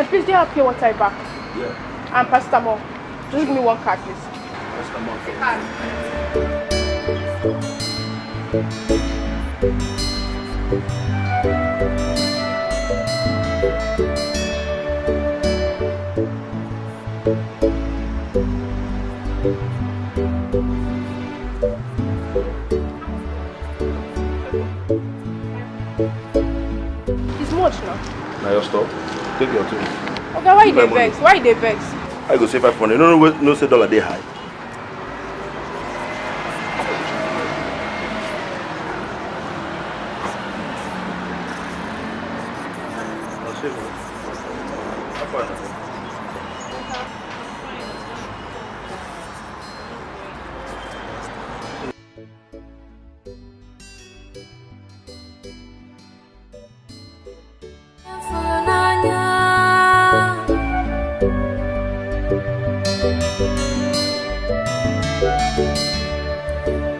Please, do you have pure water back?
Yeah.
And paracetamol. Just give me 1 card, please.
Paracetamol.
It's much now.
Now your stop. Take your turn.
Okay, why you dey vex? Why you dey vex?
I go save 500. No say dollar dey high.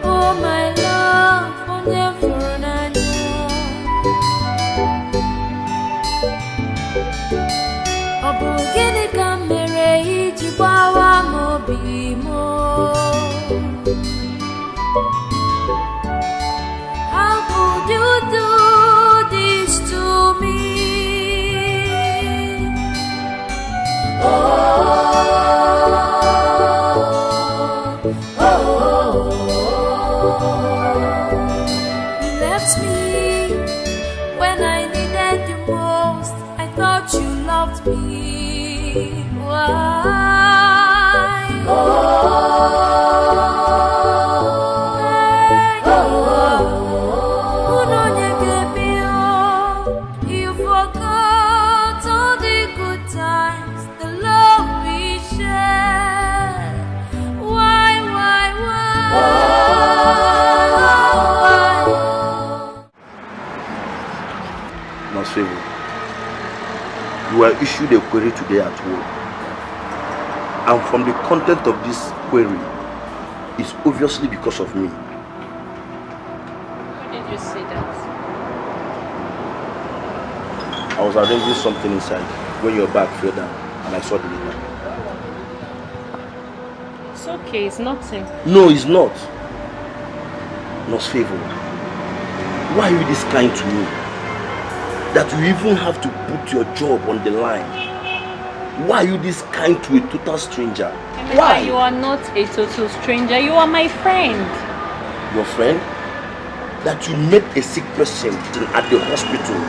Oh my love, onye furu n'anya. Ọ bụ gịnị ka m mere iji gbawa m obi m? How could you do this to me? You left me when I needed you most. I thought you loved me. Why? You forgot all the good times, the love we shared. Why?
Now, Save. You were issued a query today at work. And from the content of this query, it's obviously because of me.
Why did you say that?
I was arranging something inside when your bag fell down and I saw the letter.
It's okay, it's nothing.
No, it's not. Nos favor. Why are you this kind to me? That you even have to put your job on the line? Why are you this kind to a total stranger?
Emeka,
Why?
You are not a total stranger. You are my friend.
Your friend? That you met a sick person at the hospital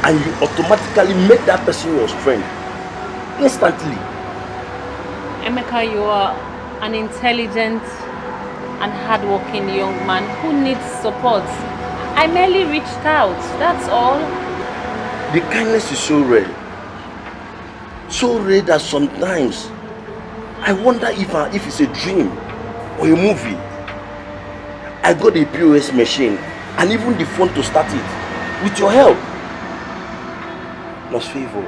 and you automatically made that person your friend. Instantly.
Emeka, you are an intelligent and hardworking young man who needs support. I merely reached out, that's all.
The kindness is so rare. So rare that sometimes I wonder if it's a dream or a movie. I got a POS machine and even the phone to start it with your help. Nos favor,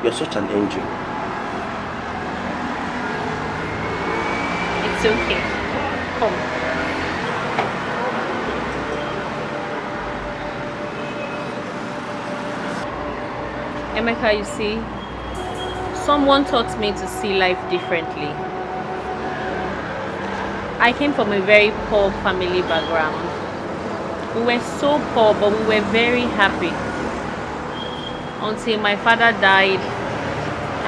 you're such an angel.
It's okay. Come. Emeka, you see, someone taught me to see life differently. I came from a very poor family background. We were so poor, but we were very happy. Until my father died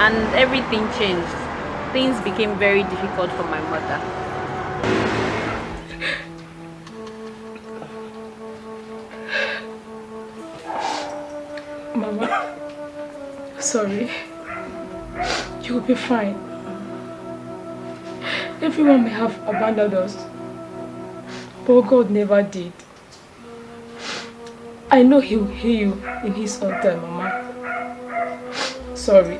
and everything changed. Things became very difficult for my mother.
Mama, sorry. You'll be fine. Everyone may have abandoned us, but God never did. I know He will hear you in His own time, Mama. Sorry.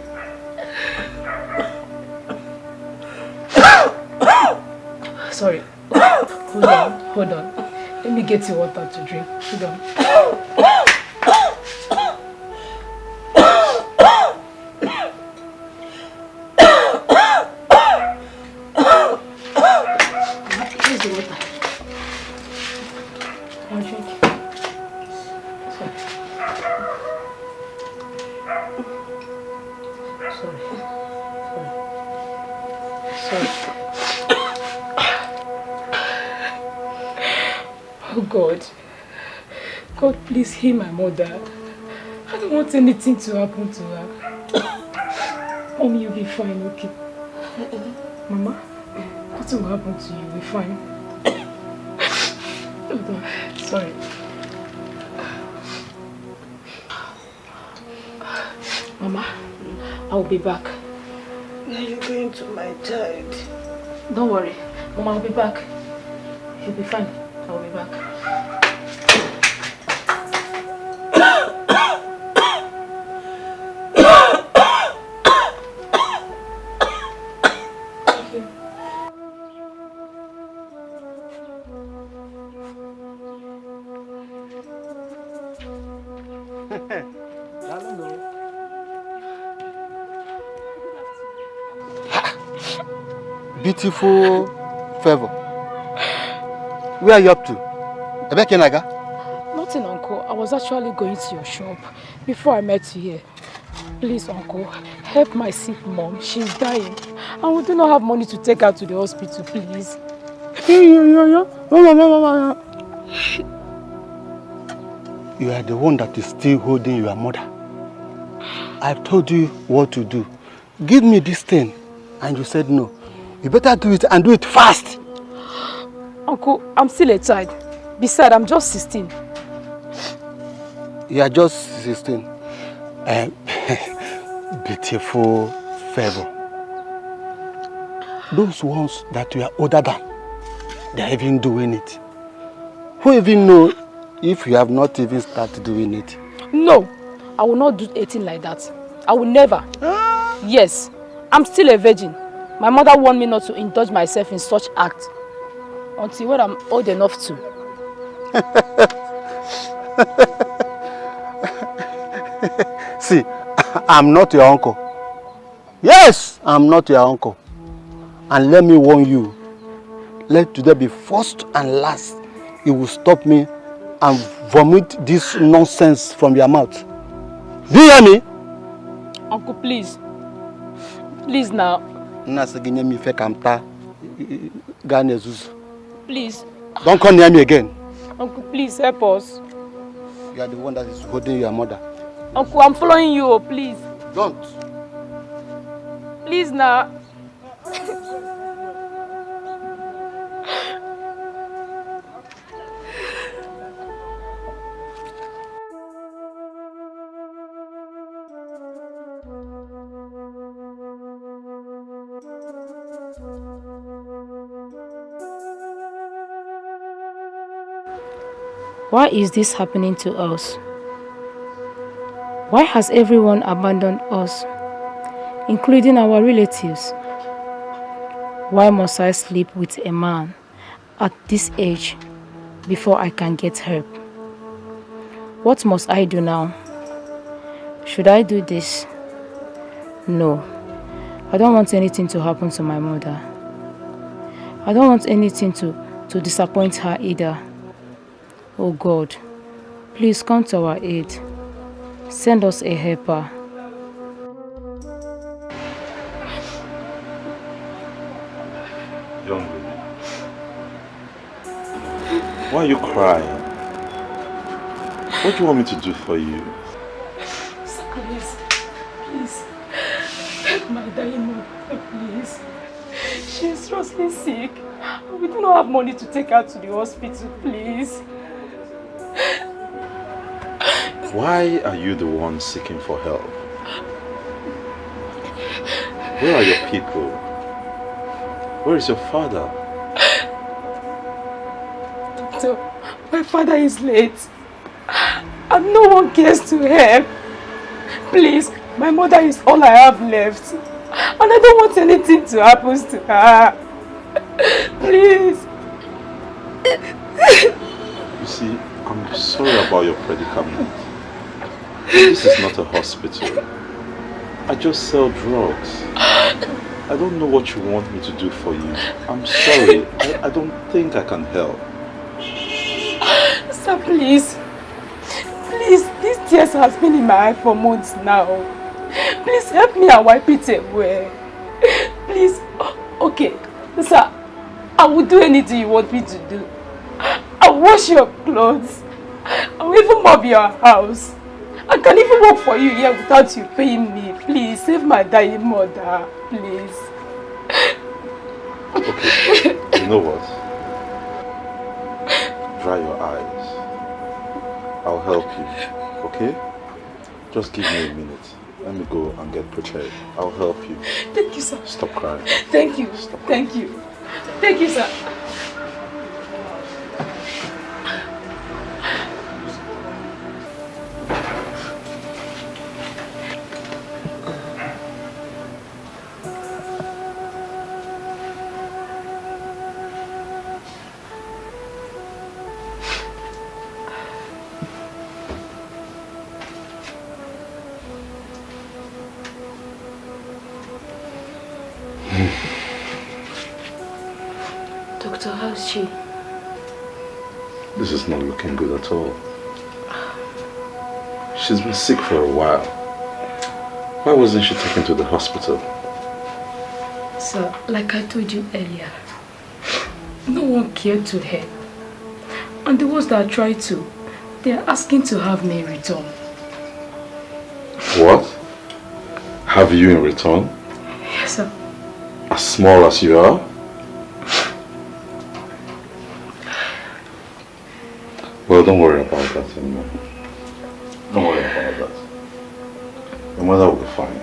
Sorry. Hold on. Let me get you water to drink. Hold on. Here's the water. I'll drink. Sorry. Oh God. God, please heal my mother. I don't want anything to happen to her. Mommy, you'll be fine, okay? Mama, nothing will happen to you. You'll be fine. Hold on. Sorry. Mama, I'll be back.
Are you going to my child?
Don't worry. Mama, I'll be back. You'll be fine. I'll be back.
Beautiful Favor. Where are you up to? Ebekenaga?
Nothing, Uncle. I was actually going to your shop before I met you here. Please, Uncle, help my sick mom. She's dying. And we do not have money to take her to the hospital, please.
You are the one that is still holding your mother. I've told you what to do. Give me this thing. And you said no. You better do it and do it fast.
Uncle, I'm still a child. Besides, I'm just 16.
You are just 16. Beautiful Favor. Those ones that you are older than, they are even doing it. Who even know if you have not even started doing it?
No, I will not do anything like that. I will never. Yes, I'm still a virgin. My mother warned me not to indulge myself in such acts until when I'm old enough to.
See, I'm not your uncle. Yes, I'm not your uncle. And let me warn you, let today be first and last. You will stop me and vomit this nonsense from your mouth. Do you hear me?
Uncle, please. Please now.
Ganezus.
Please.
Don't come near me again.
Uncle, please help us.
You are the one that is holding your mother.
Uncle, I'm following you, please.
Don't.
Please now. Why is this happening to us? Why has everyone abandoned us, including our relatives? Why must I sleep with a man at this age before I can get help? What must I do now? Should I do this? No. I don't want anything to happen to my mother. I don't want anything to disappoint her either. Oh God, please come to our aid. Send us a helper.
Young lady, why are you crying? What do you want me to do for you?
Please, help my dying mother, please. She's seriously sick. We do not have money to take her to the hospital, please.
Why are you the one seeking for help? Where are your people? Where is your father?
Doctor, my father is late. And no one cares to help. Please, my mother is all I have left. And I don't want anything to happen to her. Please.
You see, I'm sorry about your predicament. This is not a hospital. I just sell drugs. I don't know what you want me to do for you. I'm sorry. I don't think I can help.
Sir, please. Please, these tears has been in my eye for months now. Please help me and wipe it away. Please. Okay. Sir, I will do anything you want me to do. I'll wash your clothes. I'll even mop your house. I can even work for you here without you paying me. Please, save my dying mother. Please.
Okay, you know what? Dry your eyes. I'll help you, okay? Just give me a minute. Let me go and get prepared. I'll help you.
Thank you, sir.
Stop crying.
Thank you. Thank you. Thank you, sir. Doctor, how's she?
This is not looking good at all. She's been sick for a while. Why wasn't she taken to the hospital?
Sir, like I told you earlier, no one cared to help. And the ones that tried to, they are asking to have me return.
What? Have you in return?
Yes, sir.
As small as you are? Well, don't worry about that anymore. Don't worry about that. Your mother will be fine.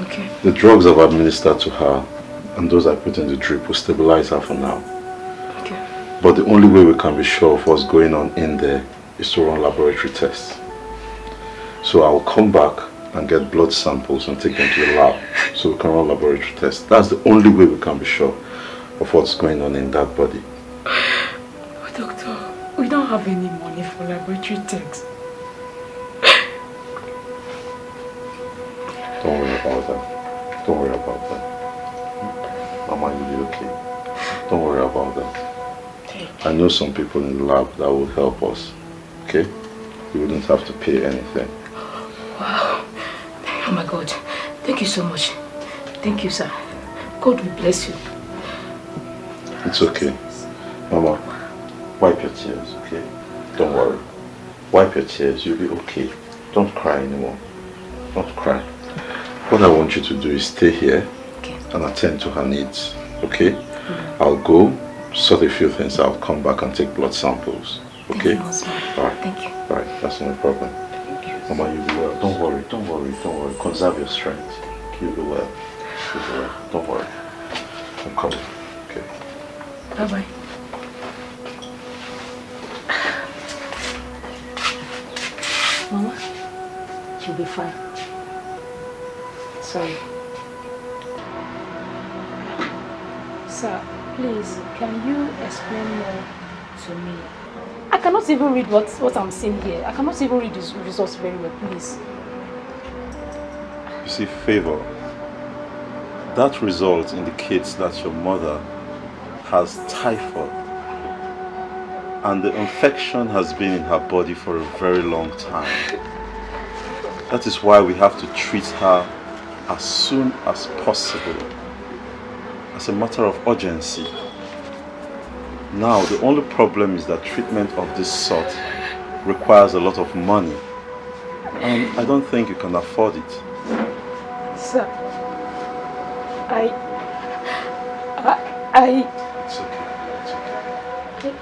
Okay.
The drugs I've administered to her and those I put in the drip will stabilize her for now.
Okay.
But the only way we can be sure of what's going on in there is to run laboratory tests. So I'll come back and get blood samples and take them to the lab so we can run laboratory tests. That's the only way we can be sure of what's going on in that body.
Doctor, we don't have any money for laboratory tests.
Don't worry about that. Don't worry about that. Mama, you'll be okay. Don't worry about that. I know some people in the lab that will help us. Okay? You wouldn't have to pay anything.
Wow. Oh my God. Thank you so much. Thank you, sir. God will bless you.
It's okay. Mama, wipe your tears, okay? Don't worry. Wipe your tears, you'll be okay. Don't cry anymore. Don't cry. What I want you to do is stay here and attend to her needs, okay? I'll go, sort a few things out, come back and take blood samples, okay? Alright. Thank you. Alright, that's no problem. Thank you. Mama, you'll be well. Don't worry, don't worry, don't worry. Conserve your strength. You'll be well. You'll be well. Don't worry. I'm coming. Okay.
Bye-bye. Mama, you'll be fine. Sorry.
Sir, please, can you explain more to me? I cannot even read what I'm seeing here. I cannot even read these results very well, please.
You see, Favor, that result indicates that your mother has typhoid and the infection has been in her body for a very long time. That is why we have to treat her as soon as possible, as a matter of urgency. Now, the only problem is that treatment of this sort requires a lot of money, and I don't think you can afford it.
Sir,
It's okay, it's okay.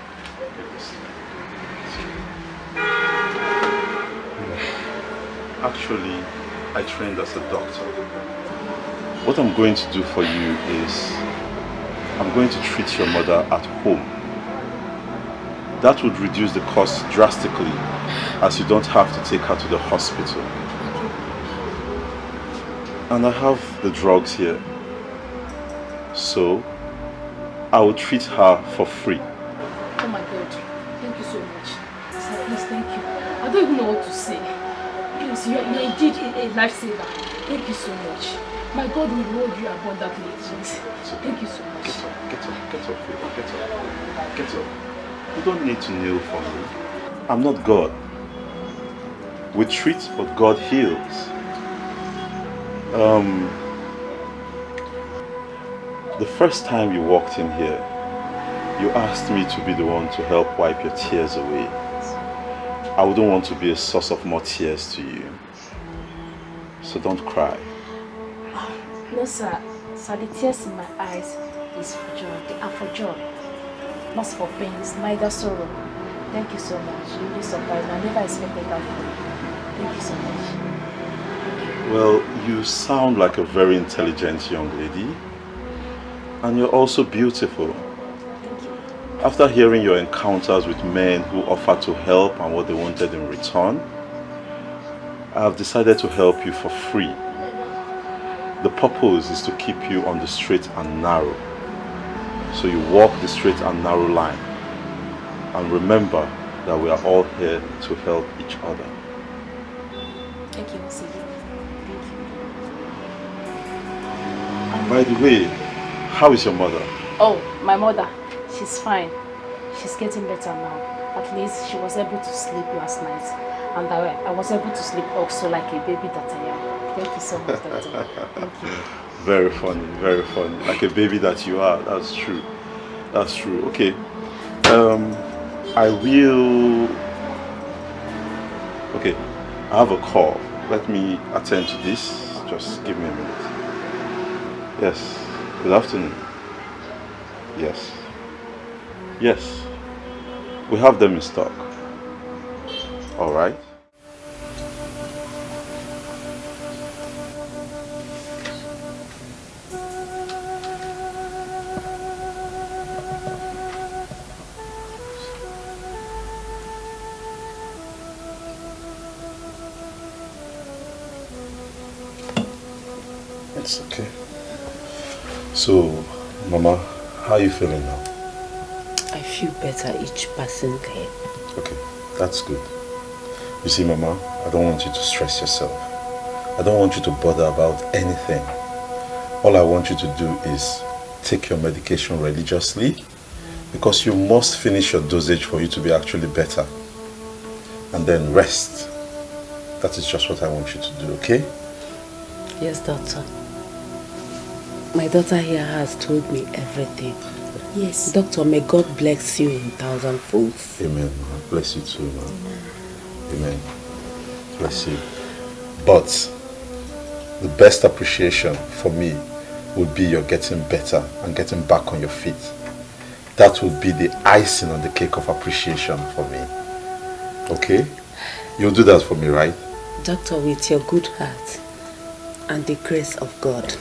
Actually, I trained as a doctor. What I'm going to do for you is I'm going to treat your mother at home. That would reduce the cost drastically, as you don't have to take her to the hospital. And I have the drugs here. So, I will treat her for free.
oh my God, thank you so much. Sir, please, thank you. I don't even know what to say. Please, you're indeed a lifesaver. Thank you so much. My God will reward you abundantly. Please. Thank you so much.
Get up, Favor, get up. Get up. You don't need to kneel for me. I'm not God. We treat, but God heals. The first time you walked in here, you asked me to be the one to help wipe your tears away. I wouldn't want to be a source of more tears to you. So don't cry.
No, sir. Sir, the tears in my eyes is for joy. They are for joy. Not for pain. It's neither sorrow. Thank you so much. You really surprised me. I never expected that from you. Thank you so much.
Well, you sound like a very intelligent young lady. And you're also beautiful.
Thank you.
After hearing your encounters with men who offered to help and what they wanted in return, I have decided to help you for free. The purpose is to keep you on the straight and narrow. So you walk the straight and narrow line. And remember that we are all here to help each other.
Thank you, Mr. Thank you.
And by the way, how is your mother?
Oh, my mother. She's fine. She's getting better now. At least she was able to sleep last night. And I was able to sleep also like a baby that I am. Thank you so much, Doctor. Thank you.
Very funny, very funny. Like a baby that you are. That's true. That's true. Okay. I will... Okay. I have a call. Let me attend to this. Just give me a minute. Yes. Good afternoon. Yes. Yes. We have them in stock. All right. It's okay. So, Mama, how are you feeling now?
I feel better each passing day.
Okay, that's good. You see, Mama, I don't want you to stress yourself. I don't want you to bother about anything. All I want you to do is take your medication religiously, because you must finish your dosage for you to be actually better. And then rest. That is just what I want you to do, okay?
Yes, doctor. My daughter here has told me everything. Yes. Doctor, may God bless you in thousandfolds.
Amen. Bless you too, man. Amen. Bless you. But the best appreciation for me would be your getting better and getting back on your feet. That would be the icing on the cake of appreciation for me. Okay? You'll do that for me, right?
Doctor, with your good heart and the grace of God,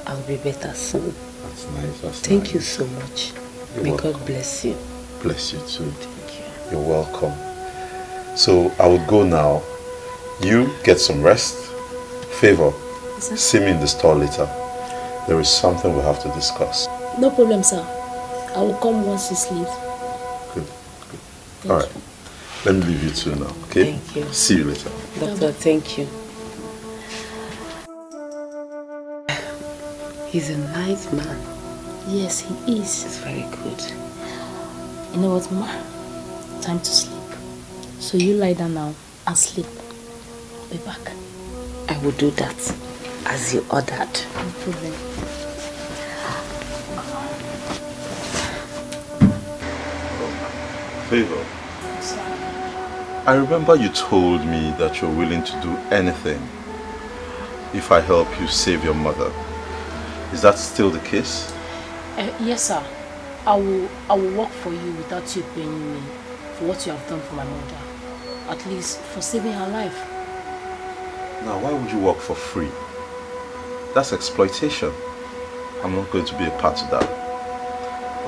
I'll be better soon.
That's nice.
Thank you so much. May God bless you.
Bless you too. Thank you. You're welcome. So I would go now. You get some rest. Favor, see me in the store later. There is something we have to discuss.
No problem, sir. I will come once you sleep.
Good. All right. Let me leave you two now, okay?
Thank you.
See you later.
Doctor, thank you. He's a nice man.
Yes, he is.
He's very good.
You know what, Ma? Time to sleep. So you lie down now and sleep. I'll be back.
I will do that as you ordered.
No problem.
Favor, I remember you told me that you're willing to do anything if I help you save your mother. Is that still the case?
Yes, sir. I will work for you without you paying me for what you have done for my mother. At least for saving her life.
Now, why would you work for free? That's exploitation. I'm not going to be a part of that.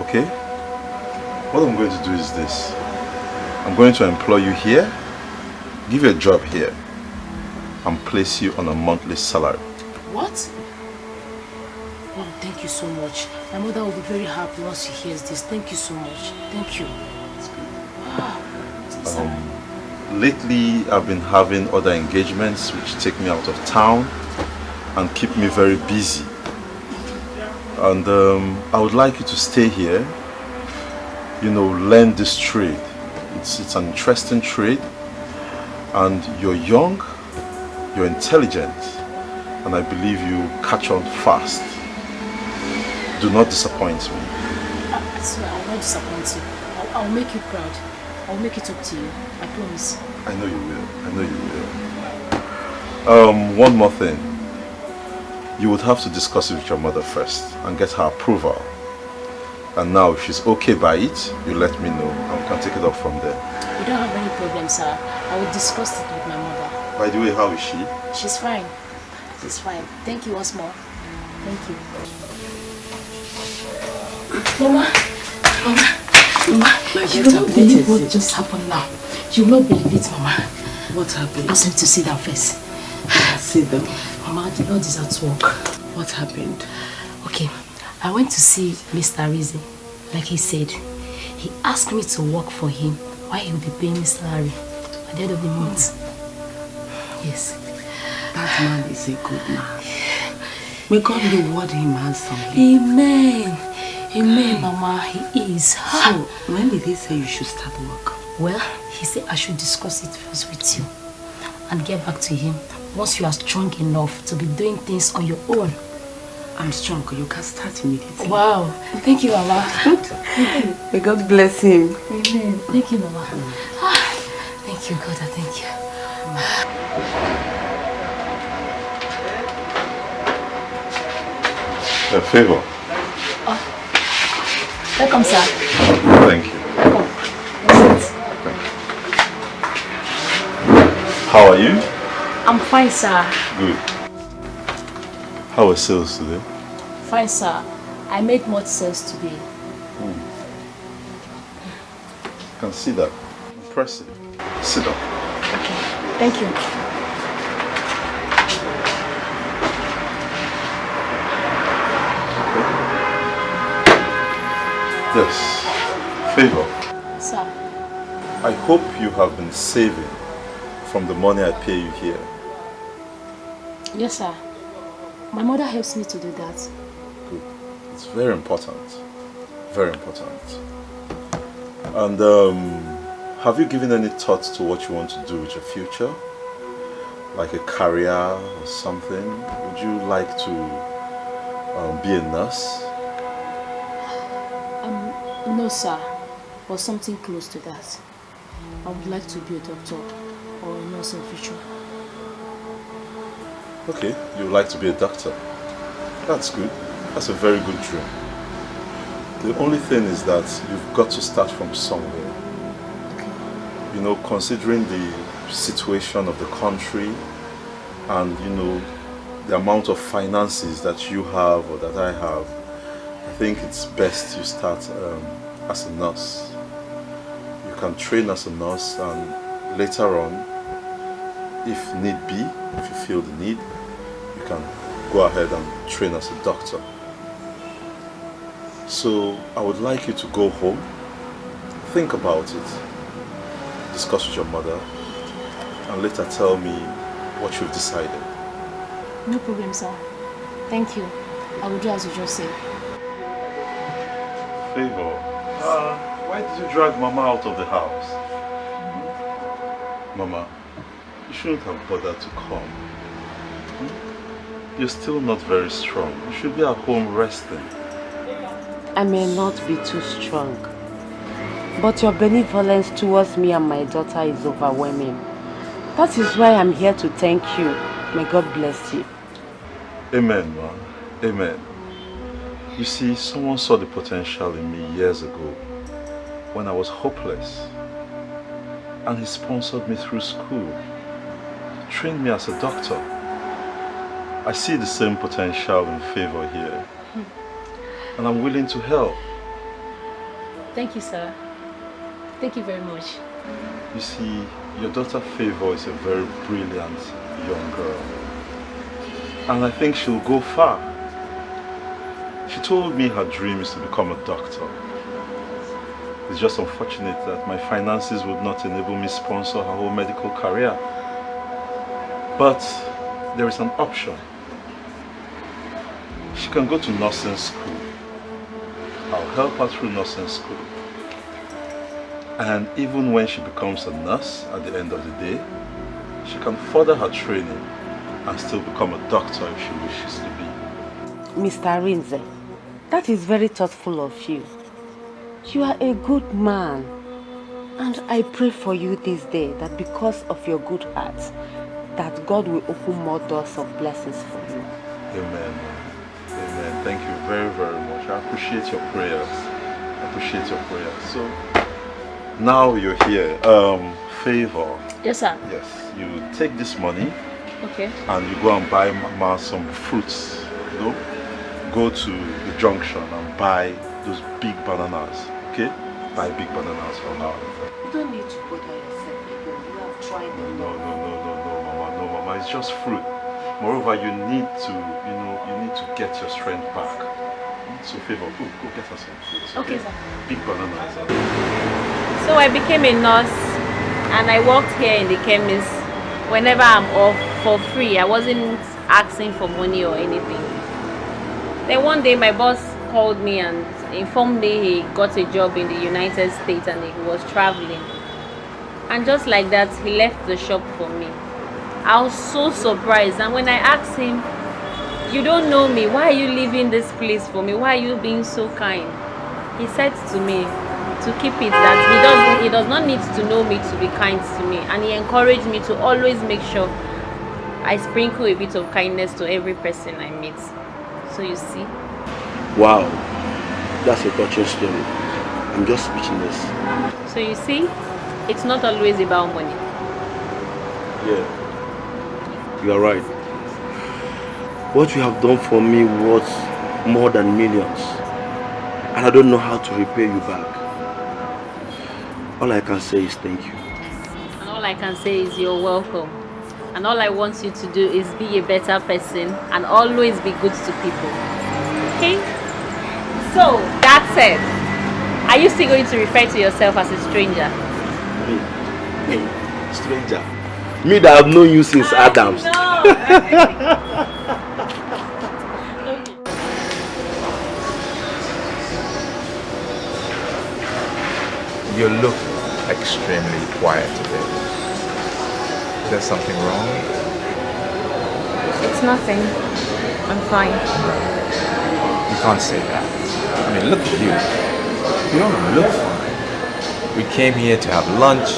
Okay? What I'm going to do is this. I'm going to employ you here, give you a job here, and place you on a monthly salary.
What? Oh, thank you so much. My mother will be very happy once she hears this. Thank you so much. Thank you.
Lately, I've been having other engagements which take me out of town and keep me very busy. And I would like you to stay here, you know, learn this trade. It's an interesting trade, and you're young, you're intelligent, and I believe you catch on fast. Do not disappoint me.
I swear, I will not disappoint you. I'll make you proud. I'll make it up to you. I promise.
I know you will. I know you will. One more thing. You would have to discuss it with your mother first and get her approval. And now, if she's okay by it, you let me know and we can take it up from there.
You don't have any problem, sir. I will discuss it with my mother.
By the way, how is she?
She's fine. She's fine. Thank you once more. Thank you. Mama, you will not believe what just happened now. You will not believe it, Mama.
What happened?
Ask me to sit down first.
Sit down.
Mama, the Lord is at work.
What happened?
Okay, I went to see Mr. Rizzi. Like he said, he asked me to work for him while he will be paying me salary at the end of the month. Yes.
That man is a good man. May God reward him handsomely.
Amen. Amen, Mama. He is.
So, when did he say you should start work?
Well, he said I should discuss it first with you and get back to him once you are strong enough to be doing things on your own.
I'm strong. You can start immediately.
Wow. Thank you, Mama.
May God bless him.
Amen. Thank you, Mama. Thank you, God. Thank you.
A favor.
Welcome, sir.
Thank you. How are you?
I'm fine, sir.
Good. How are sales today?
Fine, sir. I made much sales today.
I can see that. Impressive. Sit down.
Okay. Thank you.
Yes. Favor.
Sir.
I hope you have been saving from the money I pay you here.
Yes, sir. My mother helps me to do that.
Good. It's very important. Very important. And have you given any thought to what you want to do with your future? Like a career or something? Would you like to be a nurse?
No, sir. Or something close to that. I would like to be a doctor or a nurse in the future.
Okay, you would like to be a doctor. That's good. That's a very good dream. The only thing is that you've got to start from somewhere.
Okay.
You know, considering the situation of the country and, you know, the amount of finances that you have or that I have, I think it's best you start as a nurse. You can train as a nurse and later on, if need be, if you feel the need, you can go ahead and train as a doctor. So I would like you to go home, think about it, discuss with your mother, and later tell me what you've decided.
No problem, sir. Thank you. I will do as you just said.
Favor, why did you drag Mama out of the house? Mama, you shouldn't have bothered to come. You're still not very strong. You should be at home resting.
I may not be too strong, but your benevolence towards me and my daughter is overwhelming. That is why I'm here to thank you. May God bless you.
Amen, man. Amen. You see, someone saw the potential in me years ago when I was hopeless. And he sponsored me through school, trained me as a doctor. I see the same potential in Favor here. And I'm willing to help.
Thank you, sir. Thank you very much.
You see, your daughter Favor is a very brilliant young girl. And I think she'll go far. She told me her dream is to become a doctor. It's just unfortunate that my finances would not enable me to sponsor her whole medical career. But there is an option. She can go to nursing school. I'll help her through nursing school. And even when she becomes a nurse at the end of the day, she can further her training and still become a doctor if she wishes to be.
Mr. Rinze, that is very thoughtful of you. You are a good man. And I pray for you this day that because of your good heart, that God will open more doors of blessings for you.
Amen. Amen. Thank you very, very much. I appreciate your prayers. I appreciate your prayers. So, now you're here. Favor.
Yes, sir.
Yes. You take this money.
Okay.
And you go and buy Mama some fruits. You know? Go to the junction and buy those big bananas. Okay? Buy big bananas for her.
You don't need to bother yourself again. You have tried them.
No, Mama. No, Mama. It's just fruit. Moreover, you need to get your strength back. So Favor, go get her some fruits.
Okay, sir.
Big bananas.
So I became a nurse and I worked here in the chemist whenever I'm off for free. I wasn't asking for money or anything. Then one day my boss called me and informed me he got a job in the United States and he was traveling. And just like that, he left the shop for me. I was so surprised, and when I asked him, "You don't know me, why are you leaving this place for me? Why are you being so kind?" He said to me to keep it that he does not need to know me to be kind to me, and he encouraged me to always make sure I sprinkle a bit of kindness to every person I meet. So you see.
Wow, that's a touching story. I'm just speechless.
So you see, it's not always about money.
Yeah. You are right. What you have done for me was more than millions. And I don't know how to repay you back. All I can say is thank you.
And all I can say is you're welcome. And all I want you to do is be a better person and always be good to people. Okay? So, that said, are you still going to refer to yourself as a stranger?
Me, stranger. Me that I've known you since Adams.
You look extremely quiet today. Is there something wrong?
It's nothing. I'm fine.
You can't say that. I mean, look at you. You don't look fine. We came here to have lunch.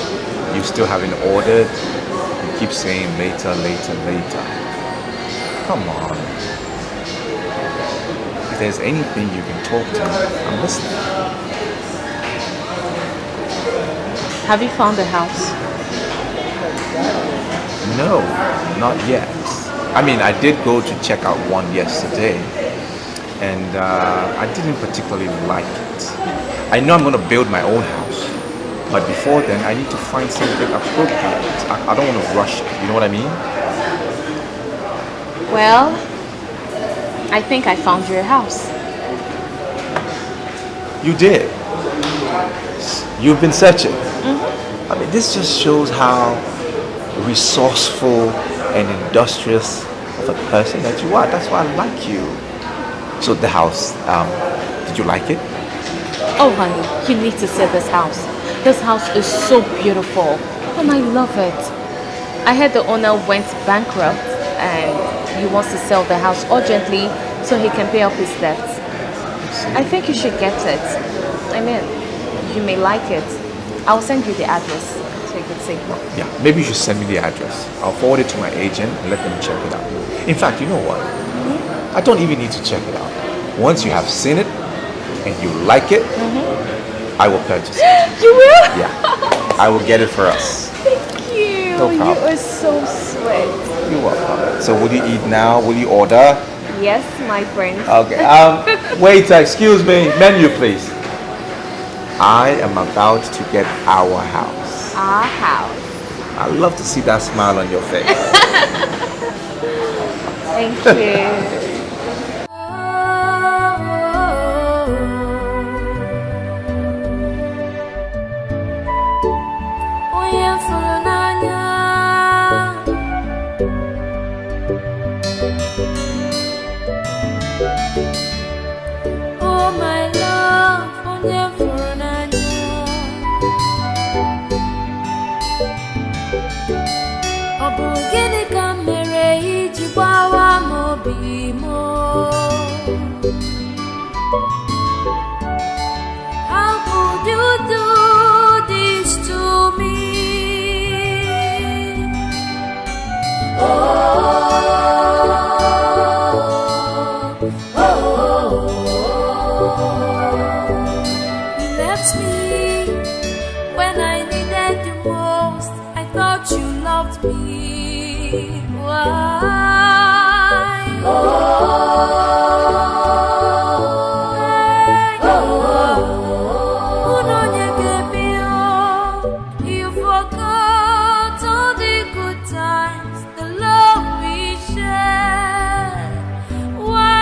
You still haven't ordered. You keep saying later, later, later. Come on. If there's anything you can talk to me, I'm listening.
Have you found a house?
No, not yet. I mean, I did go to check out one yesterday, and I didn't particularly like it. I know I'm going to build my own house, but before then, I need to find something appropriate. I don't want to rush it, you know what I mean?
Well, I think I found you a house.
You did. You've been searching. Mm-hmm. I mean, this just shows how resourceful and industrious of a person that you are. That's why I like you. So the house, did you like it?
Oh honey, you need to see this house. This house is so beautiful and I love it. I heard the owner went bankrupt and he wants to sell the house urgently so he can pay off his debts. I think you should get it. I mean, you may like it. I'll send you the address so you can see.
Yeah, maybe you should send me the address. I'll forward it to my agent and let them check it out. In fact, you know what? I don't even need to check it out. Once you have seen it and you like it, I will purchase it.
You will?
Yeah, I will get it for us.
Thank you.
No problem.
You are so sweet.
You're welcome. So will you eat now? Will you order?
Yes, my friend.
Okay. Waiter, excuse me. Menu, please. I am about to get our house.
Our house.
I love to see that smile on your face.
Thank you.
How could you do this to me? You left me when I needed you most. I thought you loved me. Why? You forgot all the good times, the love we shared. Why?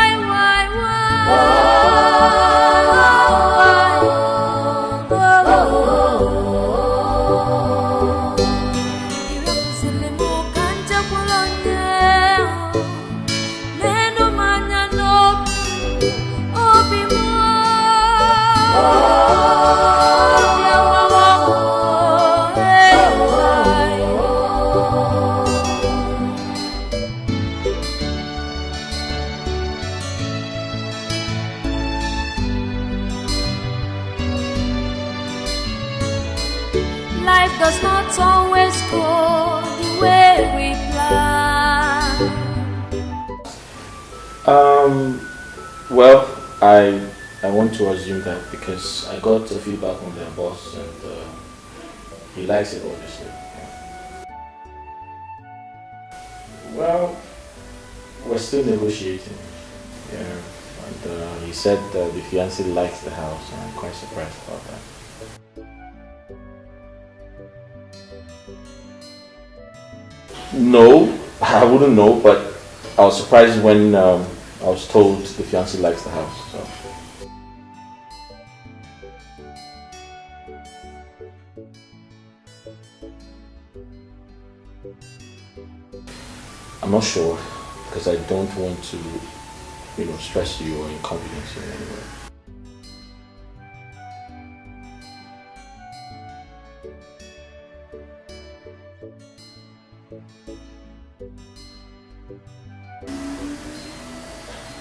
Life does not always go the way we plan.
Well, I want to assume that because I got a feedback from their boss and he likes it, obviously. Well, we're still negotiating. Yeah, and he said the fiancé likes the house, and I'm quite surprised about that. No, I wouldn't know, but I was surprised when I was told the fiancé likes the house. So. I'm not sure because I don't want to, stress you or inconvenience you in any way.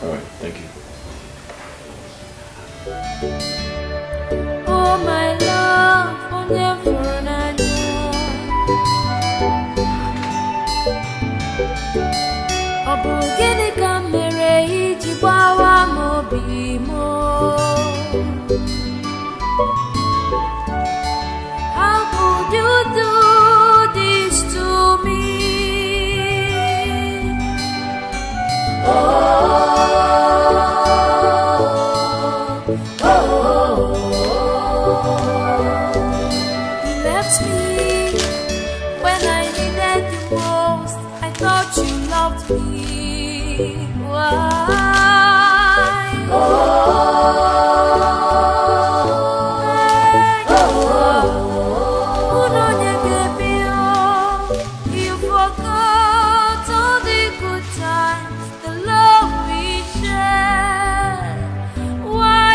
All right, thank you.
How could you do this to me? Oh, oh, oh, you left me when I needed you most. I thought you loved me. Why? You forgot all the good times, the love we shared. Why?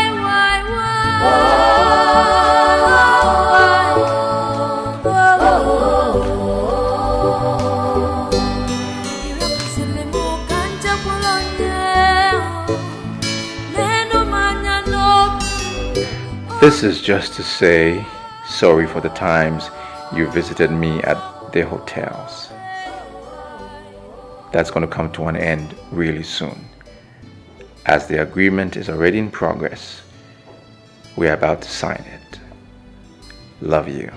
This is just to say sorry for the times you visited me at their hotels. That's going to come to an end really soon, as the agreement is already in progress. We're about to sign it. Love you.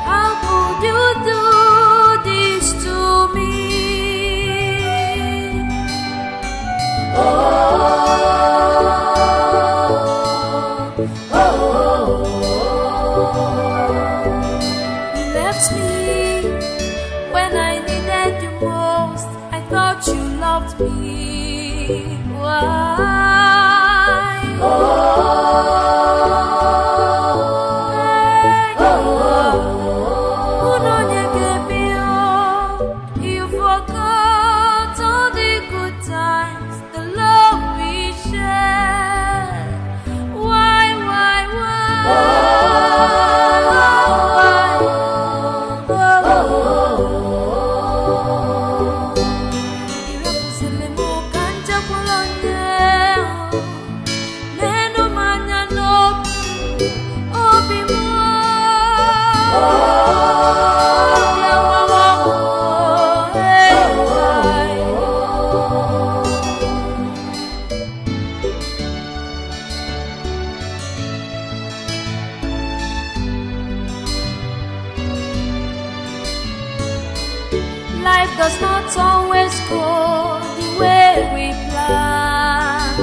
How could you do this to me? Oh, oh, you left me when I needed you most. I thought you loved me. Why? You forgot all the good times, the love we shared. Why? Life does not always go the way we plan,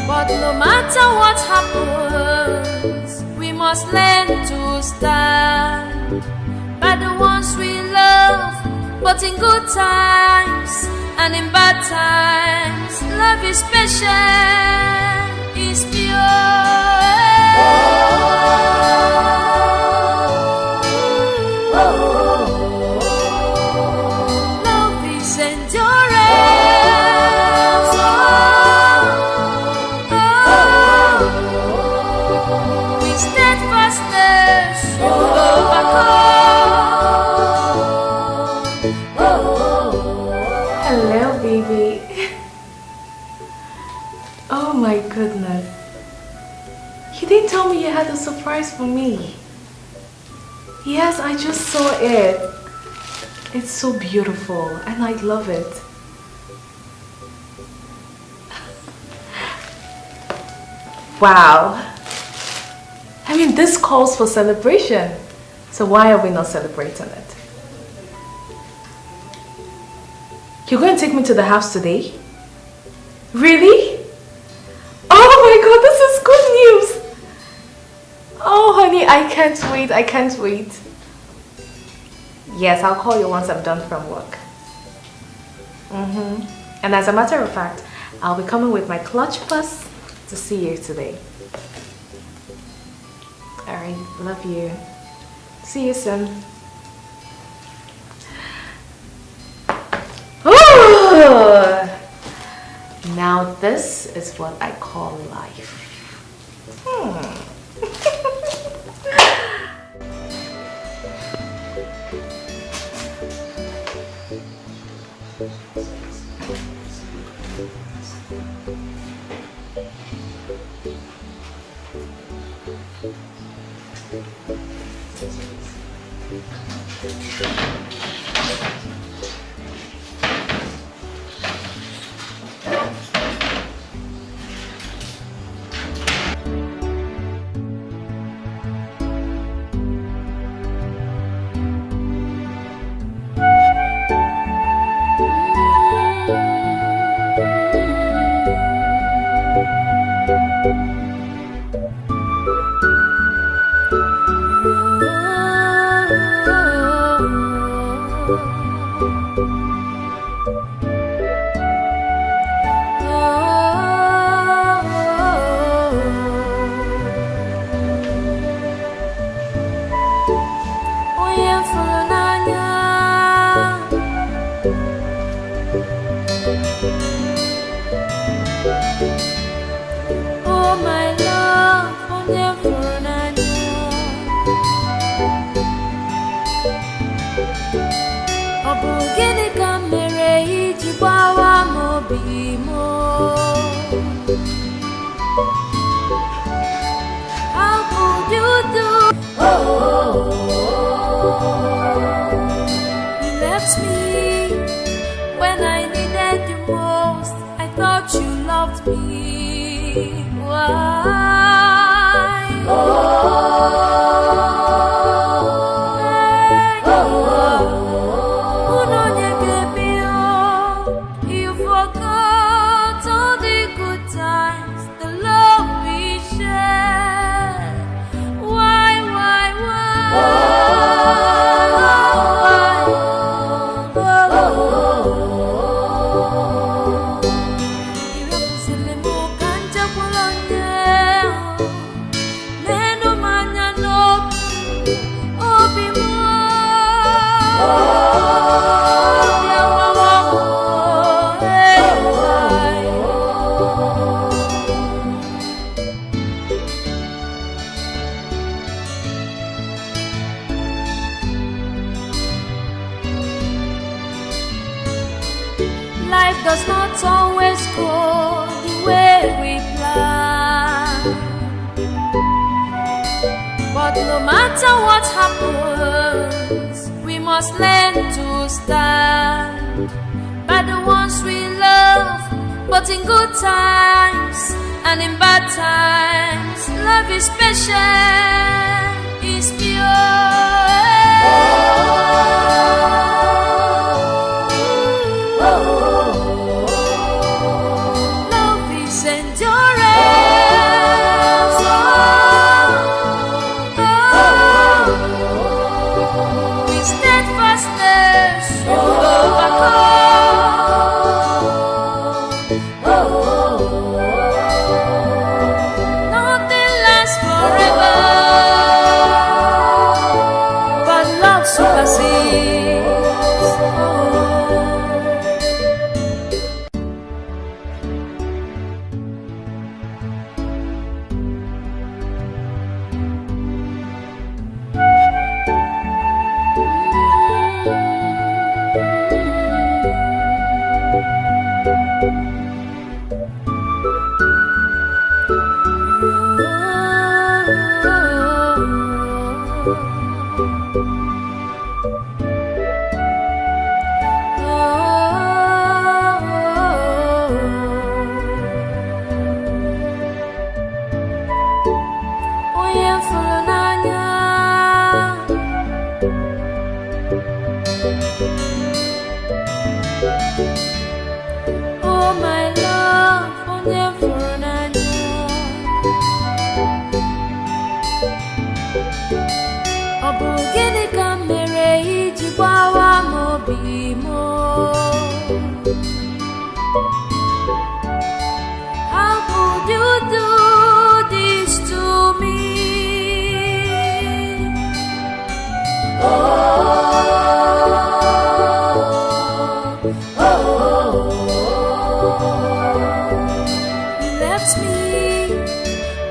but no matter what happens, we must learn to stand by the ones we love. But in good times and in bad times, love is patient, is pure. Love is endurance. With steadfastness you overcome.
Hello, baby. Oh my goodness. You didn't tell me you had a surprise for me. Yes, I just saw it. It's so beautiful and I love it. Wow. I mean, this calls for celebration. So why are we not celebrating it? You're going to take me to the house today? Really? Oh my God, this is good news. Oh honey, I can't wait, I can't wait. Yes, I'll call you once I'm done from work. And as a matter of fact, I'll be coming with my clutch bus to see you today. Alright, love you. See you soon. Ooh! Now this is what I call life.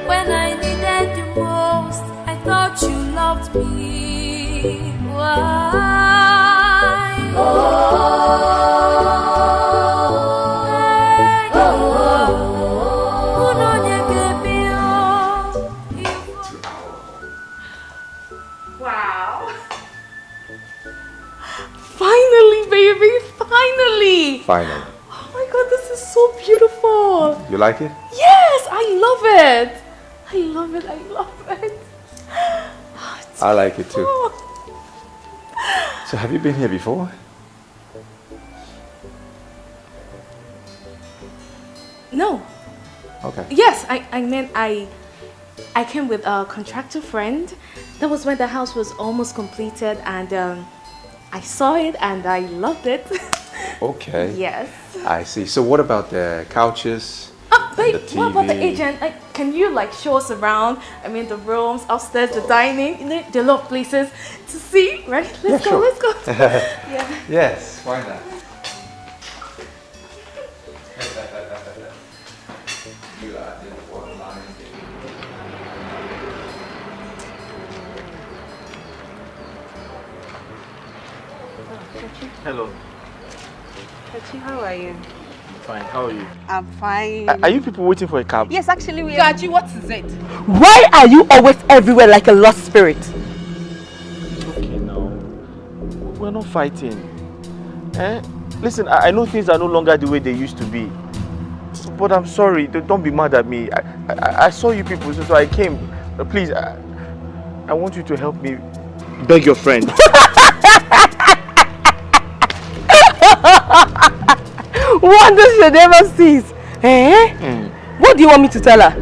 When I Why?
Wow. Finally, baby, finally.
Finally.
Oh my God, this is so beautiful.
You like it?
Yes, I love it. I love it, I love it.
I like it too. So have you been here before?
No.
Okay.
Yes, I meant I came with a contractor friend. That was when the house was almost completed, and I saw it and I loved it.
Okay.
Yes.
I see. So what about the couches?
Babe,
the TV?
what about the agent? Can you show us around? I mean, the rooms, upstairs, the dining. You know, there are a lot of places to see, right? Let's go, let's go. Yeah.
Yes, why not?
Hello.
Kachi, how are you?
Fine, how are you?
I'm fine.
Are you people waiting for a cab?
Yes, actually we are.
Kachi, what is it?
Why are you always everywhere like a lost spirit?
Okay, now. We're not fighting. Listen, I know things are no longer the way they used to be. But I'm sorry, don't be mad at me. I saw you people, so I came. Please, I want you to help me beg your friend.
Wonders you never cease. What do you want me to tell her?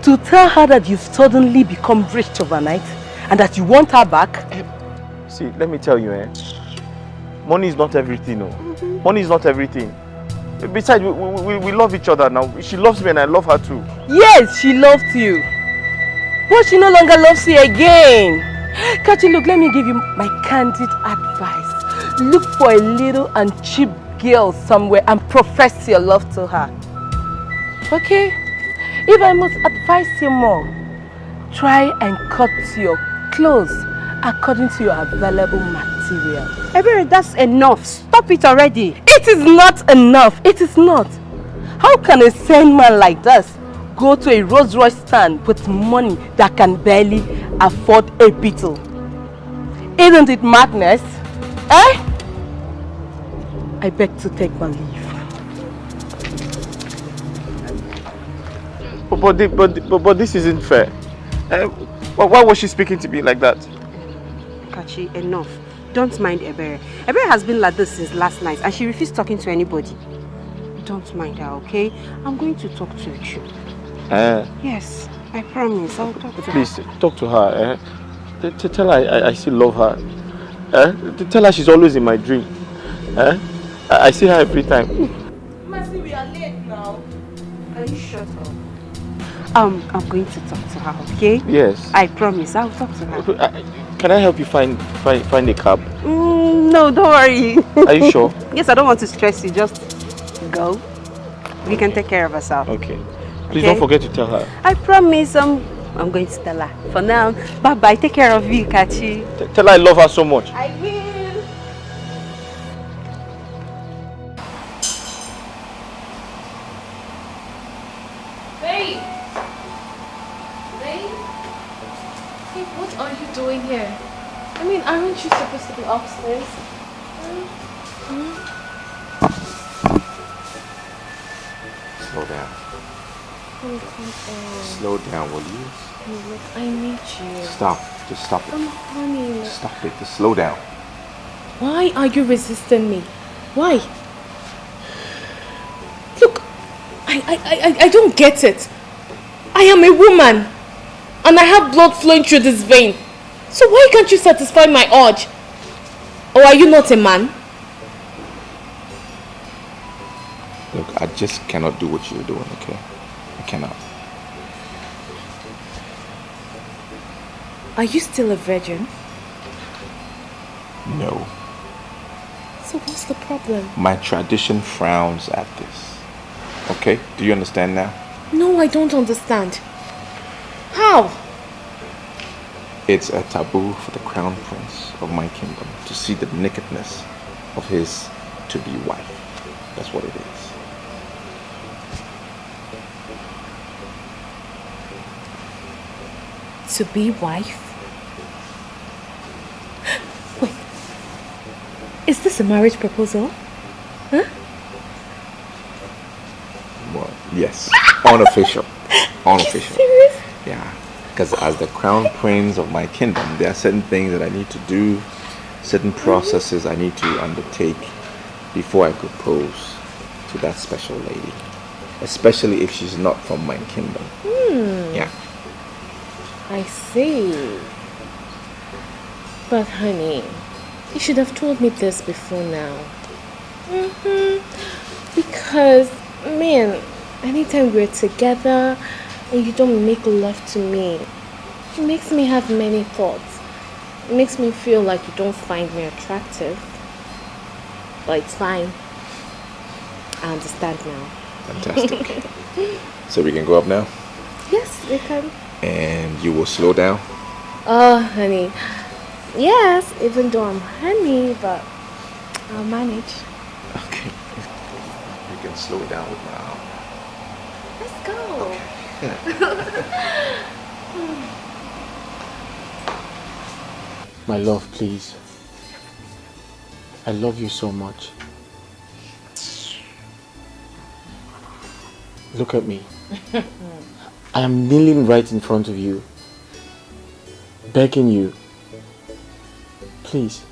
To tell her that you've suddenly become rich overnight and that you want her back?
See, let me tell you, money is not everything, no. Money is not everything. Besides, we love each other now. She loves me and I love her too.
Yes, she loved you. But she no longer loves you again. Kachi, look, let me give you my candid advice. Look for a little and cheap girl somewhere and profess your love to her. Okay? If I must advise you more, try and cut your clothes according to your available material.
Ebere, that's enough. Stop it already.
It is not enough. It is not. How can a sane man like this go to a Rolls Royce stand with money that can barely afford a beetle? Isn't it madness? I beg to take my leave.
But this isn't fair. Why was she speaking to me like that?
Kachi, enough. Don't mind Ebere. Ebere has been like this since last night and she refused talking to anybody. Don't mind her, okay? I'm going to talk to you. Yes, I promise. I'll talk to her.
Please, talk to her. Tell her I still love her. Tell her she's always in my dream. I see her every time.
Mercy, we are late now.
Can you shut up? I'm going to talk to her, okay?
Yes.
I promise. I'll talk to her.
Can I help you find a cab?
No, don't worry.
Are you sure?
Yes, I don't want to stress you. Just go. We can take care of ourselves.
Okay. Please don't forget to tell her.
I promise. I'm going to tell her. For now, bye-bye. Take care of you, Kachi.
Tell her I love her so much.
I will.
Babe! Babe? Hey, what are you doing here? I mean, aren't you supposed to be upstairs?
Slow down.
Come on.
Slow down, will you?
Look, I need you.
Stop. Just stop it.
Honey.
Stop it. Just slow down.
Why are you resisting me? Why? Look, I don't get it. I am a woman and I have blood flowing through this vein. So why can't you satisfy my urge? Or are you not a man?
Look, I just cannot do what you're doing, okay? I cannot.
Are you still a virgin?
No.
So what's the problem?
My tradition frowns at this. Okay? Do you understand now?
No, I don't understand. How?
It's a taboo for the crown prince of my kingdom to see the nakedness of his to-be wife. That's what it is.
To-be wife? Wait. Is this a marriage proposal? Huh?
Well, yes. Unofficial. Unofficial.
Are you serious?
Yeah. Because as the crown prince of my kingdom, there are certain things that I need to do, certain processes I need to undertake before I propose to that special lady. Especially if she's not from my kingdom. Yeah.
I see. But honey, you should have told me this before now. Because, man, anytime we're together and you don't make love to me, it makes me have many thoughts. It makes me feel like you don't find me attractive. But it's fine. I understand now.
Fantastic. So we can go up now?
Yes, we can.
And you will slow down?
Oh, honey. Yes, even though I'm honey, but I'll manage.
Okay. You can slow it down with my arm.
Let's go.
My love, please. I love you so much. Look at me. I am kneeling right in front of you, begging you, please,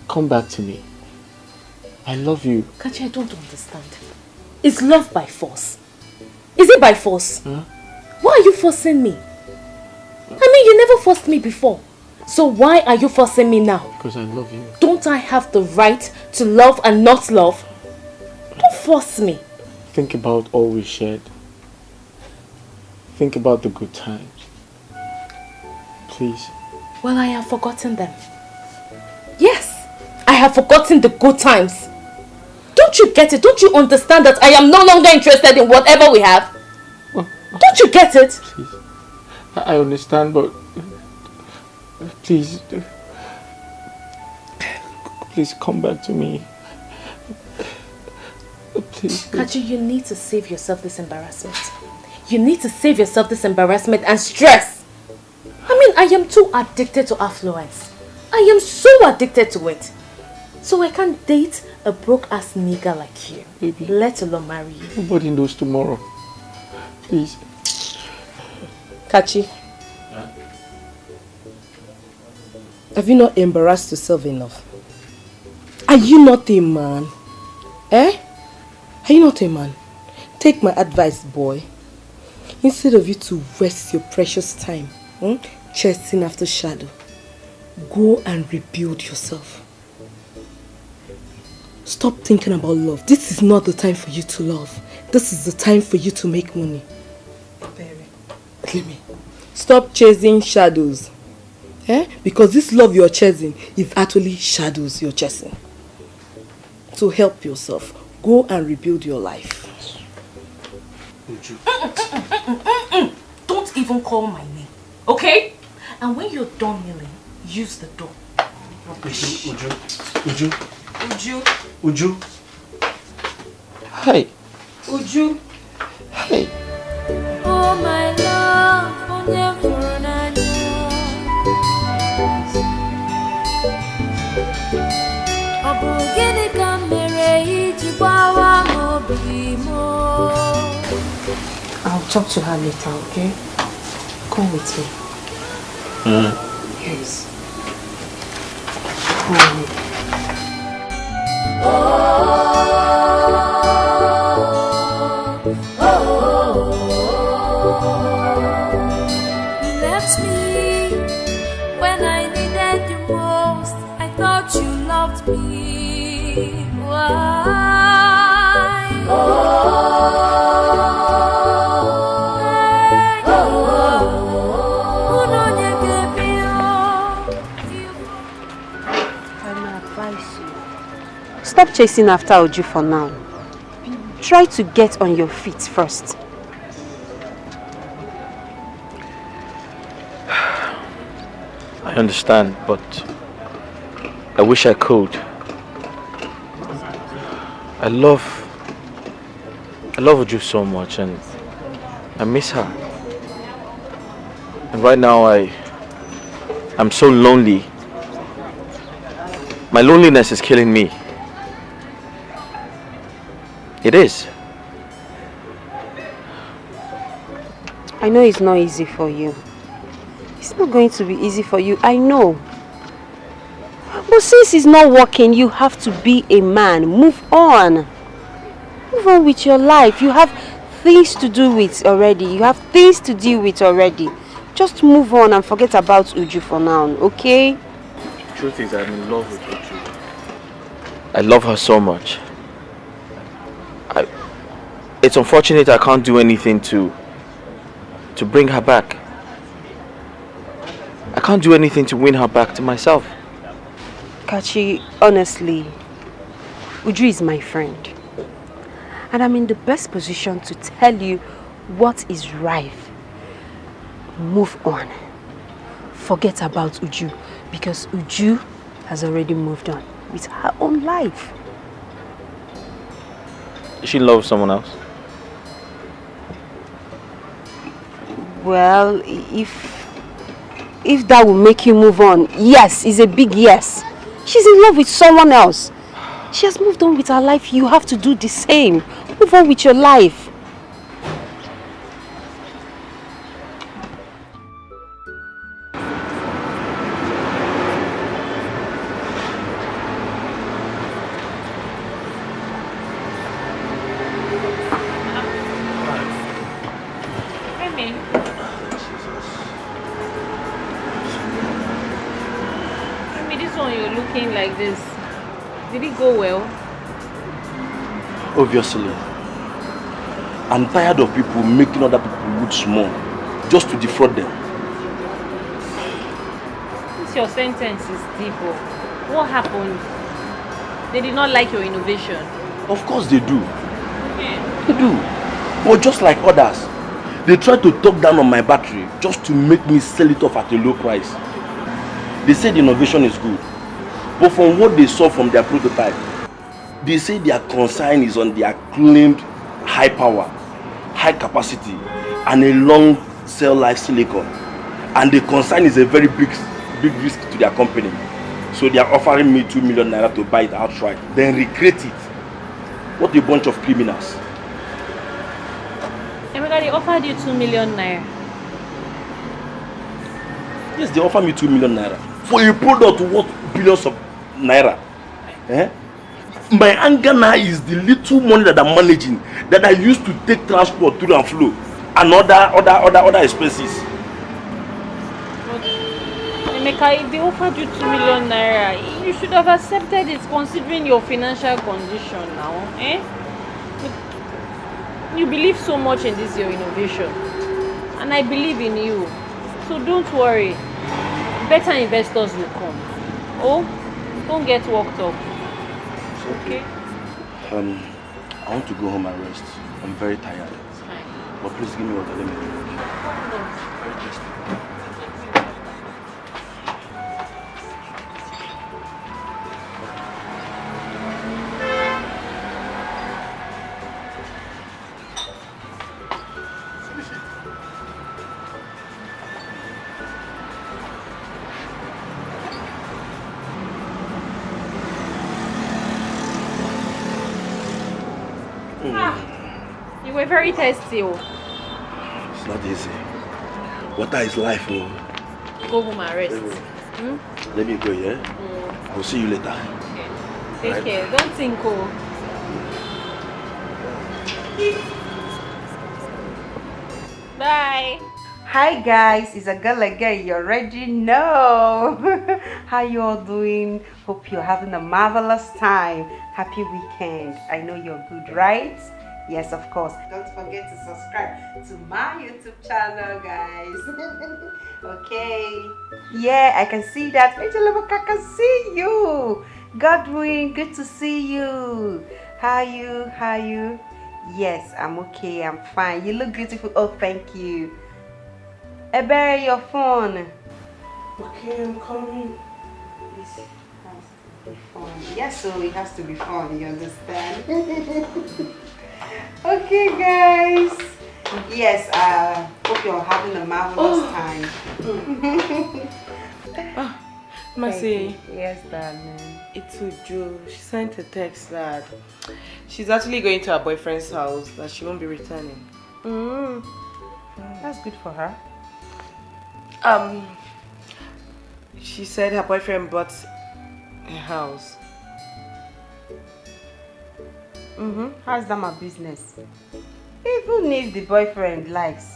come back to me. I love you.
Kachi, I don't understand. Is love by force? Is it by force?
Huh?
Why are you forcing me? I mean, you never forced me before. So why are you forcing me now?
Because I love you.
Don't I have the right to love and not love? Don't force me.
Think about all we shared. Think about the good times. Please.
Well, I have forgotten them. Yes, I have forgotten the good times. Don't you get it? Don't you understand that I am no longer interested in whatever we have? Don't you get it?
Please. I understand, but please, please come back to me. Please.
Kachi, you need to save yourself this embarrassment. You need to save yourself this embarrassment and stress. I mean, I am too addicted to affluence. I am so addicted to it. So I can't date a broke-ass nigger like you.
Baby.
Let alone marry you.
Nobody knows tomorrow. Please.
Kachi.
Huh?
Have you not embarrassed yourself enough? Are you not a man? Eh? Are you not a man? Take my advice, boy. Instead of you to waste your precious time chasing after shadow, go and rebuild yourself. Stop thinking about love. This is not the time for you to love. This is the time for you to make money. Let me. Stop chasing shadows. Eh? Because this love you're chasing is actually shadows you're chasing. So help yourself. Go and rebuild your life.
Don't even call my name, okay? And when you're done kneeling, use the door.
Uju. Hey.
Uju.
Hey.
Oh my love, onye furu n'anya. Ọ bụ gịnị ka m mere iji gbawa m obi m?
I'll talk to her later, okay? Come with me. Yes. Come with me.
You left me when I needed you most. I thought you loved me. Why?
Stop chasing after Uju for now. Try to get on your feet first.
I understand, but I wish I could. I love Uju so much, and I miss her. And right now I'm so lonely. My loneliness is killing me. It is.
I know it's not easy for you. It's not going to be easy for you, I know. But since it's not working, you have to be a man. Move on. Move on with your life. You have things to do with already. You have things to deal with already. Just move on and forget about Uju for now, okay?
The truth is, I'm in love with Uju. I love her so much. It's unfortunate I can't do anything to bring her back. I can't do anything to win her back to myself.
Kachi, honestly, Uju is my friend. And I'm in the best position to tell you what is right. Move on. Forget about Uju, because Uju has already moved on with her own life.
She loves someone else?
Well, if that will make you move on, yes, it's a big yes. She's in love with someone else. She has moved on with her life. You have to do the same. Move on with your life.
Like this, did it go well?
Obviously. I'm tired of people making other people look small just to defraud them.
Since your sentence is deep, what happened? They did not like your innovation.
Of course they do.
Okay.
They do. But just like others, they try to talk down on my battery just to make me sell it off at a low price. They say the innovation is good. But from what they saw from their prototype, they say their concern is on their claimed high power, high capacity, and a long cell life silicon. And the concern is a very big risk to their company. So they are offering me 2 million naira to buy it outright, then recreate it. What a bunch of criminals.
Emeka, they offered you 2 million naira.
Yes, they offered me 2 million naira for a product worth billions of naira. Eh? My anger now is the little money that I'm managing that I used to take transport to and flow and other expenses.
But Emeka, if they offered you 2 million naira, you should have accepted it considering your financial condition now. Eh? But you believe so much in this your innovation, and I believe in you. So don't worry. Better investors will come. Oh, don't get worked up.
It's okay. I want to go home and rest. I'm very tired.
It's fine.
But please give me water. Let me drink.
You were very thirsty. Oh.
It's not easy. Water is life. Oh.
Go home and rest.
Let me go, yeah? I will see you later.
Okay. Take care. Don't think, oh. Bye.
Hi guys, it's a girl again. You already know. How you all doing? Hope you're having a marvelous time. Happy weekend. I know you're good, right? Yes, of course. Don't forget to subscribe to my YouTube channel, guys. Okay. Yeah, I can see that. Angela, I can see you. Godwin, good to see you. How you? Yes, I'm okay. I'm fine. You look beautiful. Oh, thank you. Ebere, your phone.
Okay, I'm coming.
This has to be fun. Yes, so it has to be fun, you understand? Okay, guys. Yes, hope you're having a marvelous time.
Mercy.
Yes, darling.
It's Uju. She sent a text that she's actually going to her boyfriend's house, that she won't be returning.
That's good for her.
She said her boyfriend bought a house.
How's that my business? Even if the boyfriend likes,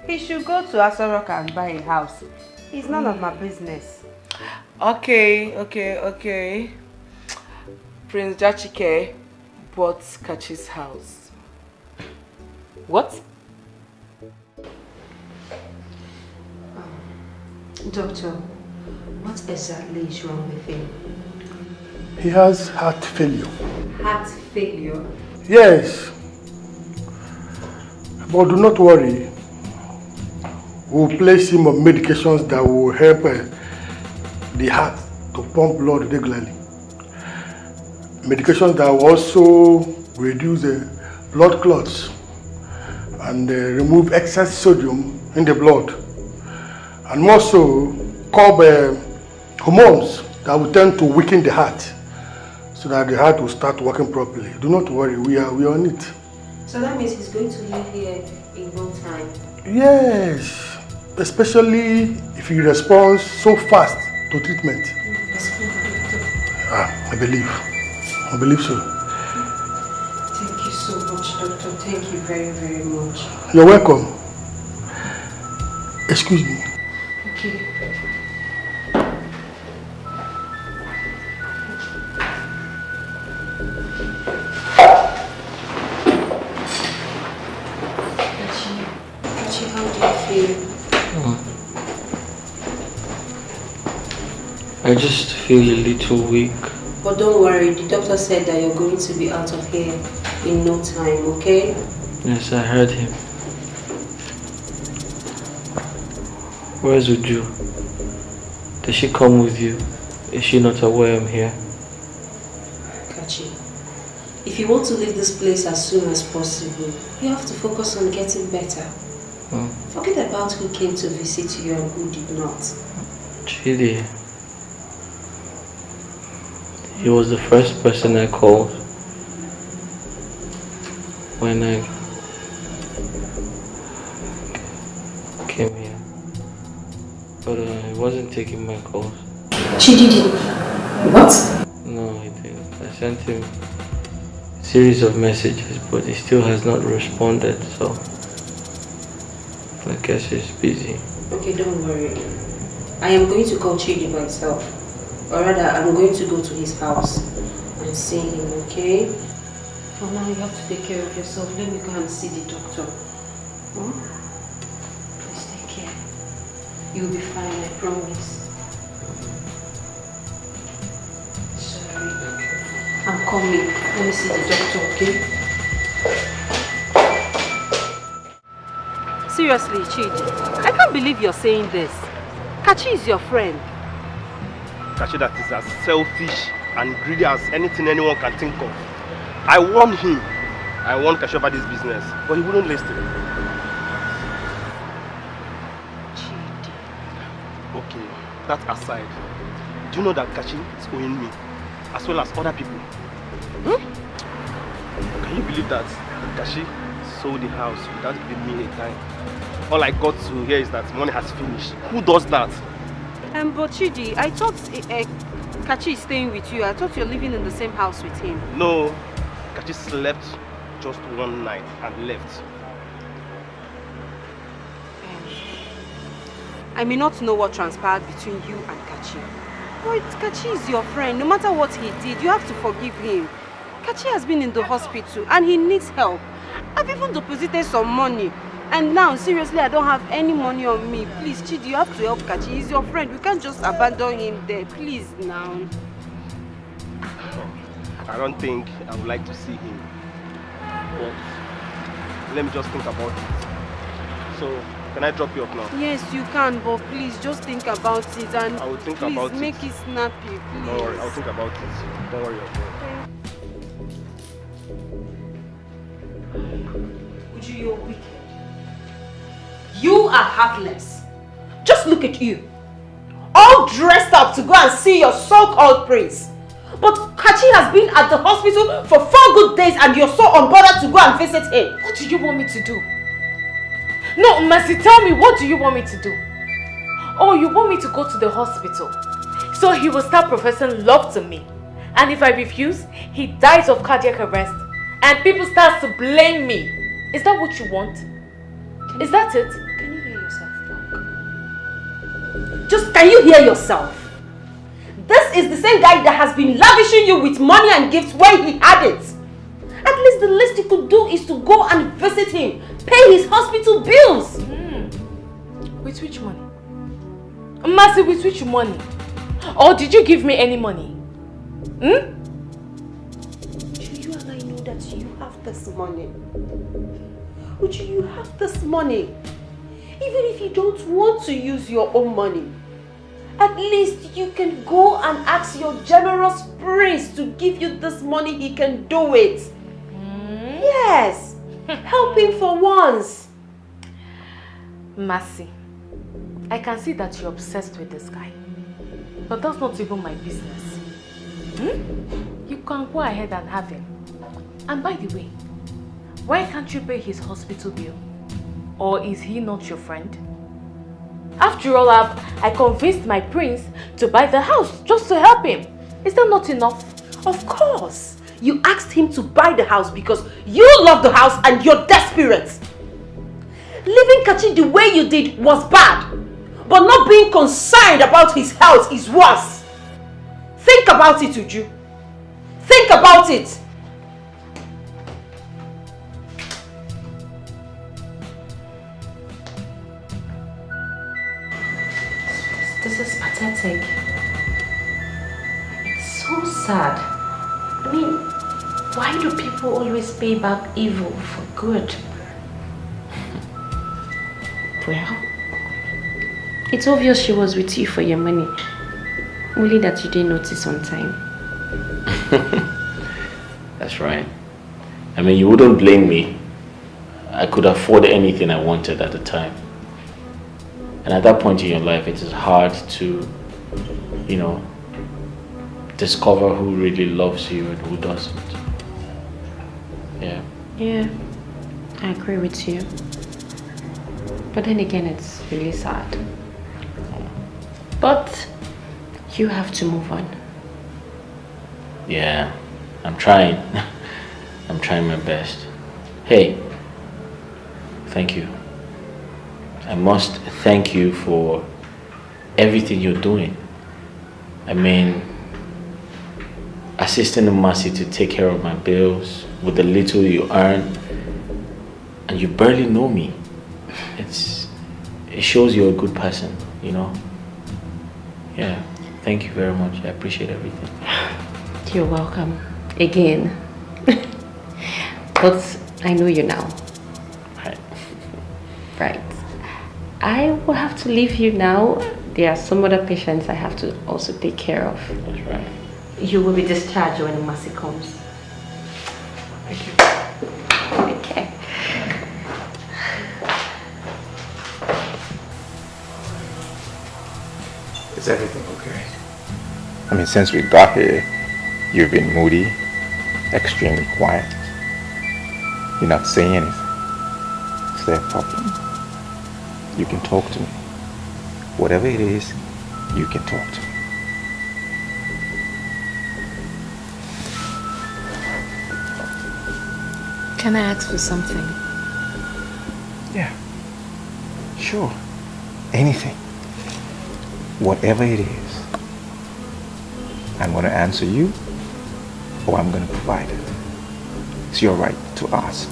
he should go to Asorok and buy a house. It's none of my business.
Okay. Prince Jachike bought Kachi's house.
What? Doctor, what exactly is wrong with him?
He has heart failure.
Heart failure?
Yes. But do not worry. We'll place him on medications that will help the heart to pump blood regularly. Medications that will also reduce the blood clots and remove excess sodium in the blood. And more so, curb hormones that will tend to weaken the heart so that the heart will start working properly. Do not worry, we are on it.
So that means he's going to live here in no time?
Yes, especially if he responds so fast to treatment. I believe so.
Thank you so much, Doctor. Thank you very, very much.
You're welcome. Excuse me.
Okay. Kachi, how do you feel?
I just feel a little weak.
But don't worry, the doctor said that you're going to be out of here in no time, okay?
Yes, I heard him. Where's Uju? Does she come with you? Is she not aware I'm here?
Kachi, if you want to leave this place as soon as possible, you have to focus on getting better. Forget about who came to visit you and who did not.
Chidi. He was the first person I called when I came here. But he wasn't taking my calls.
Chidi didn't? What?
No, he didn't. I sent him a series of messages, but he still has not responded, so I guess he's busy.
Okay, don't worry. I am going to call Chidi myself. Or rather, I'm going to go to his house and see him, okay? For now, you have to take care of yourself. Let me go and see the doctor. Please take care. You'll be fine, I promise. Sorry. I'm coming. Let me see the doctor, okay?
Seriously, Chidi, I can't believe you're saying this. Kachi is your friend.
Kachi that is as selfish and greedy as anything anyone can think of. I warned him. I warned Kachi about this business, but he wouldn't listen. Okay, that aside, do you know that Kachi is owing me, as well as other people? Can you believe that Kachi sold the house without giving me a dime? All I got to hear is that money has finished. Who does that?
But Chidi, I thought Kachi is staying with you. I thought you're living in the same house with him.
No, Kachi slept just one night and left.
I may not know what transpired between you and Kachi. But Kachi is your friend. No matter what he did, you have to forgive him. Kachi has been in the hospital and he needs help. I've even deposited some money. And now, seriously, I don't have any money on me. Please, Chidi, you have to help Kachi. He's your friend. We can't just abandon him there. Please, now.
I don't think I would like to see him. But let me just think about it. So, Can I drop you off now?
Yes, you can, but please just think about it and
I will think
please
about it.
make it snappy, please.
Don't worry, I'll think about it. Don't worry.
Uju, you're wicked. You are heartless. Just look at you. All dressed up to go and see your so-called prince. But Kachi has been at the hospital for 4 good days and you're so unbothered to go and visit him.
What do you want me to do? No, Mercy, tell me, what do you want me to do? Oh, you want me to go to the hospital so he will start professing love to me. And if I refuse, he dies of cardiac arrest and people start to blame me. Is that what you want? Is that it?
Can you hear yourself talk? Just can you hear yourself? This is the same guy that has been lavishing you with money and gifts when he had it. At least the least you could do is to go and visit him. Pay his hospital bills.
With which money? Mercy, with which money? Or did you give me any money?
Do you and I know that you have this money? Uju, you have this money. Even if you don't want to use your own money, at least you can go and ask your generous prince to give you this money. He can do it. Yes. Help him for once.
Mercy, I can see that you're obsessed with this guy. But that's not even my business. You can go ahead and have him. And by the way, why can't you pay his hospital bill? Or is he not your friend? After all, I convinced my prince to buy the house just to help him. Is that not enough?
Of course. You asked him to buy the house because you love the house and you're desperate. Leaving Kachi the way you did was bad. But not being concerned about his health is worse. Think about it, Uju. Think about it.
This is pathetic. It's so sad. I mean, why do people always pay back evil for good? Well, it's obvious she was with you for your money. Only that you didn't notice on time.
That's right. I mean, you wouldn't blame me. I could afford anything I wanted at the time. And at that point in your life, it is hard to, you know, discover who really loves you and who doesn't. Yeah.
Yeah, I agree with you. But then again, it's really sad. But you have to move on.
Yeah, I'm trying. I'm trying my best. Hey, thank you. I must thank you for everything you're doing. I mean, assisting Mercy to take care of my bills with the little you earn, and you barely know me. It shows you're a good person, you know. Yeah, thank you very much. I appreciate everything.
You're welcome. Again. But I know you now.
Right.
Right. I will have to leave you now. There are some other patients I have to also take care of.
That's right.
You will be discharged when Mercy comes.
Thank you.
Okay.
Is everything okay? I mean, since we got here, you've been moody, extremely quiet. You're not saying anything. Is there a problem? You can talk to me. Whatever it is, you can talk to me.
Can I ask for something?
Yeah. Sure. Anything. Whatever it is. I'm going to answer you, or I'm going to provide it. It's your right to ask.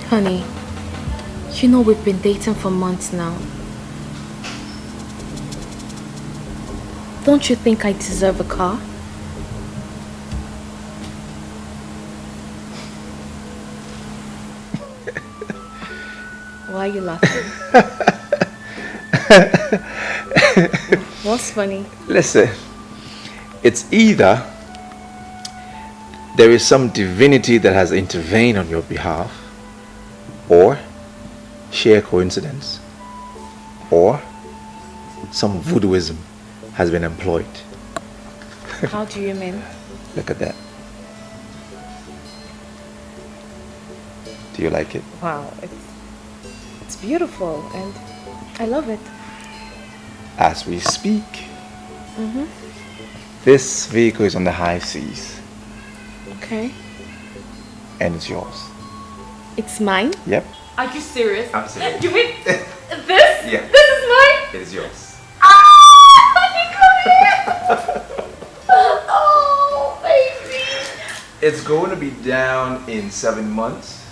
Honey, you know we've been dating for months now. Don't you think I deserve a car? Why are you laughing? What's funny?
Listen, it's either there is some divinity that has intervened on your behalf, or sheer coincidence, or some voodooism has been employed.
How do you mean?
Look at that. Do you like it?
Wow, it's beautiful and I love it.
As we speak,
Mm-hmm.
this vehicle is on the high seas
Okay.
and it's yours.
It's mine?
Yep.
Are you serious?
I'm serious.
You mean this?
Yeah.
This is mine?
It is yours.
Oh, baby.
It's going to be down in 7 months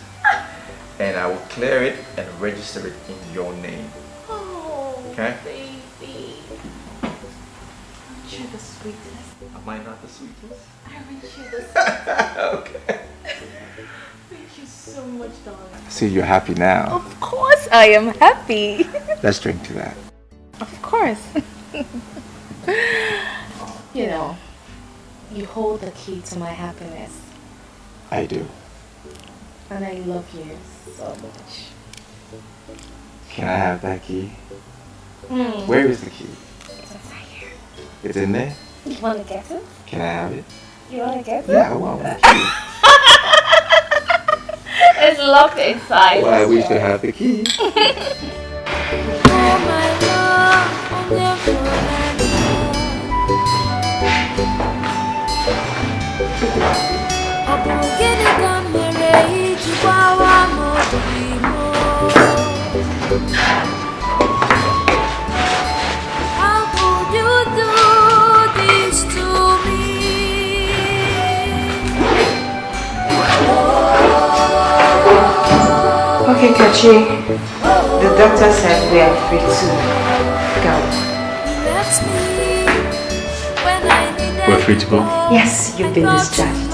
and I will clear it and register it in your name.
Oh,
Okay?
baby. Aren't you the sweetest?
Am I not the sweetest?
Aren't you the sweetest?
Okay.
Thank you so much, darling.
See, you're happy now.
Of course I am happy.
Let's drink to that.
Of course. You know, you hold the key to my happiness.
I do.
And I love you so much.
Can I have that key?
Mm.
Where is the key?
It's inside here.
It's in there?
You want to get it?
Can I have it?
You want to get it?
Yeah, I want the key.
It's locked inside.
Well, I wish to have the key.
How could you do this to me?
Okay, Kachi. The doctor said we are free to go.
We're free to go?
Yes, you've been discharged.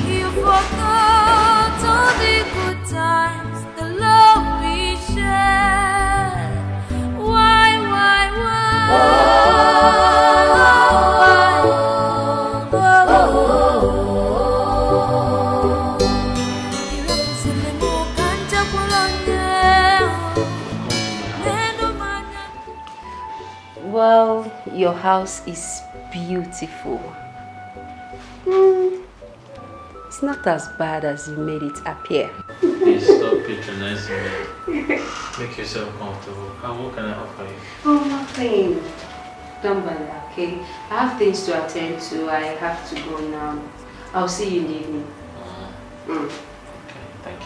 You forgot all the good times, the love we shared. Why?
Well, your house is beautiful. It's not as bad as you made it appear.
Please stop patronizing me. Make yourself comfortable. What can I offer you?
Oh, nothing. Don't bother, okay? I have things to attend to. I have to go now. I'll see you in the evening.
Okay, thank you.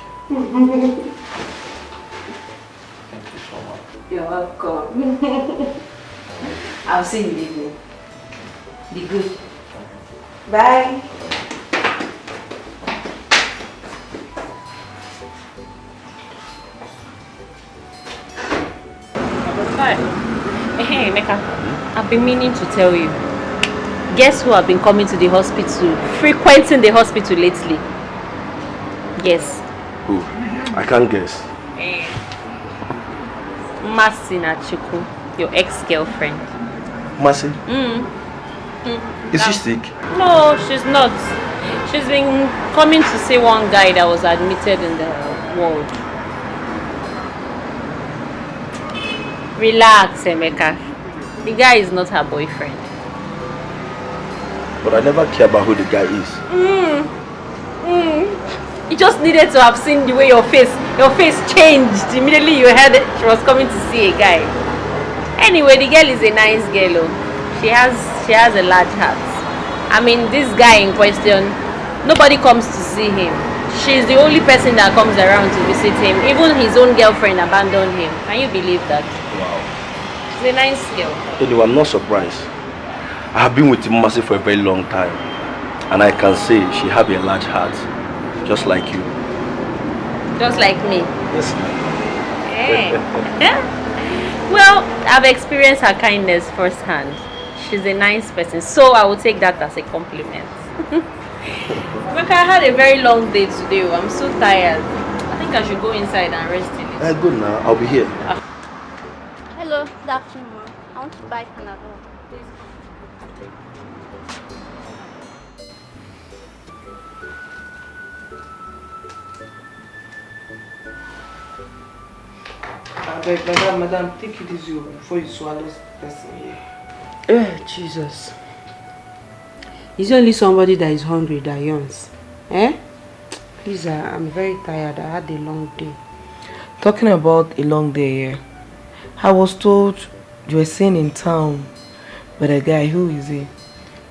Thank you so much.
You're welcome. I'll see you in the evening. Be good. Bye.
Hey, Mecca. I've been meaning to tell you. Guess who have been coming to the hospital, frequenting the hospital lately? Yes.
Who? I can't guess.
Masina Chuku, your ex-girlfriend.
Mercy? Is she
Now-
sick?
No, she's not. She's been coming to see one guy that was admitted in the ward. Relax, Emeka. The guy is not her boyfriend.
But I never care about who the guy is.
You just needed to have seen the way your face changed immediately you heard she was coming to see a guy. Anyway, the girl is a nice girl. Oh. She has a large heart. I mean, this guy in question, nobody comes to see him. She's the only person that comes around to visit him. Even his own girlfriend abandoned him. Can you believe that?
Wow.
She's a nice girl.
Anyway, I'm not surprised. I have been with Mercy for a very long time. And I can say she has a large heart. Just like you.
Just like me.
Yes.
Hey. Well, I've experienced her kindness firsthand. She's a nice person, so I will take that as a compliment. Look, I had a very long day today. I'm so tired. I think I should go inside and rest a little.
Good now, I'll be here.
Hello, good afternoon, Mom. I want to buy Panadol.
I beg, madam, take it easy before you swallow this person here.
Jesus. Is there only somebody that is hungry that yawns? Please, I'm very tired. I had a long day.
Talking about a long day here, I was told you were seen in town with a guy. Who is he?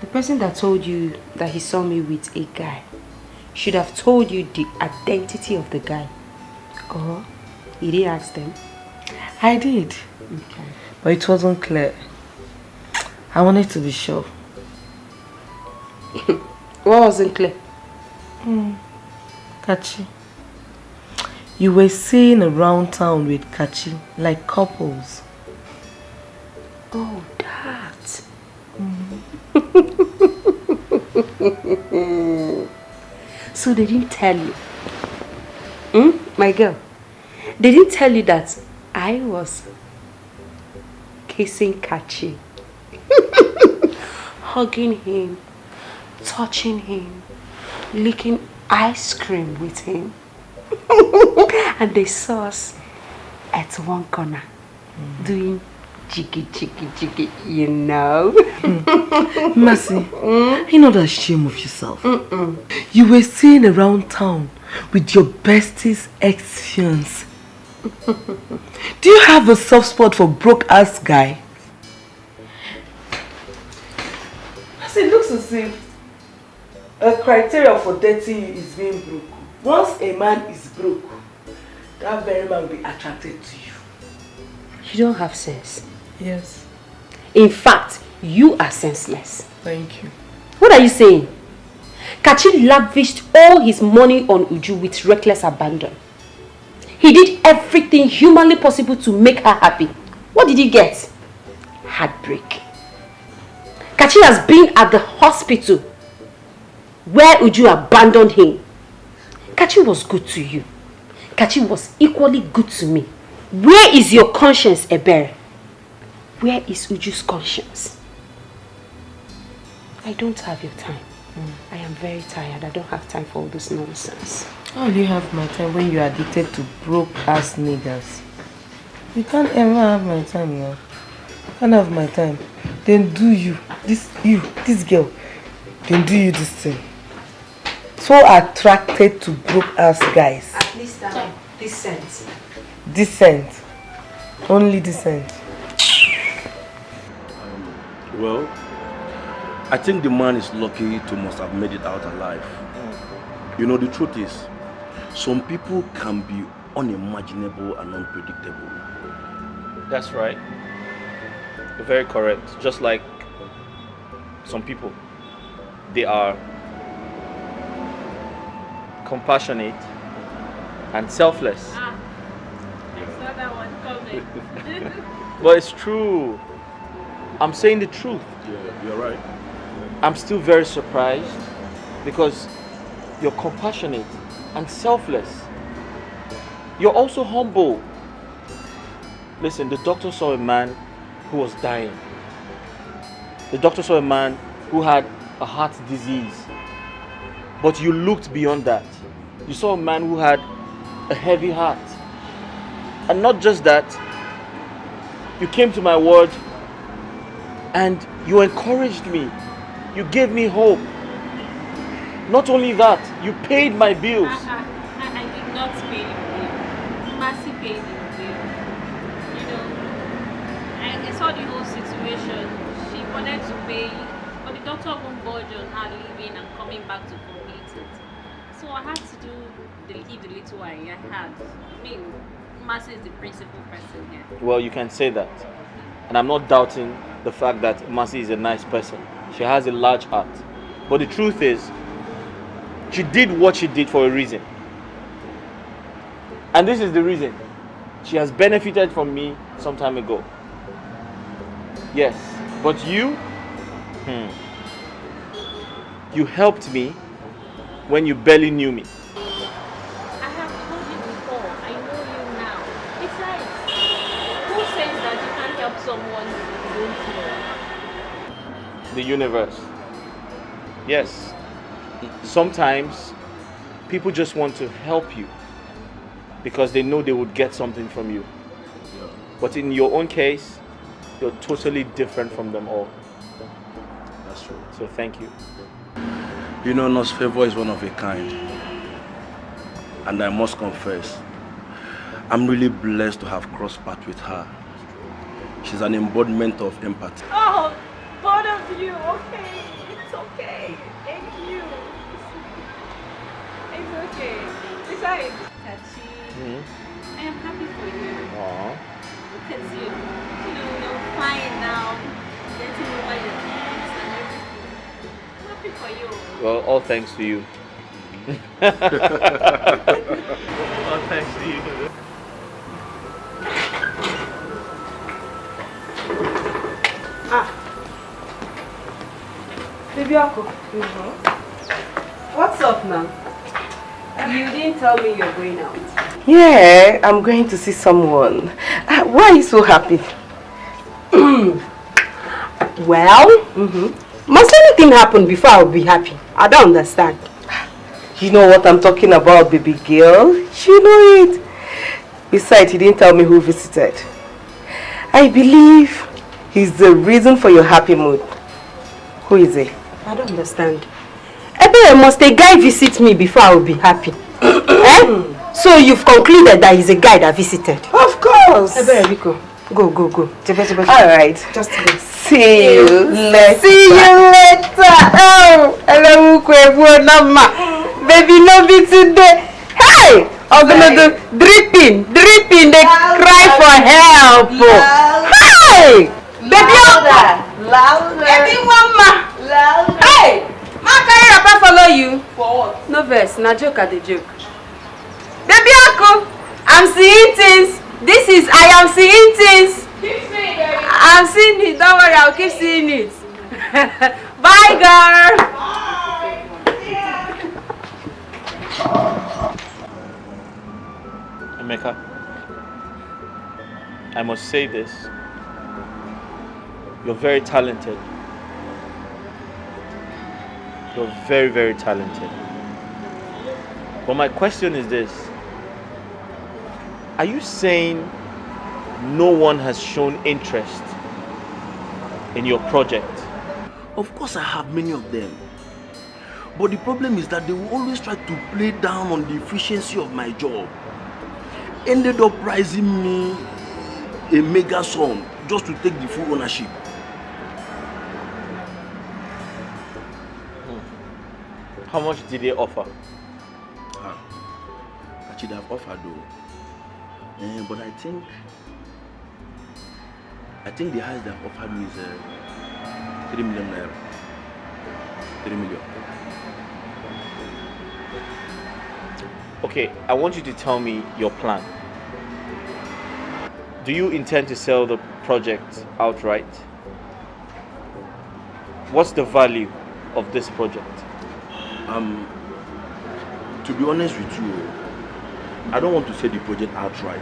The person that told you that he saw me with a guy should have told you the identity of the guy. Oh, you didn't ask them?
I did.
Okay.
But it wasn't clear. I wanted to be sure.
What wasn't clear?
Kachi. You were seen around town with Kachi, like couples.
Oh, that. So they didn't tell you? My girl, they didn't tell you that I was kissing Kachi, hugging him, touching him, licking ice cream with him. And they saw us at one corner doing jiggy, you know.
Mercy, you're not ashamed of yourself. You were seen around town with your bestie's ex-fiance. Do you have a soft spot for broke-ass guy? Mercy, it looks as if a criteria for dating you is being broke. Once a man is broke, that very man will be attracted to you.
You don't have sense.
Yes.
In fact, you are senseless.
Thank you.
What are you saying? Kachi lavished all his money on Uju with reckless abandon. He did everything humanly possible to make her happy. What did he get? Heartbreak. Kachi has been at the hospital where Uju abandoned him. Kachi was good to you. Kachi was equally good to me. Where is your conscience, Ebere? Where is Uju's conscience? I don't have your time. I am very tired. I don't have time for all this nonsense.
How do you have my time when you are addicted to broke-ass niggas? You can't ever have my time now. You can't have my time. Then do this girl, then do you this thing. So attracted to broke-ass guys.
At least I'm decent.
Decent. Only decent.
Well, I think the man is lucky to must have made it out alive. You know, the truth is, some people can be unimaginable and unpredictable.
That's right. You're very correct. Just like some people, they are compassionate and selfless.
I saw that one coming.
But it's true. I'm saying the truth.
Yeah, you're right.
I'm still very surprised because you're compassionate and selfless. You're also humble. Listen, the doctor saw a man who was dying. The doctor saw a man who had a heart disease. But you looked beyond that. You saw a man who had a heavy heart. And not just that, you came to my word and you encouraged me. You gave me hope. Not only that, you paid my bills.
I did not pay your bill. Mercy paid your bill. You know, I saw the whole situation. She wanted to pay, but the doctor won't budge on her leaving and coming back to complete it. So I had to give the little I had. I mean, Mercy is the principal person here.
Well, you can say that. And I'm not doubting the fact that Mercy is a nice person. She has a large heart. But the truth is, she did what she did for a reason. And this is the reason. She has benefited from me some time ago. Yes, but you? You helped me when you barely knew me.
I have told you before, I know you now. Besides, who says that you can't help someone you don't know?
The universe. Yes. Sometimes people just want to help you because they know they would get something from you. But in your own case, you're totally different from them all.
That's true.
So thank you.
You know, Nurse Favor is one of a kind. And I must confess, I'm really blessed to have crossed paths with her. She's an embodiment of empathy.
Oh, both of you, okay. It's okay. Thank you. It's okay. Besides, Tachi, I am happy for you.
Aww.
Look at you. You're fine now. Getting over your things and everything. I'm happy for you.
Well, all thanks to you. All thanks to you.
Baby Ako. What's up now? You didn't tell me you're going out.
Yeah, I'm going to see someone. Why are you so happy?
Well, must anything happen before I'll be happy? I don't understand.
You know what I'm talking about, baby girl. You know it. Besides, he didn't tell me who visited. I believe he's the reason for your happy mood. Who is he?
I don't understand. Must a guy visit me before I will be happy? Eh? So you've concluded that he's a guy that visited?
Of course.
Go.
Alright.
Just go.
See you later. Oh, hello, Mama. Baby, no be today. Hey! I'm gonna do dripping. They cry for help. Hey! Baby, louder. Baby, Mama. Louder. Hey! Ma, can your papa follow you?
For what? No verse, na joke at the joke.
Baby, Ako, I'm seeing things. I am seeing things.
Keep seeing, baby.
I'm seeing it. Don't worry, I'll keep seeing it. Bye, girl.
Emeka, I must say this. You're very talented. You're very, very talented. But my question is this. Are you saying no one has shown interest in your project?
Of course I have many of them. But the problem is that they will always try to play down on the efficiency of my job. Ended up pricing me a mega sum just to take the full ownership.
How much did they offer?
I should have offered though. But I think the highest they have offered me is 3 million naira. 3 million.
Okay, I want you to tell me your plan. Do you intend to sell the project outright? What's the value of this project?
To be honest with you, I don't want to sell the project outright.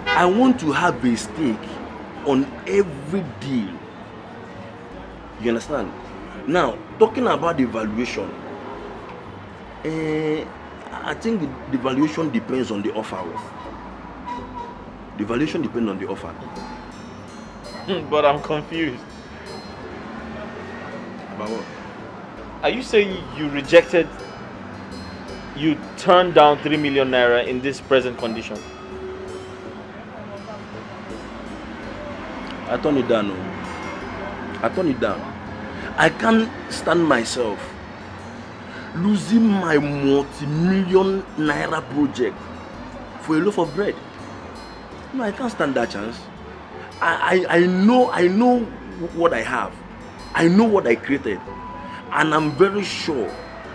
I want to have a stake on every deal. You understand? Now, talking about the valuation, I think the valuation depends on the offer. The valuation depends on the offer.
But I'm confused.
About what?
Are you saying you turned down 3 million naira in this present condition?
I turned it down. I turned it down. I can't stand myself losing my multi-million naira project for a loaf of bread. No, I can't stand that chance. I know what I have. I know what I created. And I'm very sure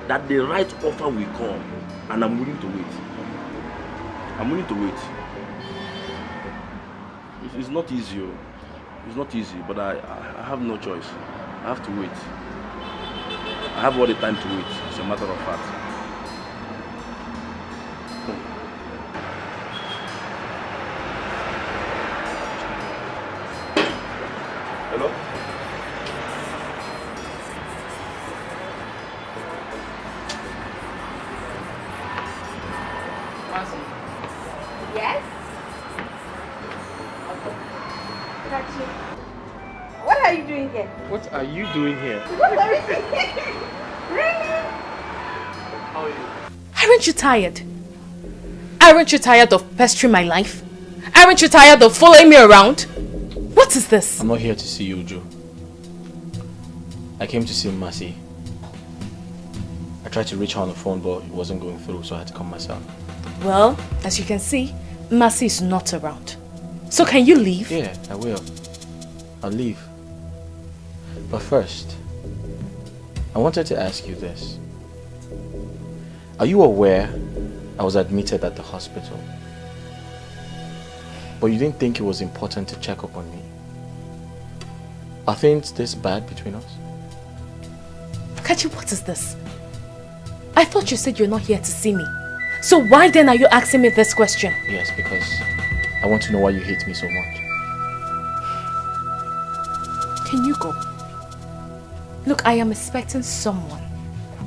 that the right offer will come. And I'm willing to wait. I'm willing to wait. It's not easy. It's not easy, but I have no choice. I have to wait. I have all the time to wait, as a matter of fact. Hello?
Yes? What are you doing here?
What are you doing here?
What are you doing here? Really?
How are you?
Aren't you tired? Aren't you tired of pestering my life? Aren't you tired of following me around? What is this?
I'm not here to see you, Joe. I came to see Mercy. I tried to reach her on the phone, but it wasn't going through, so I had to come myself.
Well, as you can see, Mercy is not around. So can you leave?
Yeah, I will. I'll leave. But first, I wanted to ask you this. Are you aware I was admitted at the hospital? But you didn't think it was important to check up on me? Are things this bad between us?
Kachi, what is this? I thought you said you're not here to see me. So why then are you asking me this question?
Yes, because I want to know why you hate me so much.
Can you go? Look, I am expecting someone,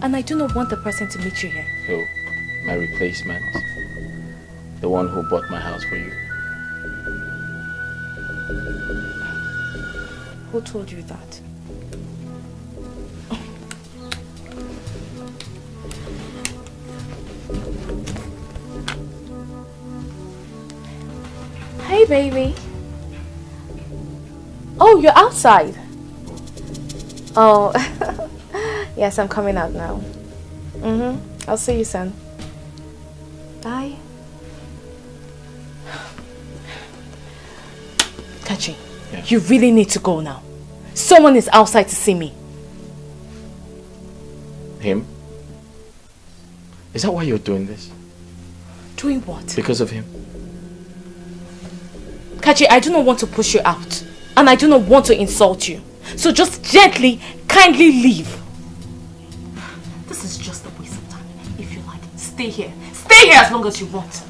and I do not want the person to meet you here.
Who? My replacement? The one who bought my house for you?
Who told you that? Hey, baby. Oh, you're outside. Oh, yes, I'm coming out now. I'll see you soon. Bye. Kachi, you really need to go now. Someone is outside to see me.
Him? Is that why you're doing this?
Doing what?
Because of him?
Kachi, I do not want to push you out. And I do not want to insult you. So just gently, kindly leave. This is just a waste of time. If you like, stay here. Stay here as long as you want.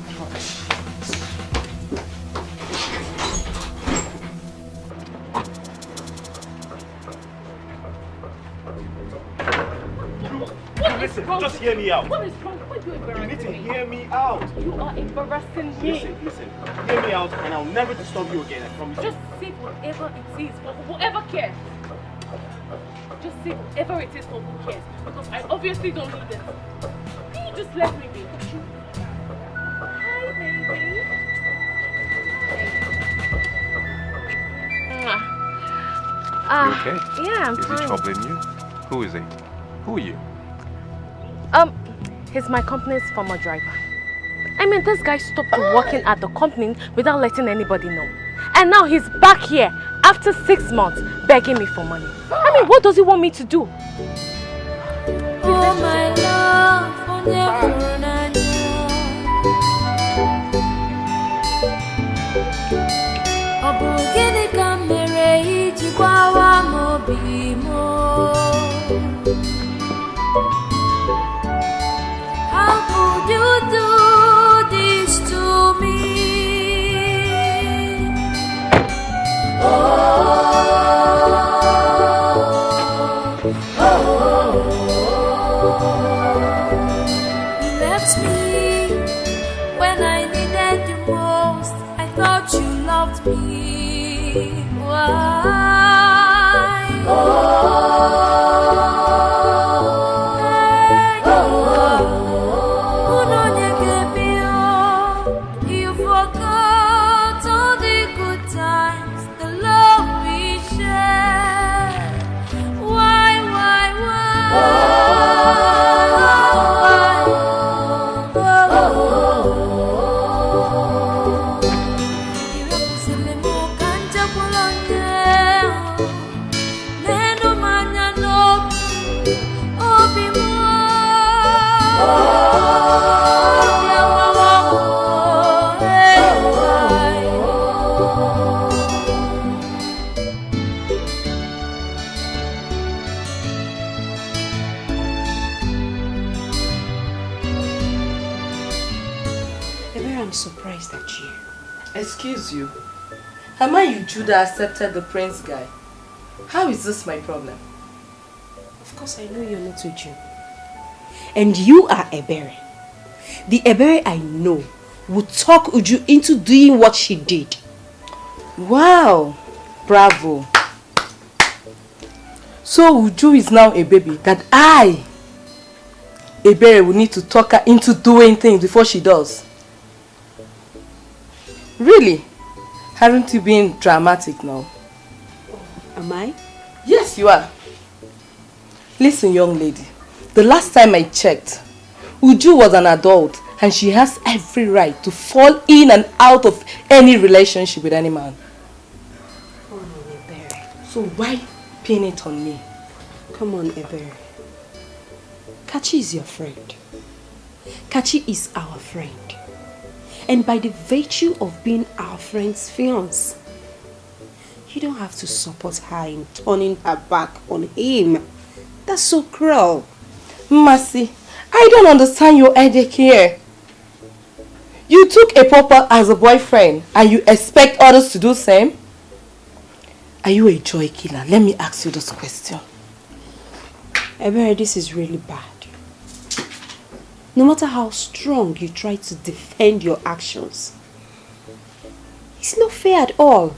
Listen, just hear me out.
What is wrong? Why are you embarrassing me?
You need to hear me out.
You are embarrassing me.
Listen. Hear me out and I'll never disturb you again, I promise you.
Just say whatever it is for whoever cares. Just say whatever it is for who cares. Because I obviously don't need it. Can you just let me be? Hi, baby.
You okay?
Yeah, I'm
fine. Is he troubling you? Who is he? Who are you?
He's my company's former driver. I mean, this guy stopped working at the company without letting anybody know. And now he's back here after 6 months begging me for money. I mean, what does he want me to do?
Oh my love, how could you do this to me? You left me when I needed you most. I thought you loved me. Why? You forgot all the good times, the love we shared. Why? You have to
I'm surprised at you.
Excuse you. Am I Uju that accepted the prince guy? How is this my problem?
Of course, I know you're not Uju. And you are Ebere. The Ebere I know would talk Uju into doing what she did.
Wow. Bravo. So Uju is now a baby that I, Ebere, will need to talk her into doing things before she does. Really? Haven't you been dramatic now?
Am I?
Yes, you are. Listen, young lady. The last time I checked, Uju was an adult and she has every right to fall in and out of any relationship with any man.
Oh no, Ebere.
So why pin it on me?
Come on, Ebere. Kachi is your friend. Kachi is our friend. And by the virtue of being our friend's fiancé, you don't have to support her in turning her back on him. That's so cruel.
Mercy, I don't understand your headache here. You took a pauper as a boyfriend and you expect others to do the same? Are you a joy killer? Let me ask you this question.
Ebere, this is really bad. No matter how strong you try to defend your actions, it's not fair at all.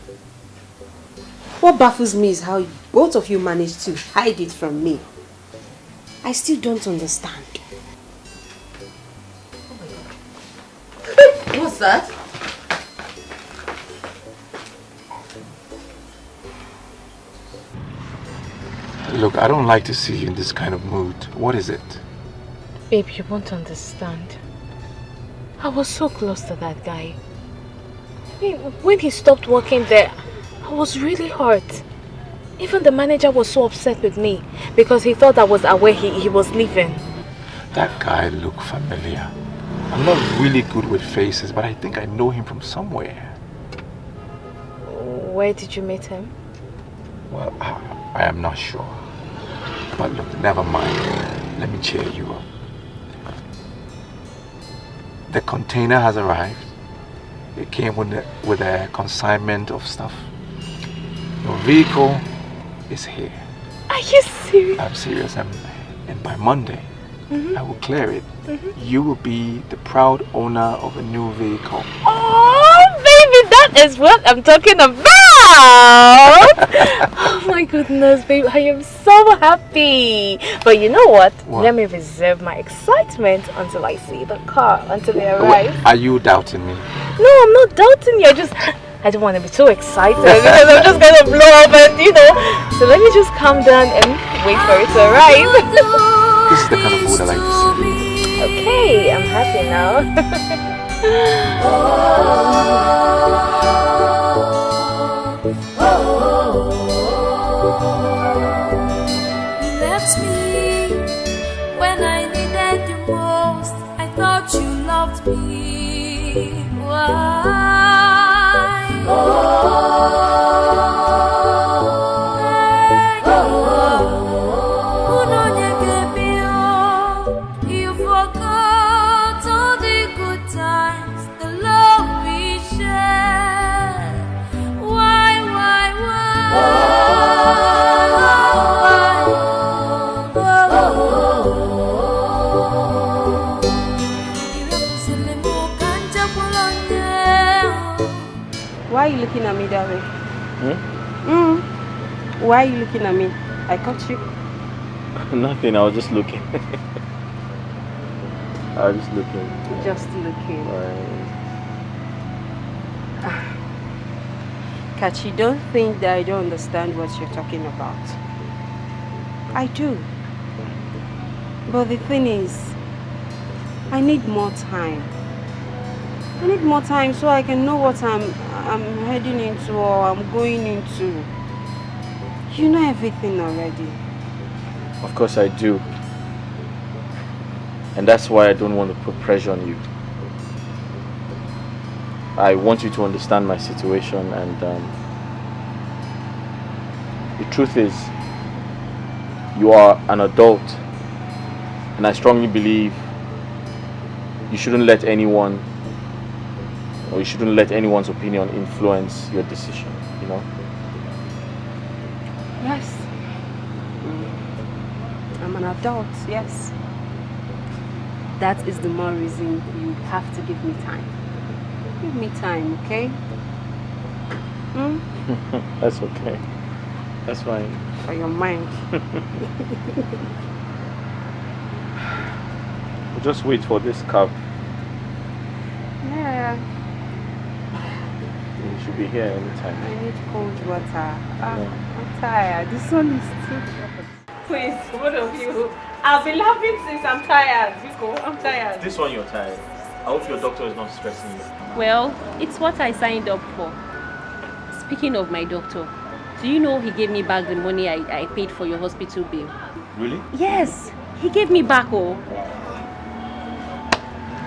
What baffles me is how both of you managed to hide it from me. I still don't understand.
Oh my God. What's that?
Look, I don't like to see you in this kind of mood. What is it?
Babe, you won't understand. I was so close to that guy. When he stopped working there, I was really hurt. Even the manager was so upset with me because he thought I was aware he was leaving.
That guy looked familiar. I'm not really good with faces, but I think I know him from somewhere.
Where did you meet him?
Well, I am not sure. But look, never mind. Let me cheer you up. The container has arrived. It came with a consignment of stuff. Your vehicle is here.
Are you serious?
I'm serious. And by Monday, I will clear it. You will be the proud owner of a new vehicle.
Oh, baby, that is what I'm talking about. Oh my goodness, babe, I am so happy. But you know what? Let me reserve my excitement until I see the car, until they arrive.
Are you doubting me?
No, I'm not doubting you. I don't want to be too excited because I'm just going to blow up and, So let me just calm down and wait for it to arrive.
This is the kind of mood I like to see.
Okay, I'm happy now.
You left me when I needed you most. I thought you loved me. Why? You forgot all the good times, the love we shared. Why?
Why are you looking at me that way? Why are you looking at me? I caught you.
Nothing, I was just looking. I was just looking.
Just looking. Kachi, don't think that I don't understand what you're talking about. I do. But the thing is, I need more time. I need more time so I can know what I'm heading into or I'm going into. You know everything already.
Of course I do. And that's why I don't want to put pressure on you. I want you to understand my situation, and the truth is, you are an adult, and I strongly believe you shouldn't let anyone Or you shouldn't let anyone's opinion influence your decision, you know?
Yes. I'm an adult, yes. That is the more reason you have to give me time. Give me time, okay? Hmm?
That's okay. That's fine.
For your mind.
We'll just wait for this cab.
Yeah.
You should be here anytime.
I need cold water. I'm tired. This one is too hot.
Please, both of you. I've been laughing since I'm tired. Biko, I'm tired.
This one you're tired. I hope your doctor is not stressing you.
Well, it's what I signed up for. Speaking of my doctor, do you know he gave me back the money I paid for your hospital bill?
Really?
Yes, he gave me back, oh.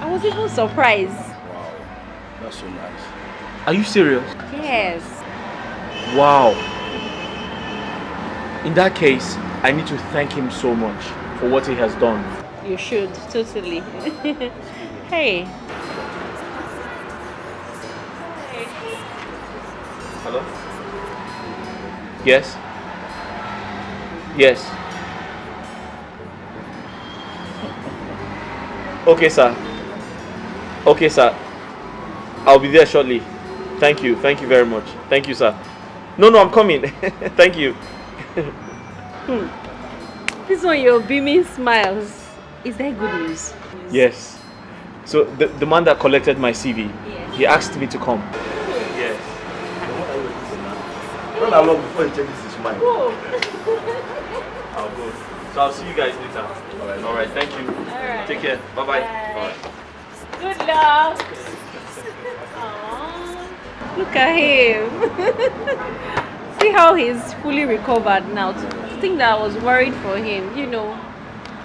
I was even surprised.
Wow, that's so nice. Are you serious?
Yes.
Wow. In that case, I need to thank him so much for what he has done.
You should, totally. Hey.
Hello? Yes? Yes. Okay, sir. Okay, sir. I'll be there shortly. Thank you. Thank you very much. Thank you, sir. No, I'm coming. Thank you.
This one, your beaming smiles. Is that good news?
Yes. So the man that collected my CV, he asked me to come.
Yes. Run along before he changes his mind.
I'll go. So I'll see you guys later. All right. Thank you.
Alright.
Take care. Bye-bye.
Bye. Good luck. Look at him. See how he's fully recovered now. To think that I was worried for him, you know,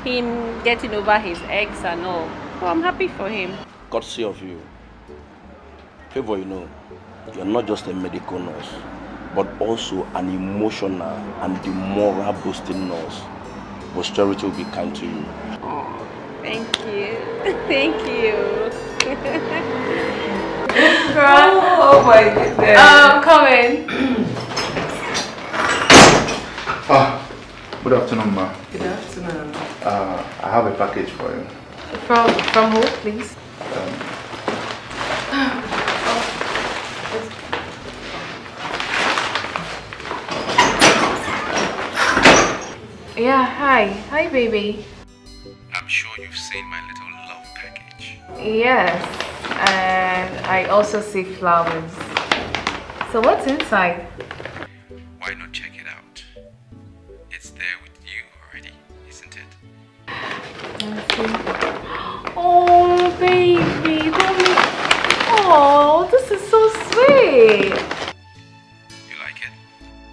him getting over his ex and all. So I'm happy for him.
Courtesy of you. Favor, you know, you're not just a medical nurse, but also an emotional and the moral boosting nurse. Posterity will be kind to you.
Oh, thank you. Thank you.
Oh my goodness.
Come in.
Good afternoon, ma.
Good afternoon.
I have a package for you.
From who, please? Yeah, hi. Hi, baby.
I'm sure you've seen my little love package.
Yes, and I also see flowers. So what's inside?
Why not check it out? It's there with you already, isn't it?
Let's see. Oh, baby. Oh, this is so sweet.
You like it?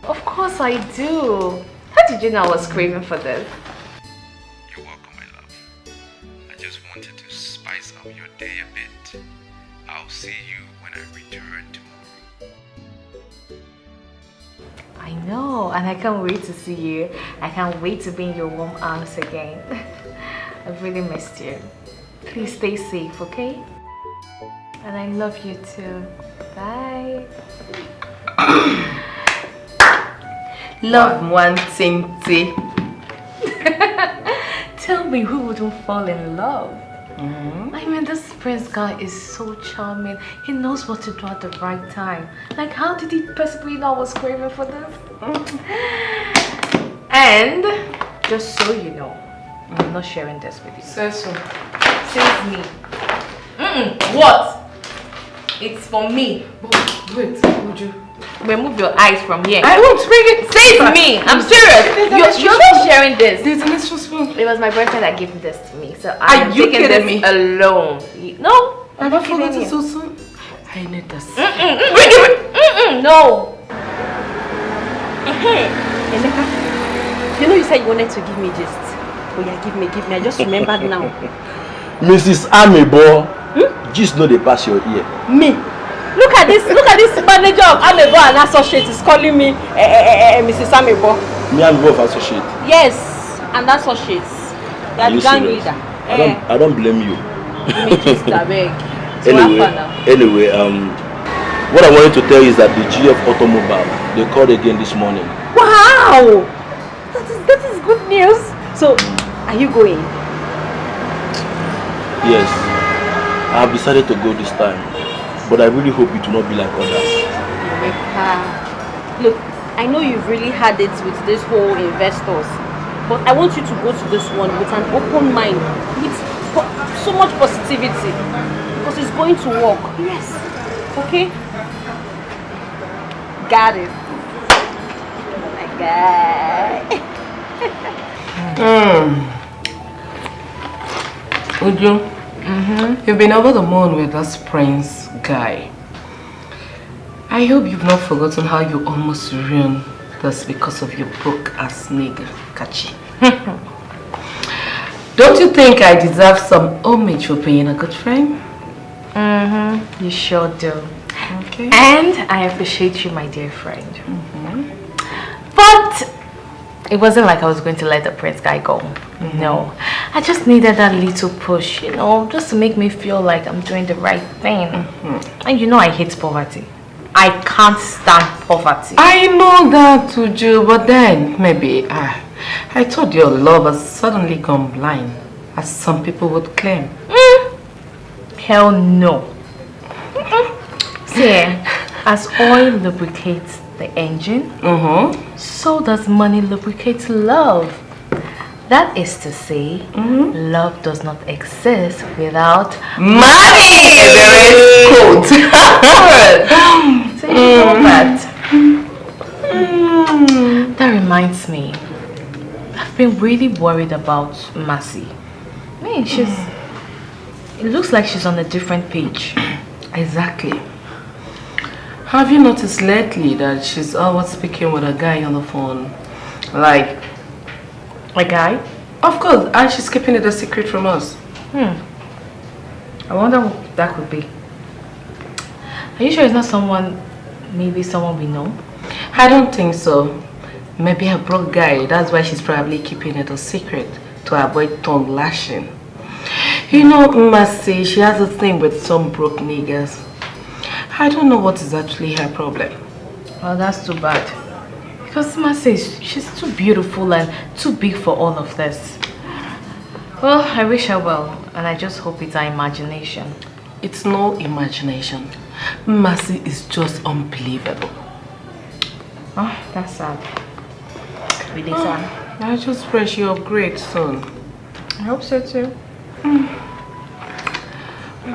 Of course I do. How did you know I was craving for this?
You're welcome, my love. I just wanted to spice up your day a bit. I'll see you when I return tomorrow.
I know, and I can't wait to see you. I can't wait to be in your warm arms again. I've really missed you. Please stay safe, okay? And I love you too. Bye.
Love one tinty.
Tell me, who wouldn't fall in love? I mean, this prince guy is so charming. He knows what to do at the right time. Like, how did he possibly know I was craving for this? And just so you know, I'm not sharing this with you.
So.
Says me. What? It's for me.
Wait, would you?
Remove your eyes from here.
I won't bring it.
Say it to me. I'm serious. You're not sharing this.
There's an extra spoon.
It was my boyfriend that gave this to me, so
I'm taking this
me alone. No.
Have I forgotten so soon? I need this.
Bring it. No.
Emeka, you know you said you wanted to give me gist. Oh yeah, give me. I just remembered now.
Mrs. Amebo, just know they pass your ear.
Me? Look at this manager of Amebo and Associates is calling me Mrs. Amebo.
Me and Amebo of Associates?
Yes, and Associates. They are the gang leader.
I don't blame you.
Give me gist, I beg.
So
anyway, what I wanted to tell you is that the GF Automobile, they called again this morning.
Wow! That is good news. So, are you going?
Yes, I have decided to go this time, but I really hope it will not be like others.
Look, I know you've really had it with this whole investors, but I want you to go to this one with an open mind, with so much positivity, because it's going to work. Yes. Okay? Got it. My guy.
Uju, you've been over the moon with this prince guy. I hope you've not forgotten how you almost ruined this because of your broke-ass nigga, Kachi. Don't you think I deserve some homage for being a good friend?
You sure do.
Okay.
And I appreciate you, my dear friend. But it wasn't like I was going to let the prince guy go. No. I just needed that little push, you know, just to make me feel like I'm doing the right thing. And you know I hate poverty. I can't stand poverty.
I know that, Uju, but then maybe I thought your love has suddenly gone blind, as some people would claim.
Hell no. See, as oil lubricates the engine, so does money lubricate love. That is to say, love does not exist without money. So you know that. That reminds me, I've been really worried about Mercy. I mean, it looks like she's on a different page.
Exactly. Have you noticed lately that she's always speaking with a guy on the phone? Like,
a guy?
Of course, and she's keeping it a secret from us.
I wonder what that could be. Are you sure it's not maybe someone we know?
I don't think so. Maybe a broke guy, that's why she's probably keeping it a secret, to avoid tongue lashing. You know, Mercy, she has a thing with some broke niggas. I don't know what is actually her problem.
Well, that's too bad. Because Mercy, she's too beautiful and too big for all of this. Well, I wish her well, and I just hope it's our imagination.
It's no imagination. Mercy is just unbelievable.
Oh, that's sad. Really sad.
I just pray she upgrades soon.
I hope so too.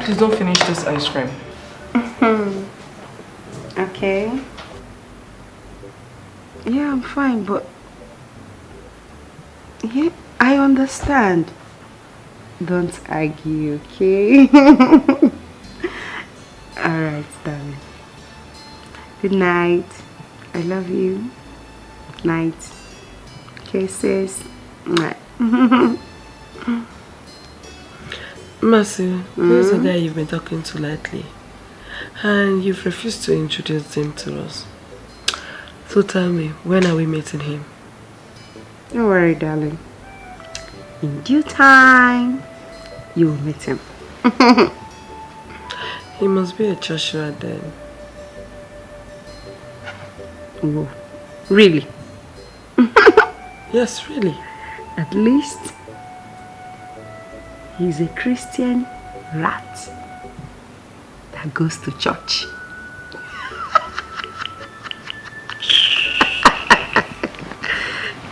Please don't finish this ice cream.
Okay. Yeah, I'm fine, but yeah, I understand. Don't argue, okay? Alright, darling. Good night. I love you. Night. Kisses.
Mercy, who's the guy you've been talking to lately? And you've refused to introduce him to us. So tell me, when are we meeting him?
Don't worry, darling. In due time, you will meet him.
He must be a Joshua then.
Oh, really?
Yes, really.
At least, he's a Christian rat that goes to church.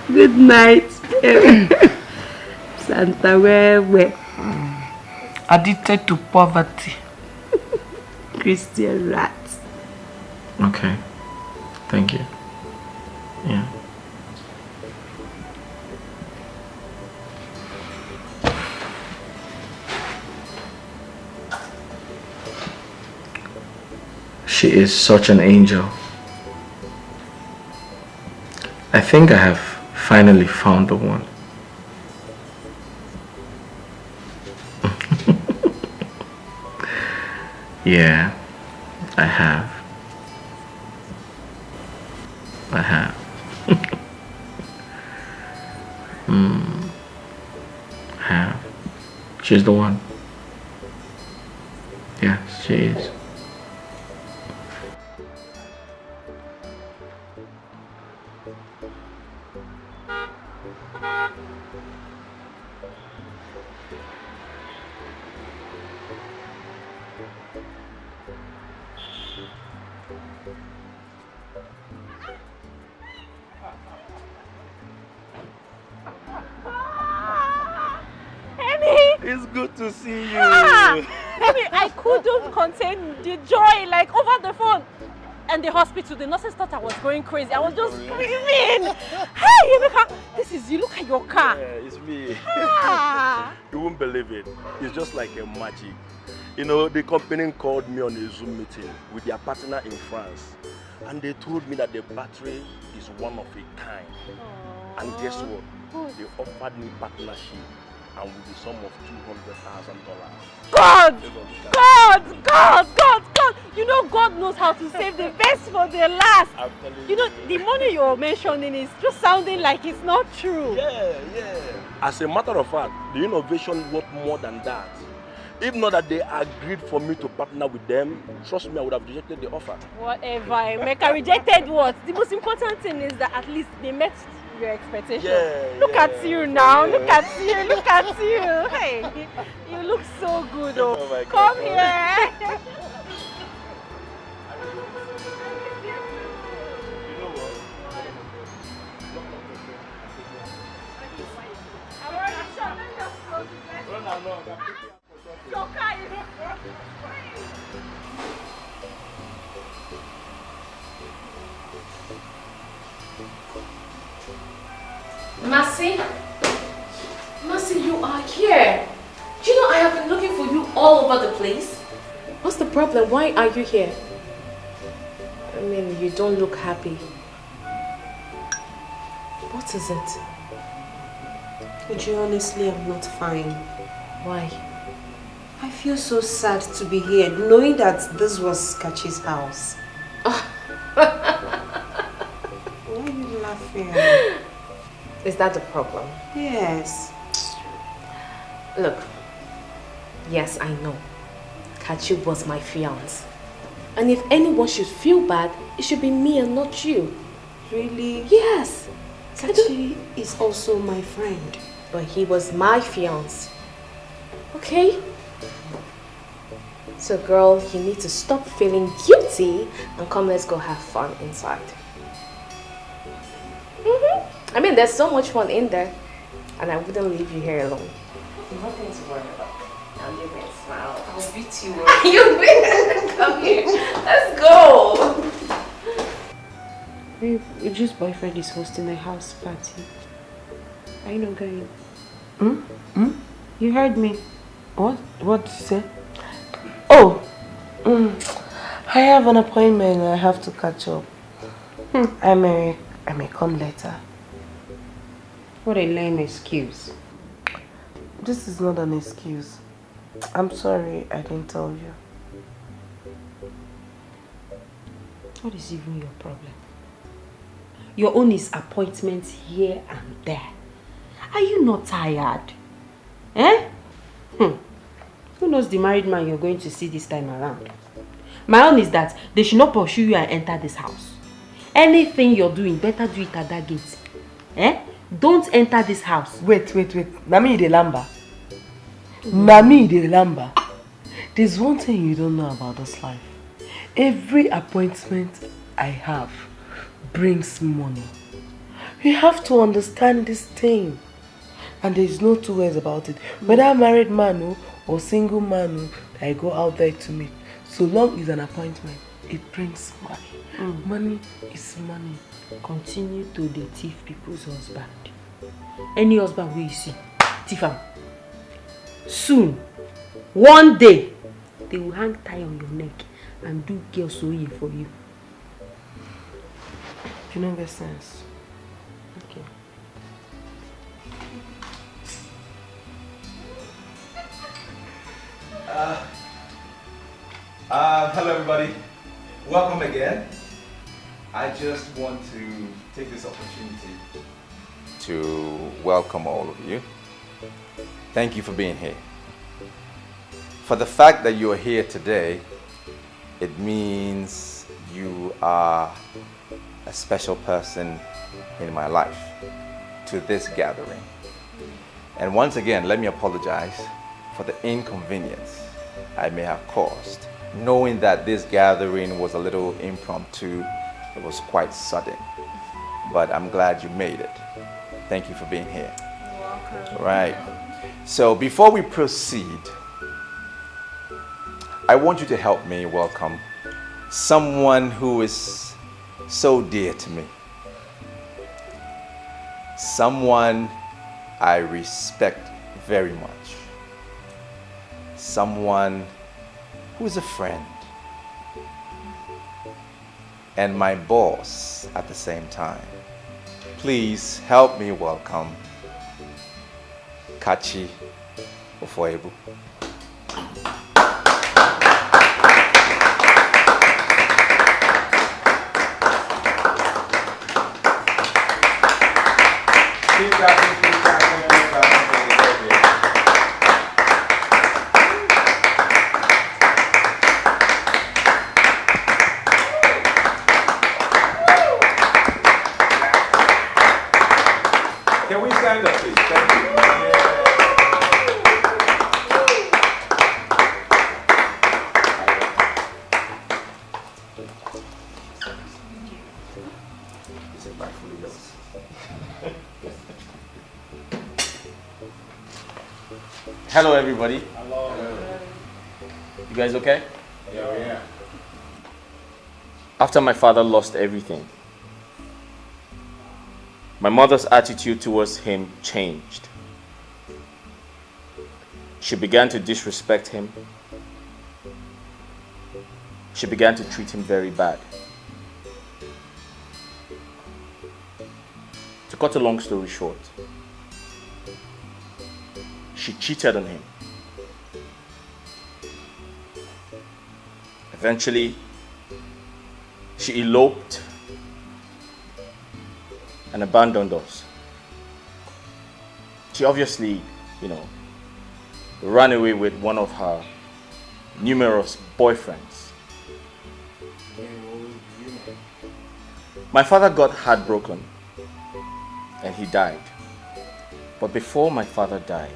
Good night. Santa Wewe.
Addicted to poverty.
Christian rat.
Okay. Thank you. Yeah. She is such an angel. I think I have finally found the one. Yeah, I have. I have. I have. She's the one. Yes, she is.
It's good to see you.
I couldn't contain the joy, like over the phone. And the hospital, the nurses thought I was going crazy. I was just screaming. Hey, Emeka, this is you. Look at your car.
Yeah, it's me. You won't believe it. It's just like a magic. You know, the company called me on a Zoom meeting with their partner in France. And they told me that the battery is one of a kind. And guess what? They offered me partnership. And with the sum of $200,000.
God! You know God knows how to save the best for the last. You know, the money you're mentioning is just sounding like it's not true.
Yeah. As a matter of fact, the innovation worth more than that. If not that they agreed for me to partner with them, trust me, I would have rejected the offer.
Whatever, Emeka, rejected what? The most important thing is that at least they met your expectations. Look at you now. Look at you. Hey, you look so good. Oh my God. Come here. Your car is...
Mercy, you are here. Do you know I have been looking for you all over the place? What's the problem? Why are you here? I mean, you don't look happy. What is it?
Uju, honestly, I'm not fine.
Why?
I feel so sad to be here, knowing that this was Kachi's house. Why are you laughing?
Is that the problem?
Yes.
Look, yes, I know. Kachi was my fiance. And if anyone should feel bad, it should be me and not you.
Really?
Yes.
Kachi is also my friend.
But he was my fiance. Okay? So girl, you need to stop feeling guilty and come, let's go have fun inside. I mean, there's so much fun in there. And I wouldn't leave you here alone. Nothing to worry about. I'll give me a smile. I'll beat you up. You will. Come here. Let's go.
Babe, Uju's boyfriend is hosting a house party. Are you not going? You heard me.
What? What did you say? Oh! I have an appointment. I have to catch up. I may come later.
What a lame excuse.
This is not an excuse. I'm sorry I didn't tell you.
What is even your problem? Your own is appointments here and there. Are you not tired? Eh? Who knows the married man you're going to see this time around? My own is that they should not pursue you and enter this house. Anything you're doing, better do it at that gate. Eh? Don't enter this house.
Wait. Nami de Lamba. Nami de Lamba. There's one thing you don't know about this life. Every appointment I have brings money. You have to understand this thing. And there's no two ways about it. Whether I'm married man or single man that I go out there to meet, so long as an appointment, it brings money. Money is money.
Continue to thief people's husband. Any husband will you see, thief him. Soon, one day, they will hang tie on your neck and do girl sewing for you.
You know that sense.
Okay.
Hello everybody, welcome again. I just want to take this opportunity to welcome all of you. Thank you for being here. For the fact that you are here today, it means you are a special person in my life to this gathering. And once again, let me apologize for the inconvenience I may have caused, knowing that this gathering was a little impromptu. It was quite sudden, but I'm glad you made it. Thank you for being here.
You're welcome.
Right. So before we proceed, I want you to help me welcome someone who is so dear to me. Someone I respect very much. Someone who is a friend. And my boss at the same time. Please help me welcome Kachi Ofoebu.
Can we stand up, please? Thank you.
Hello, everybody.
Hello.
You guys okay?
Yeah.
After my father lost everything, my mother's attitude towards him changed. She began to disrespect him. She began to treat him very bad. To cut a long story short, she cheated on him. Eventually, she eloped and abandoned us. She obviously, ran away with one of her numerous boyfriends. My father got heartbroken and he died. But before my father died,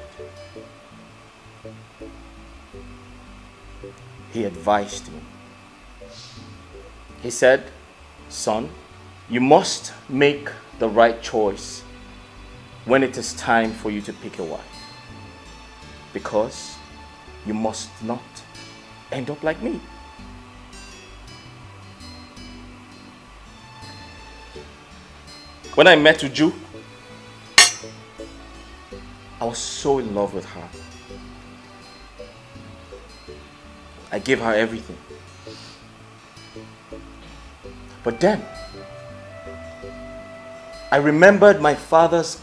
he advised me. He said, "Son, you must make the right choice when it is time for you to pick a wife, because you must not end up like me." When I met Uju, I was so in love with her. I gave her everything. But then, I remembered my father's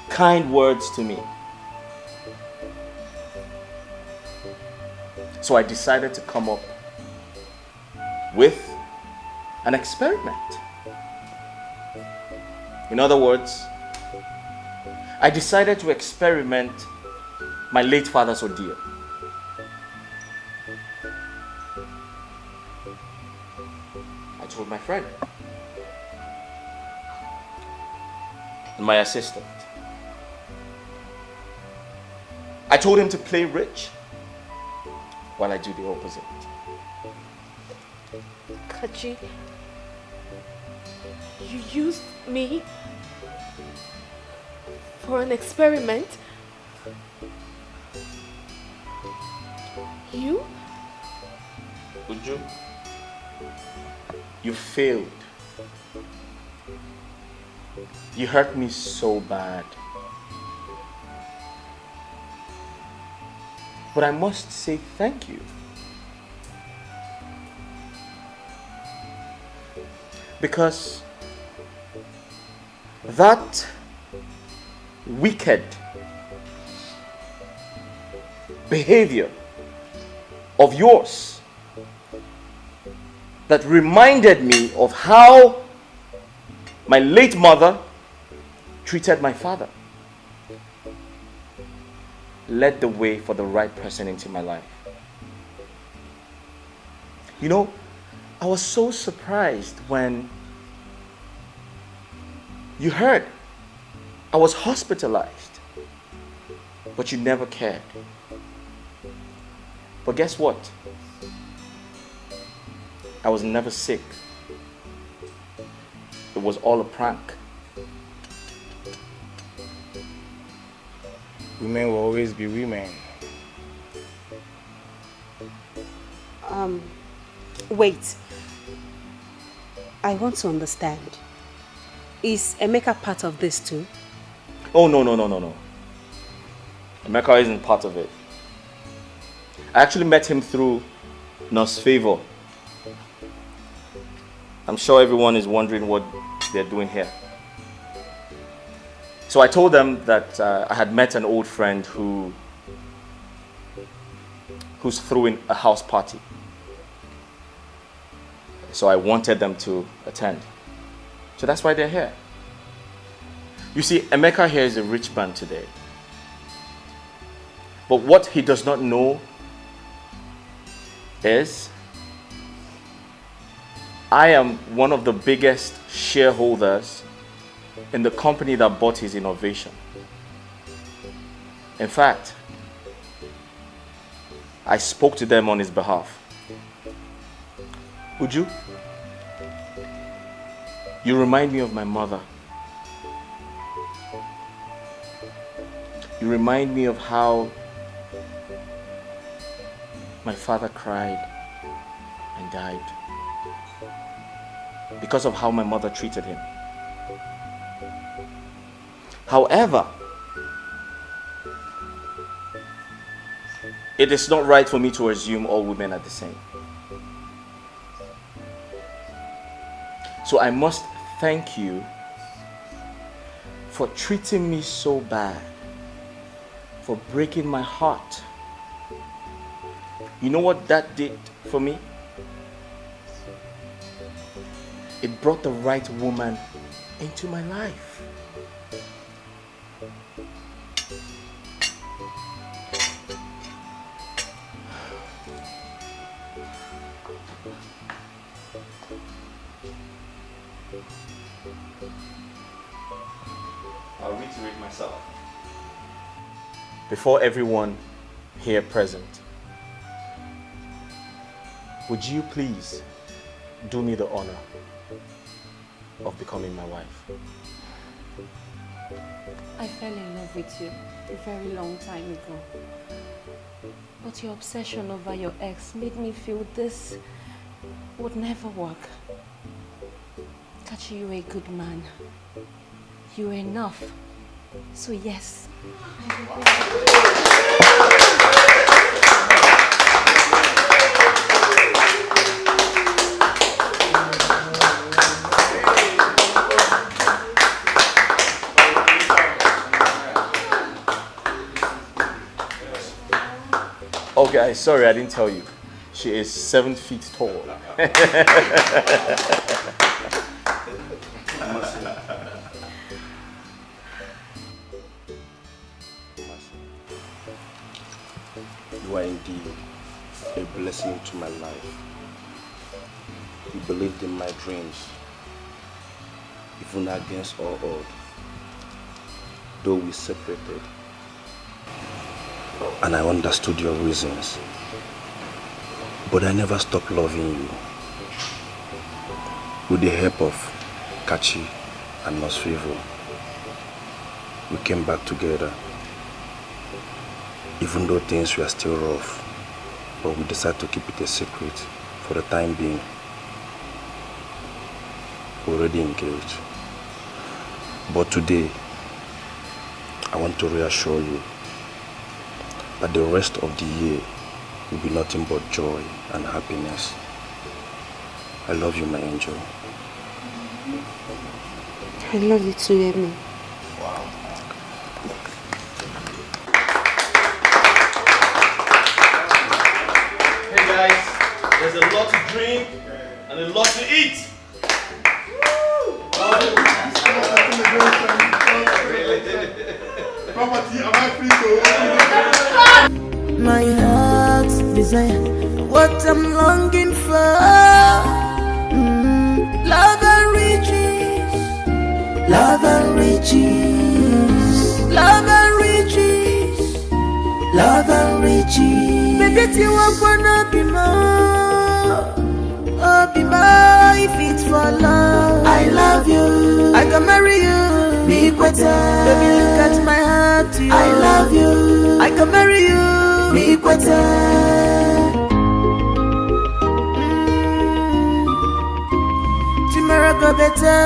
kind words to me. So I decided to come up with an experiment. In other words, I decided to experiment my late father's ordeal. I told my friend and my assistant. I told him to play rich while I do the opposite.
Kachi, you used me for an experiment? You?
Uju, you failed. You hurt me so bad. But I must say thank you. Because that wicked behavior of yours that reminded me of how my late mother treated my father led the way for the right person into my life. You know, I was so surprised when you heard I was hospitalized, but you never cared. But guess what? I was never sick. It was all a prank.
Women will always be women.
Wait. I want to understand. Is Emeka part of this too?
Oh, no. Emeka isn't part of it. I actually met him through Nurse Favor. I'm sure everyone is wondering what they're doing here. So I told them that I had met an old friend who's throwing a house party. So I wanted them to attend. So that's why they're here. You see, Emeka here is a rich man today. But what he does not know is I am one of the biggest shareholders in the company that bought his innovation. In fact, I spoke to them on his behalf. Uju, you remind me of my mother. You remind me of how my father cried and died because of how my mother treated him. However, it is not right for me to assume all women are the same. So I must thank you for treating me so bad, for breaking my heart. You know what that did for me? It brought the right woman into my life. I'll reiterate myself. Before everyone here present, would you please do me the honor of becoming my wife?
I fell in love with you a very long time ago. But your obsession over your ex made me feel this would never work. Kachi, you're a good man. You're enough. So yes.
Oh guys, sorry I didn't tell you. She is 7 feet tall.
You are indeed a blessing to my life. You believed in my dreams, even against all odds. Though we separated, and I understood your reasons, but I never stopped loving you. With the help of Kachi and Nosrivo, we came back together. Even though things were still rough, but we decided to keep it a secret for the time being. We're already engaged. But today, I want to reassure you that the rest of the year will be nothing but joy and happiness. I love you, my angel.
I love you too, Amy.
Wow.
Hey guys, there's a lot to drink and a lot to eat.
My heart's desire, what I'm longing for. Love and riches, love and riches, love and riches, love and riches. Baby, you wanna be more, oh be more if it's for love. I love you, I can marry you. Be better. Baby, look at my heart. You. I love you, I can marry you. Be better. Tomorrow go better.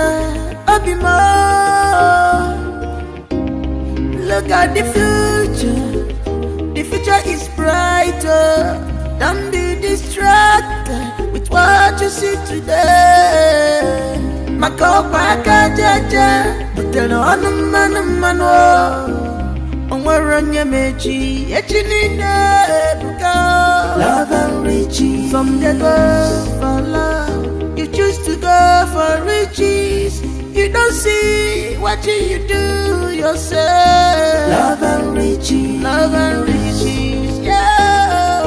I'll be more. Look at the future. The future is brighter. Don't be distracted with what you see today. Makopa kajaja, butelo anumano. Onwaranya mechi, echinine buka. Love and riches, some they go for love. You choose to go for riches. You don't see what you do yourself. Love and riches, yeah.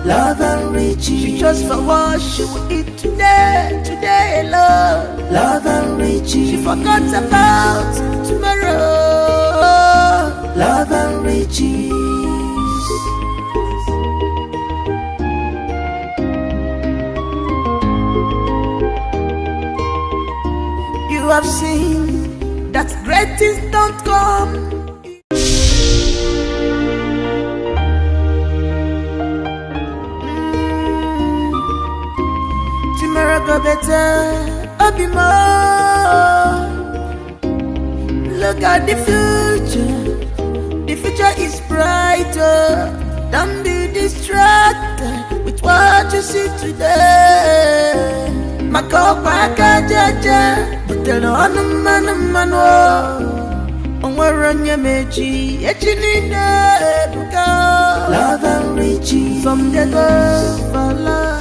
Love and riches. She just for what she will eat today, love. Love and riches. She forgot about tomorrow. Love and riches. You have seen that great things don't come. Tomorrow go better, I'll be more. Look at the future is brighter. Don't be distracted with what you see today. Makopa kajaja, butelo anumano. Onwaranya mechi, echinine buka. Love and riches, some they go for love.